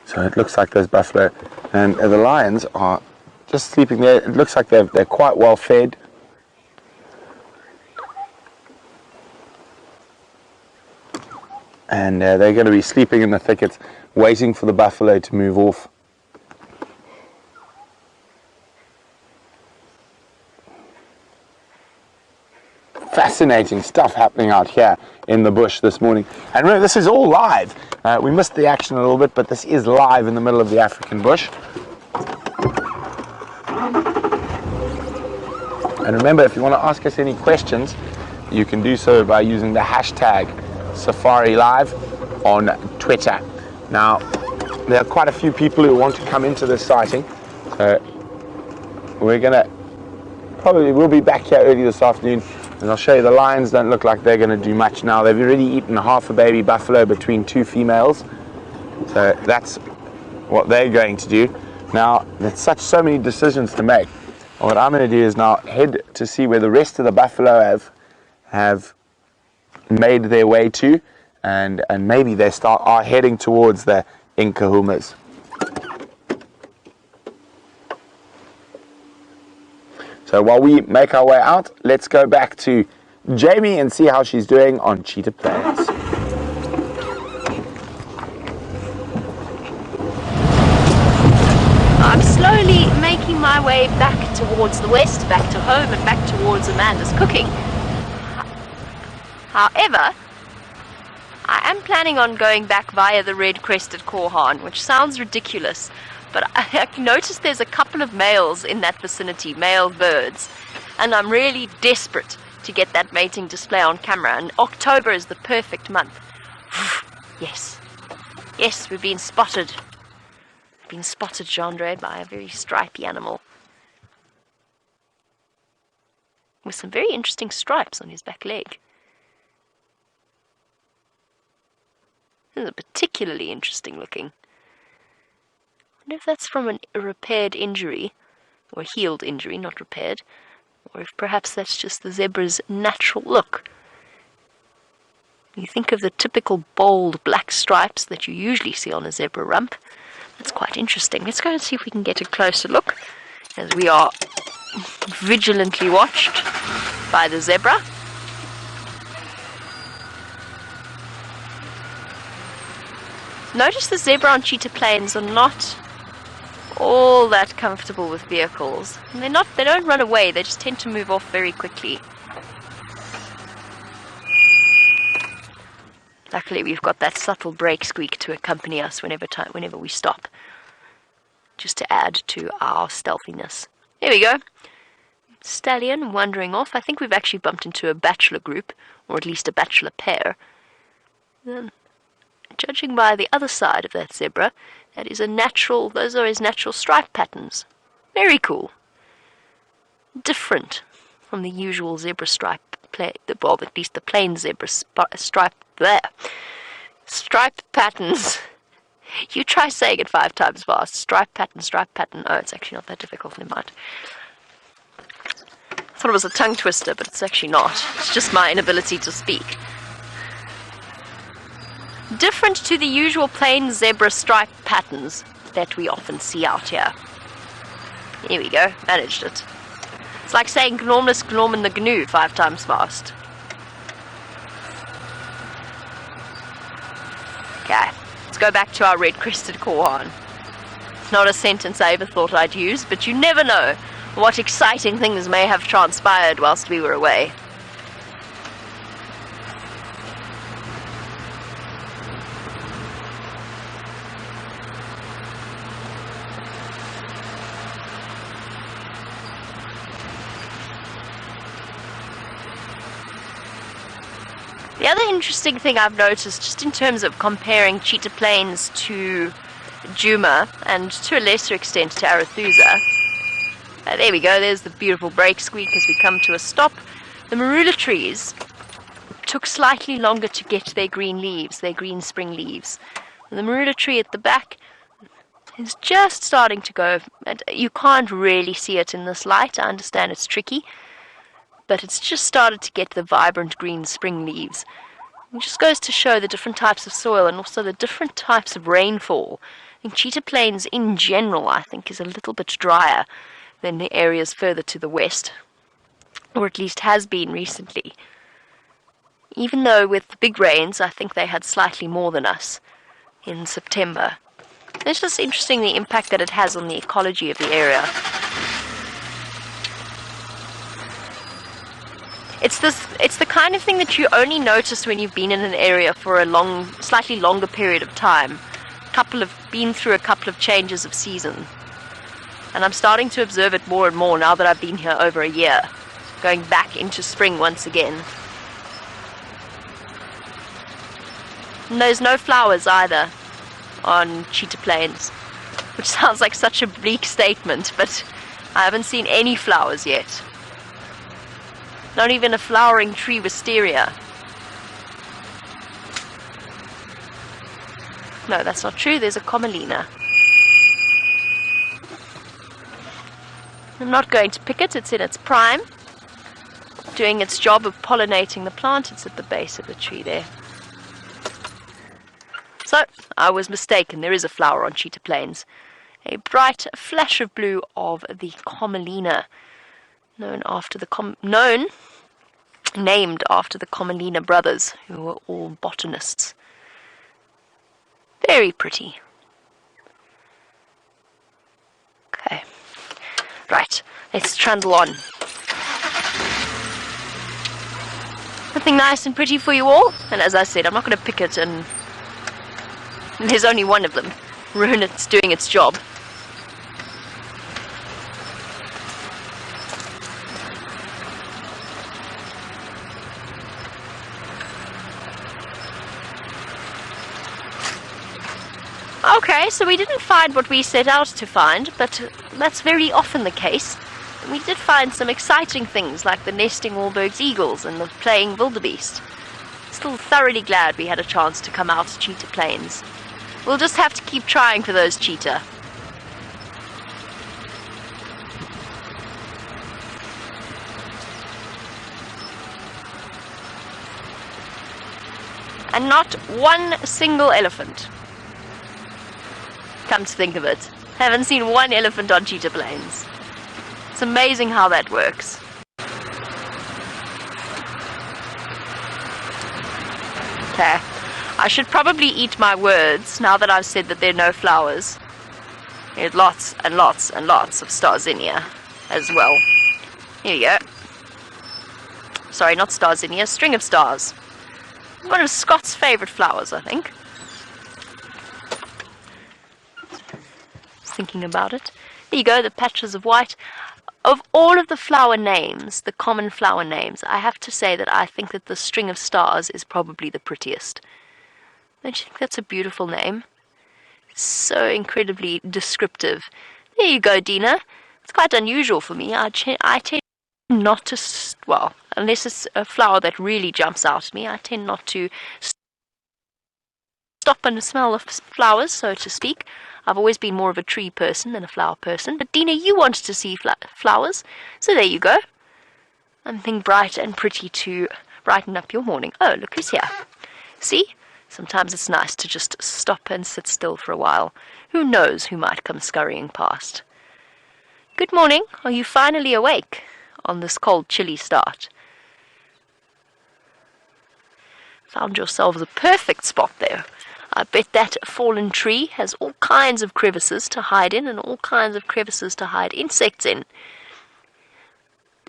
So it looks like those buffalo and the lions are just sleeping there. It looks like they're quite well fed. And they're going to be sleeping in the thickets, waiting for the buffalo to move off. Fascinating stuff happening out here in the bush this morning. And remember, this is all live. We missed the action a little bit, but this is live in the middle of the African bush. And remember, if you want to ask us any questions, you can do so by using the hashtag Safari Live on Twitter. Now, there are quite a few people who want to come into this sighting. So we'll be back here early this afternoon. And I'll show you, the lions don't look like they're going to do much now. They've already eaten half a baby buffalo between two females. So that's what they're going to do. Now, there's so many decisions to make. And what I'm going to do is now head to see where the rest of the buffalo have made their way to. And maybe they are heading towards the Nkuhumas. So while we make our way out, let's go back to Jamie and see how she's doing on Cheetah Plains. I'm slowly making my way back towards the west, back to home and back towards Amanda's cooking. However, I am planning on going back via the red-crested Korhaan, which sounds ridiculous. But I noticed there's a couple of males in that vicinity, male birds, and I'm really desperate to get that mating display on camera, and October is the perfect month. Yes, we've been spotted. Chandre, by a very stripy animal. with some very interesting stripes on his back leg. This is particularly interesting looking. I wonder if that's from a repaired injury, or a healed injury, not repaired, or if perhaps that's just the zebra's natural look. You think of the typical bold black stripes that you usually see on a zebra rump. That's quite interesting. Let's go and see if we can get a closer look as we are vigilantly watched by the zebra. Notice the zebra on cheetah plains are not all that comfortable with vehicles. And they don't run away, they just tend to move off very quickly. Luckily we've got that subtle brake squeak to accompany us whenever we stop, just to add to our stealthiness. There we go. Stallion wandering off. I think we've actually bumped into a bachelor group, or at least a bachelor pair. Judging by the other side of that zebra, those are his natural stripe patterns. Very cool. Different from the usual zebra stripe, at least the plain zebra stripe there. Stripe patterns. You try saying it 5 times fast. Stripe pattern, stripe pattern. Oh, it's actually not that difficult, never mind. I thought it was a tongue twister, but it's actually not. It's just my inability to speak. Different to the usual plain zebra stripe patterns that we often see out here. Here we go, managed it. It's like saying Gnormless Gnorman the Gnu 5 times fast. Okay, let's go back to our red-crested Korhan. It's not a sentence I ever thought I'd use, but you never know what exciting things may have transpired whilst we were away. The other interesting thing I've noticed, just in terms of comparing cheetah plains to Djuma, and to a lesser extent to Arathusa, there we go, there's the beautiful brake squeak as we come to a stop. The marula trees took slightly longer to get their green leaves, their green spring leaves. And the marula tree at the back is just starting to go, and you can't really see it in this light, I understand it's tricky, but it's just started to get the vibrant green spring leaves. It just goes to show the different types of soil and also the different types of rainfall. And cheetah plains in general, I think, is a little bit drier than the areas further to the west, or at least has been recently. Even though with the big rains, I think they had slightly more than us in September. It's just interesting the impact that it has on the ecology of the area. It's the kind of thing that you only notice when you've been in an area for a slightly longer period of time. Been through a couple of changes of season. And I'm starting to observe it more and more now that I've been here over a year. Going back into spring once again. And there's no flowers either on cheetah plains, which sounds like such a bleak statement, but I haven't seen any flowers yet. Not even a flowering tree wisteria. No, that's not true. There's a commelina. I'm not going to pick it. It's in its prime, doing its job of pollinating the plant. It's at the base of the tree there. So, I was mistaken. There is a flower on cheetah plains. A bright flash of blue of the commelina, named after the Commelina brothers, who were all botanists. Very pretty. Okay. Right, let's trundle on. Something nice and pretty for you all, and as I said, I'm not going to pick it, and there's only one of them. Ruin it's doing its job. Okay, so we didn't find what we set out to find, but that's very often the case we did find some exciting things like the nesting Wahlberg's eagles and the playing wildebeest. Still thoroughly glad we had a chance to come out to Cheetah Plains. We'll just have to keep trying for those cheetah. And not one single elephant. Come to think of it, haven't seen one elephant on Cheetah Plains. It's amazing how that works. Okay, I should probably eat my words now that I've said that there are no flowers. There's lots and lots and lots of stars in here as well. Here you go. Sorry, not stars in here, string of stars. One of Scott's favourite flowers, I think. Thinking about it. There you go, the patches of white. Of all of the flower names, the common flower names, I have to say that I think that the string of stars is probably the prettiest. Don't you think that's a beautiful name? It's so incredibly descriptive. There you go, Dina. It's quite unusual for me. I tend not to, well, unless it's a flower that really jumps out at me, I tend not to stop and smell of flowers, so to speak. I've always been more of a tree person than a flower person. But Dina, you wanted to see flowers, so there you go. Something bright and pretty to brighten up your morning. Oh, look who's here. See? Sometimes it's nice to just stop and sit still for a while. Who knows who might come scurrying past. Good morning. Are you finally awake on this cold, chilly start? Found yourselves a perfect spot there. I bet that fallen tree has all kinds of crevices to hide in and all kinds of crevices to hide insects in.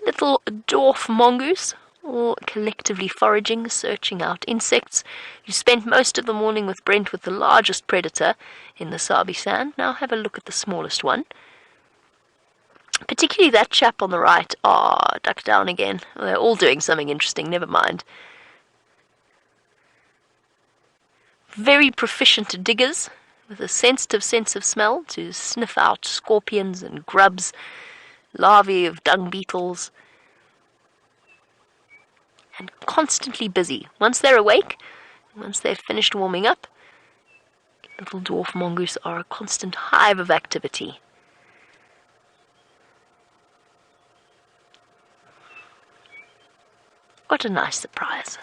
Little dwarf mongoose, all collectively foraging, searching out insects. You spent most of the morning with Brent with the largest predator in the Sabi sand. Now have a look at the smallest one. Particularly that chap on the right. Ah, duck down again. Well, they're all doing something interesting, never mind. Very proficient diggers, with a sensitive sense of smell to sniff out scorpions and grubs, larvae of dung beetles, and constantly busy. Once they're awake, once they've finished warming up, little dwarf mongoose are a constant hive of activity. What a nice surprise.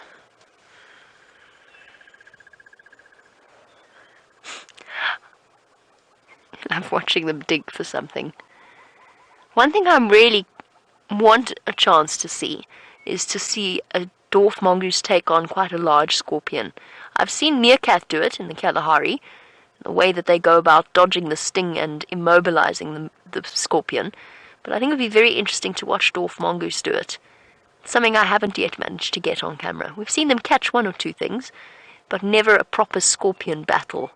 I love watching them dig for something. One thing I really want a chance to see is to see a dwarf mongoose take on quite a large scorpion. I've seen meerkat do it in the Kalahari, the way that they go about dodging the sting and immobilizing the scorpion, but I think it would be very interesting to watch dwarf mongoose do it. Something I haven't yet managed to get on camera. We've seen them catch one or two things, but never a proper scorpion battle.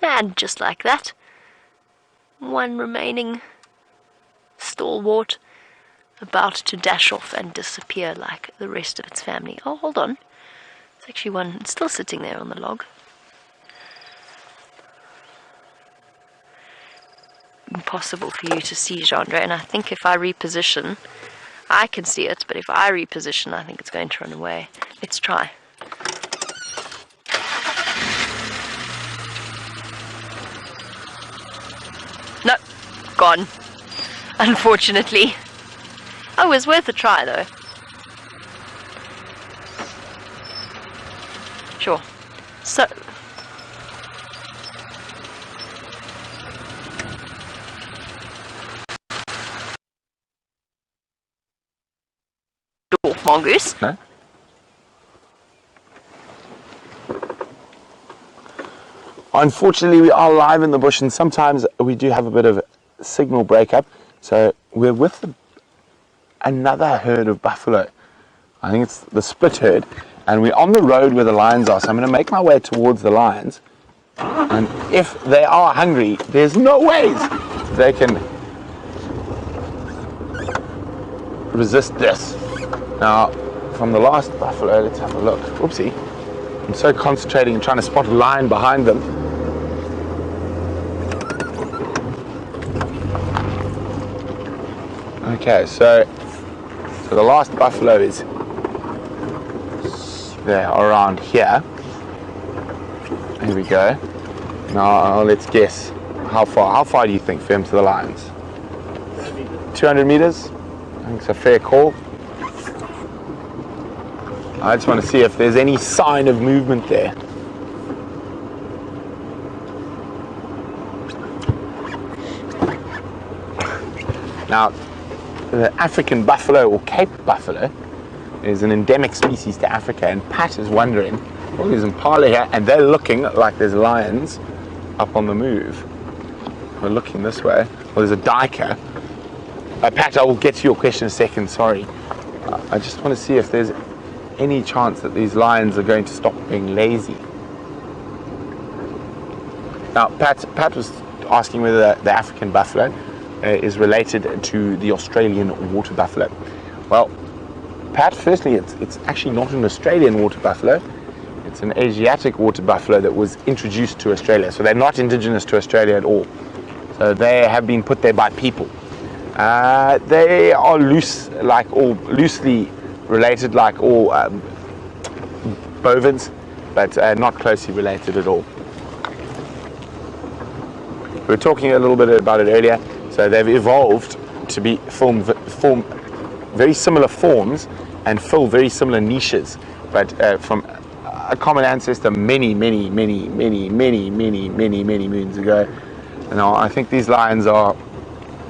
And just like that, one remaining stalwart about to dash off and disappear like the rest of its family. Oh, hold on. There's actually one still sitting there on the log. Impossible for you to see, Chandra, and I think if I reposition, I can see it, but if I reposition, I think it's going to run away. Let's try. No, gone. Unfortunately. Oh, it was worth a try, though. Sure. So... dwarf mongoose. No? Unfortunately, we are live in the bush, and sometimes we do have a bit of signal breakup. So we're with another herd of buffalo. I think it's the split herd, and we're on the road where the lions are. So I'm going to make my way towards the lions, and if they are hungry, there's no ways they can resist this. Now, from the last buffalo, let's have a look. Oopsie. I'm so concentrating and trying to spot a lion behind them. Okay, so the last buffalo is there around here. Here we go. Now let's guess how far do you think for him to the lions? 200 meters? I think it's a fair call. I just want to see if there's any sign of movement there. Now, the African buffalo or Cape buffalo is an endemic species to Africa, and Pat is wondering, well, there's impala here, and they're looking like there's lions up on the move. We're looking this way. Well, there's a duiker. Pat, I will get to your question in a second, sorry. I just want to see if there's any chance that these lions are going to stop being lazy. Now, Pat was asking whether the African buffalo is related to the Australian water buffalo. Well, Pat, firstly, it's actually not an Australian water buffalo. It's an Asiatic water buffalo that was introduced to Australia. So they're not indigenous to Australia at all. So they have been put there by people. They are loosely related like all bovines, but not closely related at all. We were talking a little bit about it earlier. So they've evolved to form very similar forms and fill very similar niches, but from a common ancestor many moons ago. Now I think these lions are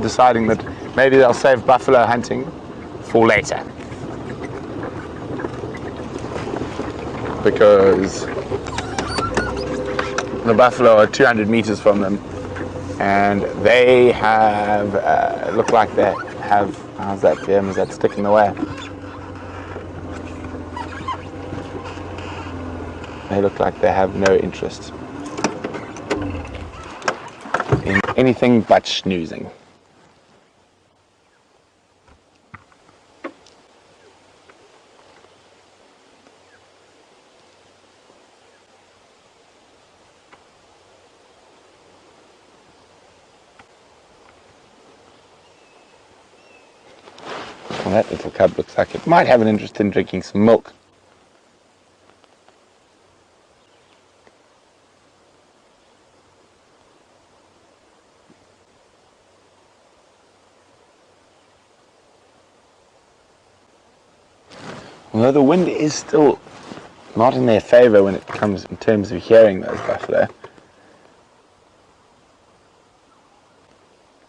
deciding that maybe they'll save buffalo hunting for later, because the buffalo are 200 meters from them, and they have look like they have, how's that for him? Is that sticking away? They look like they have no interest in anything but snoozing. Well, that little cub looks like it might have an interest in drinking some milk. Although the wind is still not in their favor when it comes in terms of hearing those buffalo.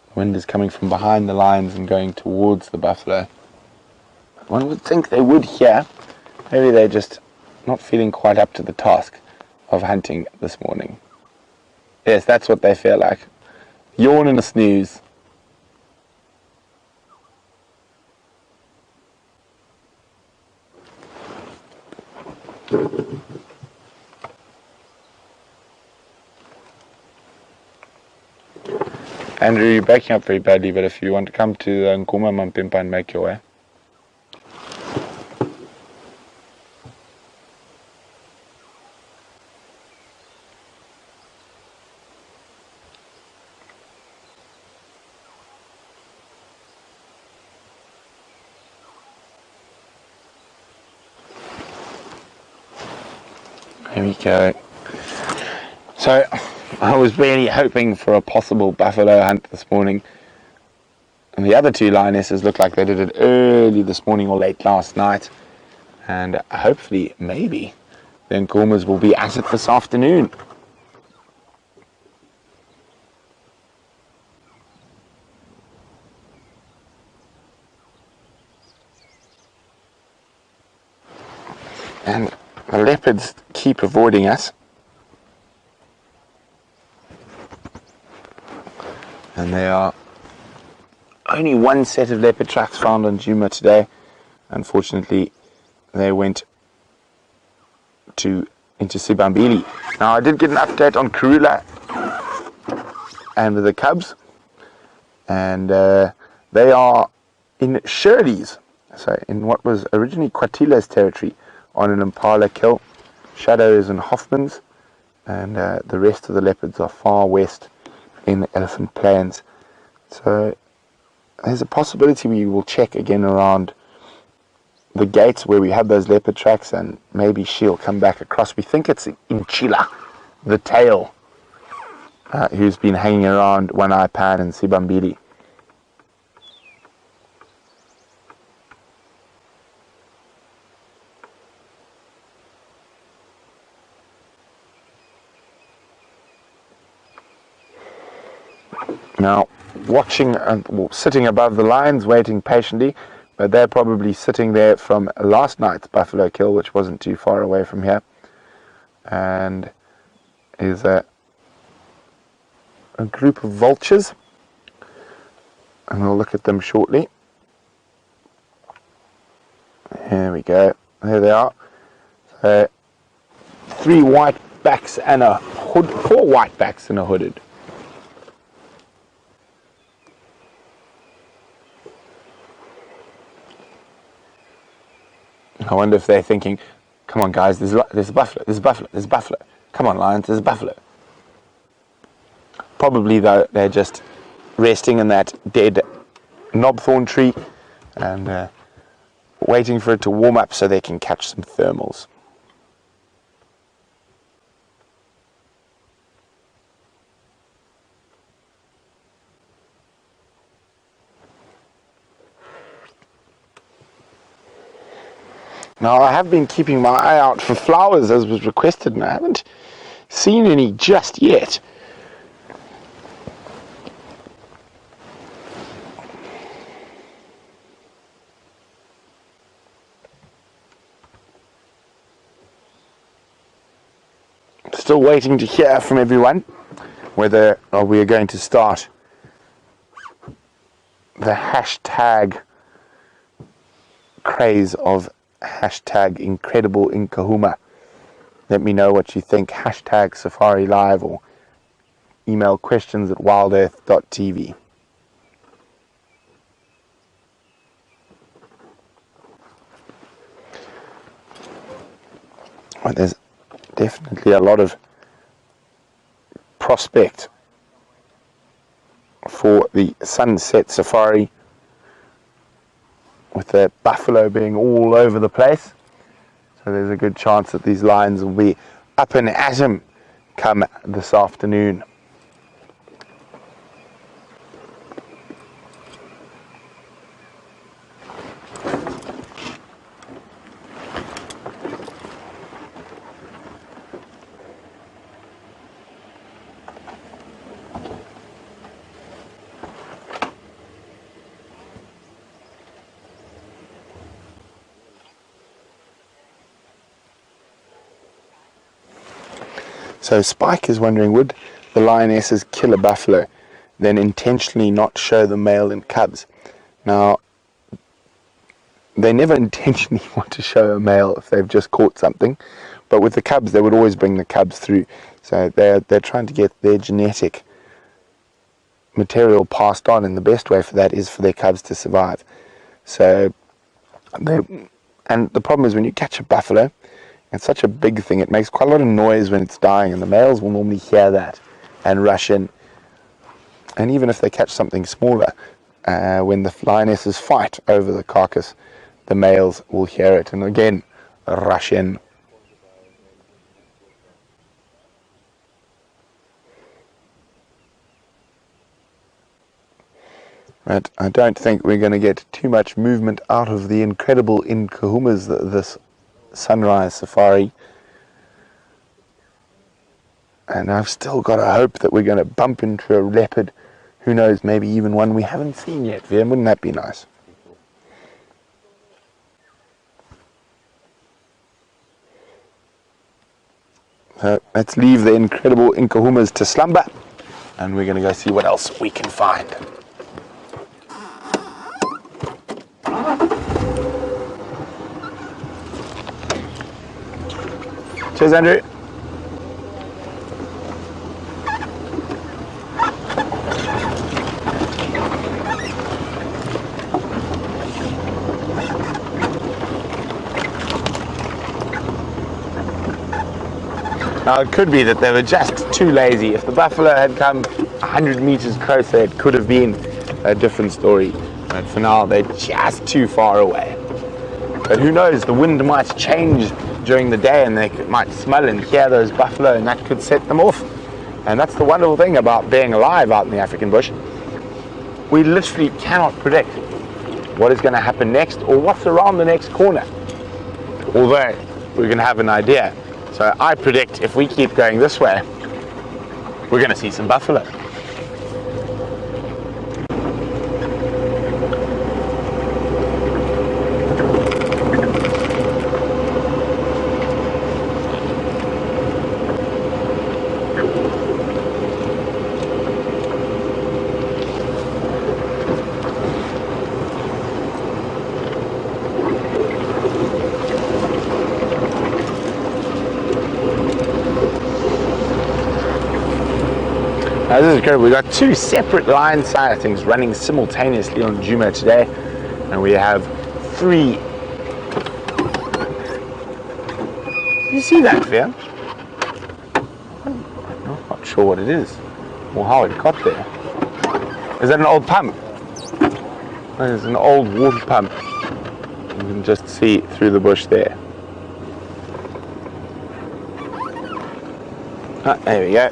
The wind is coming from behind the lions and going towards the buffalo. One would think they would hear. Maybe they're just not feeling quite up to the task of hunting this morning. Yes, that's what they feel like. Yawn and a snooze. Andrew, you're breaking up very badly, but if you want to come to Nkuhuma, Mampimpa and make your way. There we go. So, I was really hoping for a possible buffalo hunt this morning. And the other two lionesses look like they did it early this morning or late last night. And hopefully, maybe, the Nkuhumas will be at it this afternoon. And the leopards keep avoiding us. And there are only one set of leopard tracks found on Nkuhuma today. Unfortunately, they went into Sibambili. Now, I did get an update on Karula and the cubs, and they are in Shirley's, so in what was originally Kwatila's territory, on an impala kill. Shadows and Hoffmans, and the rest of the leopards are far west in the Elephant Plains. So there's a possibility we will check again around the gates where we have those leopard tracks, and maybe she'll come back across. We think it's Inchila, the tail, who's been hanging around One Eye Pan and Sibambili. Now, watching and sitting above the lions, waiting patiently, but they're probably sitting there from last night's buffalo kill, which wasn't too far away from here, and is a group of vultures, and we'll look at them shortly. Here we go. There they are. So, 3 white backs and a hood, 4 white backs and a hooded. I wonder if they're thinking, come on guys, there's a buffalo, there's a buffalo, there's a buffalo. Come on lions, there's a buffalo. Probably though, they're just resting in that dead knobthorn tree and waiting for it to warm up so they can catch some thermals. Now, I have been keeping my eye out for flowers as was requested, and I haven't seen any just yet. Still waiting to hear from everyone whether we are going to start the hashtag craze of hashtag incredible Nkuhuma. Let me know what you think. Hashtag Safari Live, or email questions at wildearth.tv. Well, there's definitely a lot of prospect for the sunset safari, with the buffalo being all over the place. So there's a good chance that these lions will be up and at 'em come this afternoon. So Spike is wondering, would the lionesses kill a buffalo, then intentionally not show the male and cubs? Now, they never intentionally want to show a male if they've just caught something, but with the cubs they would always bring the cubs through. So they're trying to get their genetic material passed on, and the best way for that is for their cubs to survive. So and the problem is, when you catch a buffalo, it's such a big thing, it makes quite a lot of noise when it's dying, and the males will normally hear that and rush in. And even if they catch something smaller, when the lionesses fight over the carcass, the males will hear it and again rush in. But I don't think we're going to get too much movement out of the incredible Nkuhumas this sunrise safari, and I've still got a hope that we're going to bump into a leopard. Who knows, maybe even one we haven't seen yet. Vian, wouldn't that be nice? So let's leave the incredible Nkuhumas to slumber, and we're going to go see what else we can find. Cheers, Andrew. Now it could be that they were just too lazy. If the buffalo had come 100 meters closer, it could have been a different story. But for now, they're just too far away. But who knows, the wind might change during the day and they might smell and hear those buffalo, and that could set them off. And that's the wonderful thing about being alive out in the African bush. We literally cannot predict what is going to happen next or what's around the next corner. Although we can have an idea. So I predict if we keep going this way, we're going to see some buffalo. Now this is good. We've got two separate line sightings running simultaneously on Nkuhuma today, and we have 3. You see that, Fia? I'm not sure what it is or how it got there. Is that an old pump? There's an old water pump. You can just see through the bush there. There we go.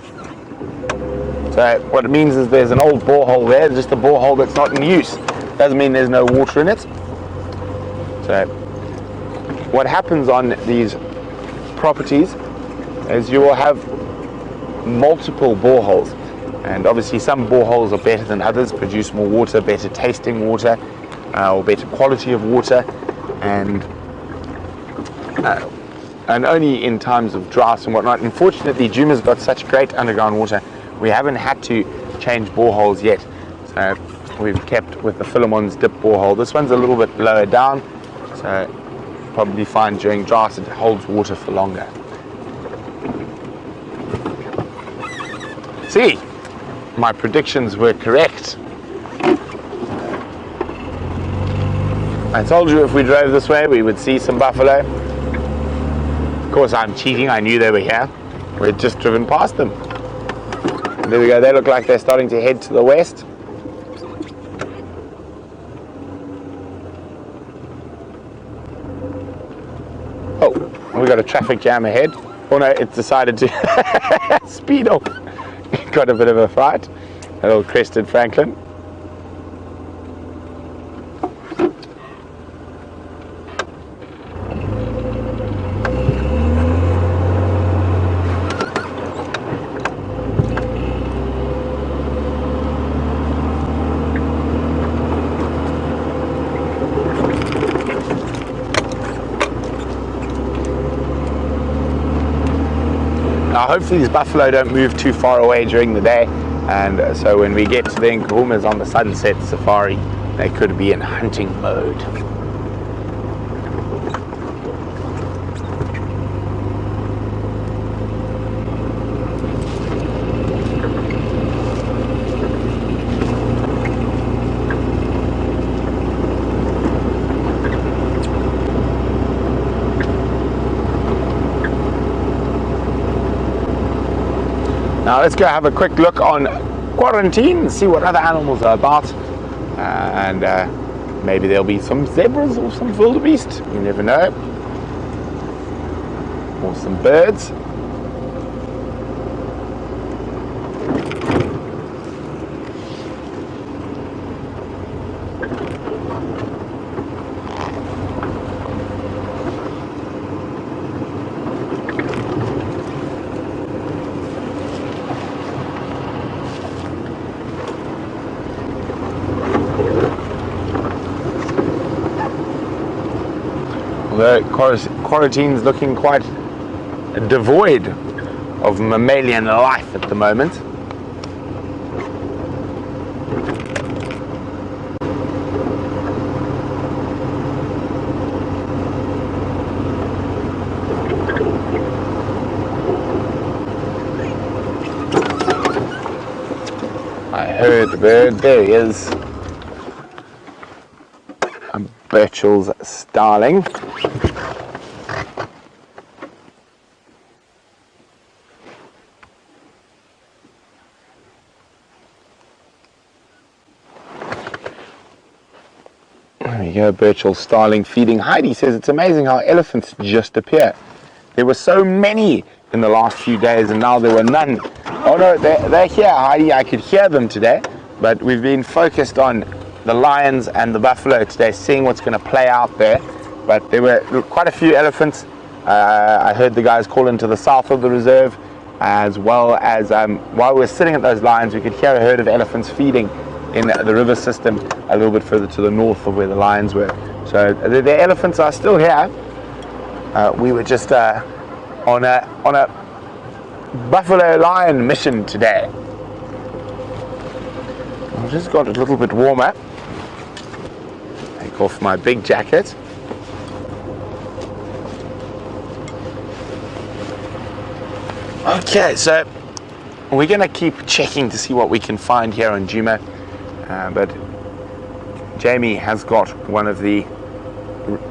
So what it means is there's an old borehole there, just a borehole that's not in use. Doesn't mean there's no water in it. So what happens on these properties is you will have multiple boreholes, and obviously some boreholes are better than others, produce more water, better tasting water, or better quality of water, and only in times of drought and whatnot. Unfortunately, Nkuhuma's got such great underground water, we haven't had to change boreholes yet. So we've kept with the Philemon's dip borehole. This one's a little bit lower down, so probably find during drought it holds water for longer. See, my predictions were correct. I told you if we drove this way we would see some buffalo. Of course I'm cheating, I knew they were here. We'd just driven past them. And there we go, they look like they're starting to head to the west. Oh, we got a traffic jam ahead. Oh no, it's decided to speed off. Got a bit of a fright. A little crested Franklin. Now hopefully these buffalo don't move too far away during the day, and so when we get to the Nkuhumas on the sunset safari, they could be in hunting mode. Now let's go have a quick look on quarantine and see what other animals are about, and maybe there'll be some zebras or some wildebeest, you never know, or some birds. The quarantine's looking quite devoid of mammalian life at the moment. I heard the bird, there he is. Birchall's starling. you go, Birchall starling feeding. Heidi says it's amazing how elephants just appear. There were so many in the last few days and now there were none. Oh no, they're here, Heidi. I could hear them today, but we've been focused on the lions and the buffalo today, seeing what's going to play out there. But there were quite a few elephants. I heard the guys call into the south of the reserve, as well as while we were sitting at those lions, we could hear a herd of elephants feeding in the river system a little bit further to the north of where the lions were. So the elephants are still here. We were just on a buffalo lion mission today. I just got a little bit warmer. Take off my big jacket. Okay, so we're going to keep checking to see what we can find here on Djuma, but Jamie has got one of the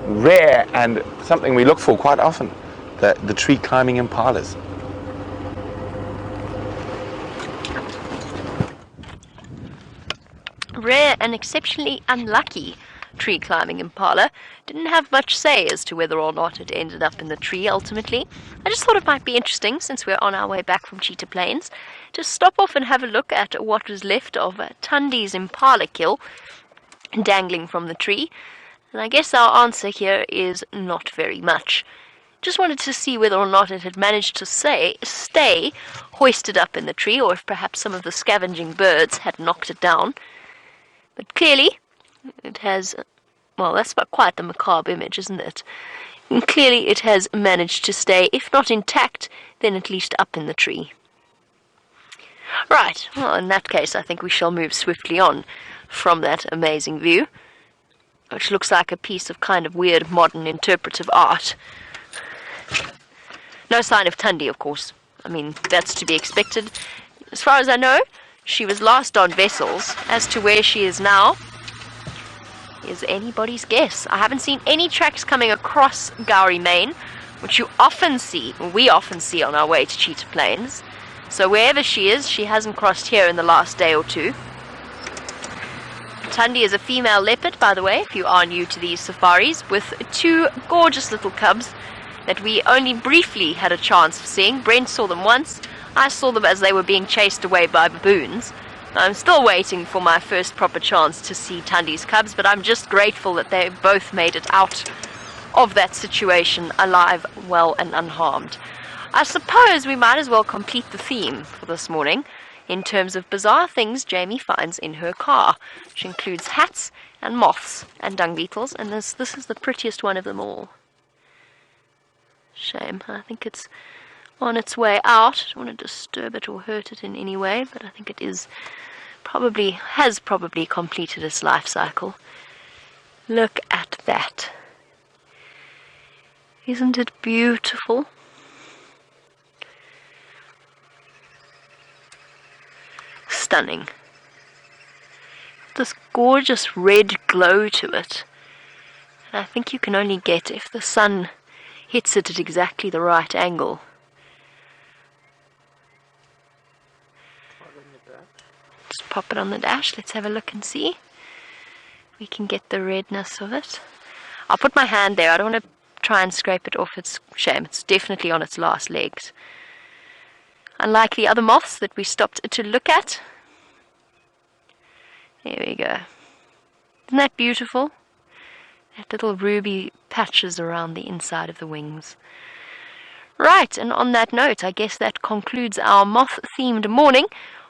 rare and something we look for quite often, the tree climbing impalas. Rare and exceptionally unlucky tree climbing impala. Didn't have much say as to whether or not it ended up in the tree ultimately. I just thought it might be interesting, since we're on our way back from Cheetah Plains, to stop off and have a look at what was left of Tundi's impala kill dangling from the tree. And I guess our answer here is not very much. Just wanted to see whether or not it had managed to stay hoisted up in the tree, or if perhaps some of the scavenging birds had knocked it down. But clearly it has, well, that's not quite the macabre image, isn't it? And clearly it has managed to stay, if not intact, then at least up in the tree. Right, well, in that case I think we shall move swiftly on from that amazing view, which looks like a piece of kind of weird modern interpretive art. No sign of Tundi, of course. I mean, that's to be expected. As far as I know, she was last on vessels. As to where she is now is anybody's guess. I haven't seen any tracks coming across Gowrie Main, which we often see on our way to Cheetah Plains. So wherever she is, she hasn't crossed here in the last day or two. Tundi is a female leopard, by the way, if you are new to these safaris, with two gorgeous little cubs that we only briefly had a chance of seeing. Brent saw them once. I saw them as they were being chased away by baboons. I'm still waiting for my first proper chance to see Tundi's cubs, but I'm just grateful that they both made it out of that situation alive, well and unharmed. I suppose we might as well complete the theme for this morning in terms of bizarre things Jamie finds in her car, which includes hats and moths and dung beetles, and this is the prettiest one of them all. Shame. I think it's on its way out. I don't want to disturb it or hurt it in any way, but I think it has probably completed its life cycle. Look at that. Isn't it beautiful? Stunning. This gorgeous red glow to it. And I think you can only get if the sun hits it at exactly the right angle. Just pop it on the dash. Let's have a look and see. We can get the redness of it. I'll put my hand there. I don't want to try and scrape it off. It's shame. It's definitely on its last legs. Unlike the other moths that we stopped to look at. There we go. Isn't that beautiful? That little ruby patches around the inside of the wings. Right, and on that note, I guess that concludes our moth-themed morning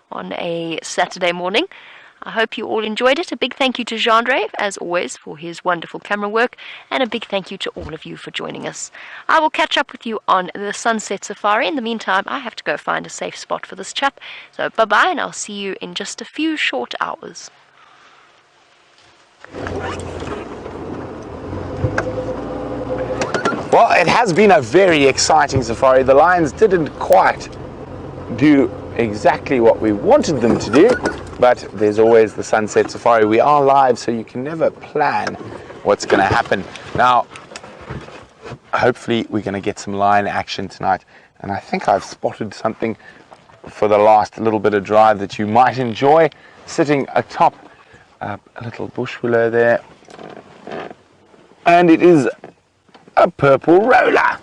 on a Saturday morning. I hope you all enjoyed it. A big thank you to Jean-Dre, as always, for his wonderful camera work, and a big thank you to all of you for joining us. I will catch up with you on the Sunset Safari. In the meantime, I have to go find a safe spot for this chap. So bye-bye, and I'll see you in just a few short hours. Well, it has been a very exciting safari. The lions didn't quite do exactly what we wanted them to do, but there's always the Sunset Safari. We are live, so you can never plan what's going to happen. Now, hopefully we're going to get some lion action tonight, and I think I've spotted something for the last little bit of drive that you might enjoy, sitting atop a little bush willow there. And it is a purple roller.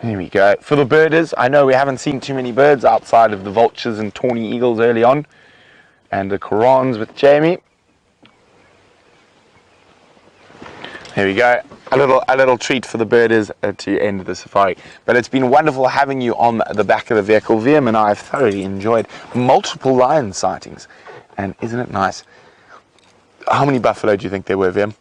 There we go. For the birders, I know we haven't seen too many birds outside of the vultures and tawny eagles early on, and the Korans with Jamie. There we go. A little treat for the birders to end the safari. But it's been wonderful having you on the back of the vehicle. VM and I have thoroughly enjoyed multiple lion sightings, and isn't it nice? How many buffalo do you think there were, VM?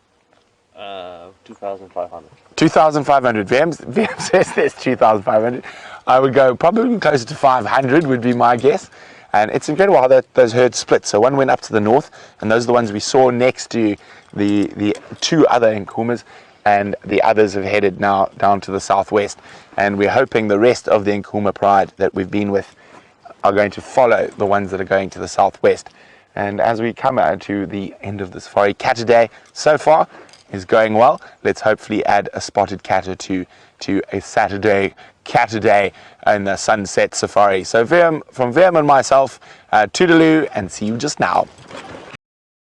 2,500. 2,500. VM says there's 2,500. I would go probably closer to 500 would be my guess. And it's incredible how those herds split. So one went up to the north, and those are the ones we saw next to the two other Nkuhumas, and the others have headed now down to the southwest. And we're hoping the rest of the Nkuhuma pride that we've been with are going to follow the ones that are going to the southwest. And as we come to the end of the safari, Catter Day so far is going well. Let's hopefully add a spotted cat or two to a Saturday Catter Day and the sunset safari. So from VM and myself, toodaloo, and see you just now.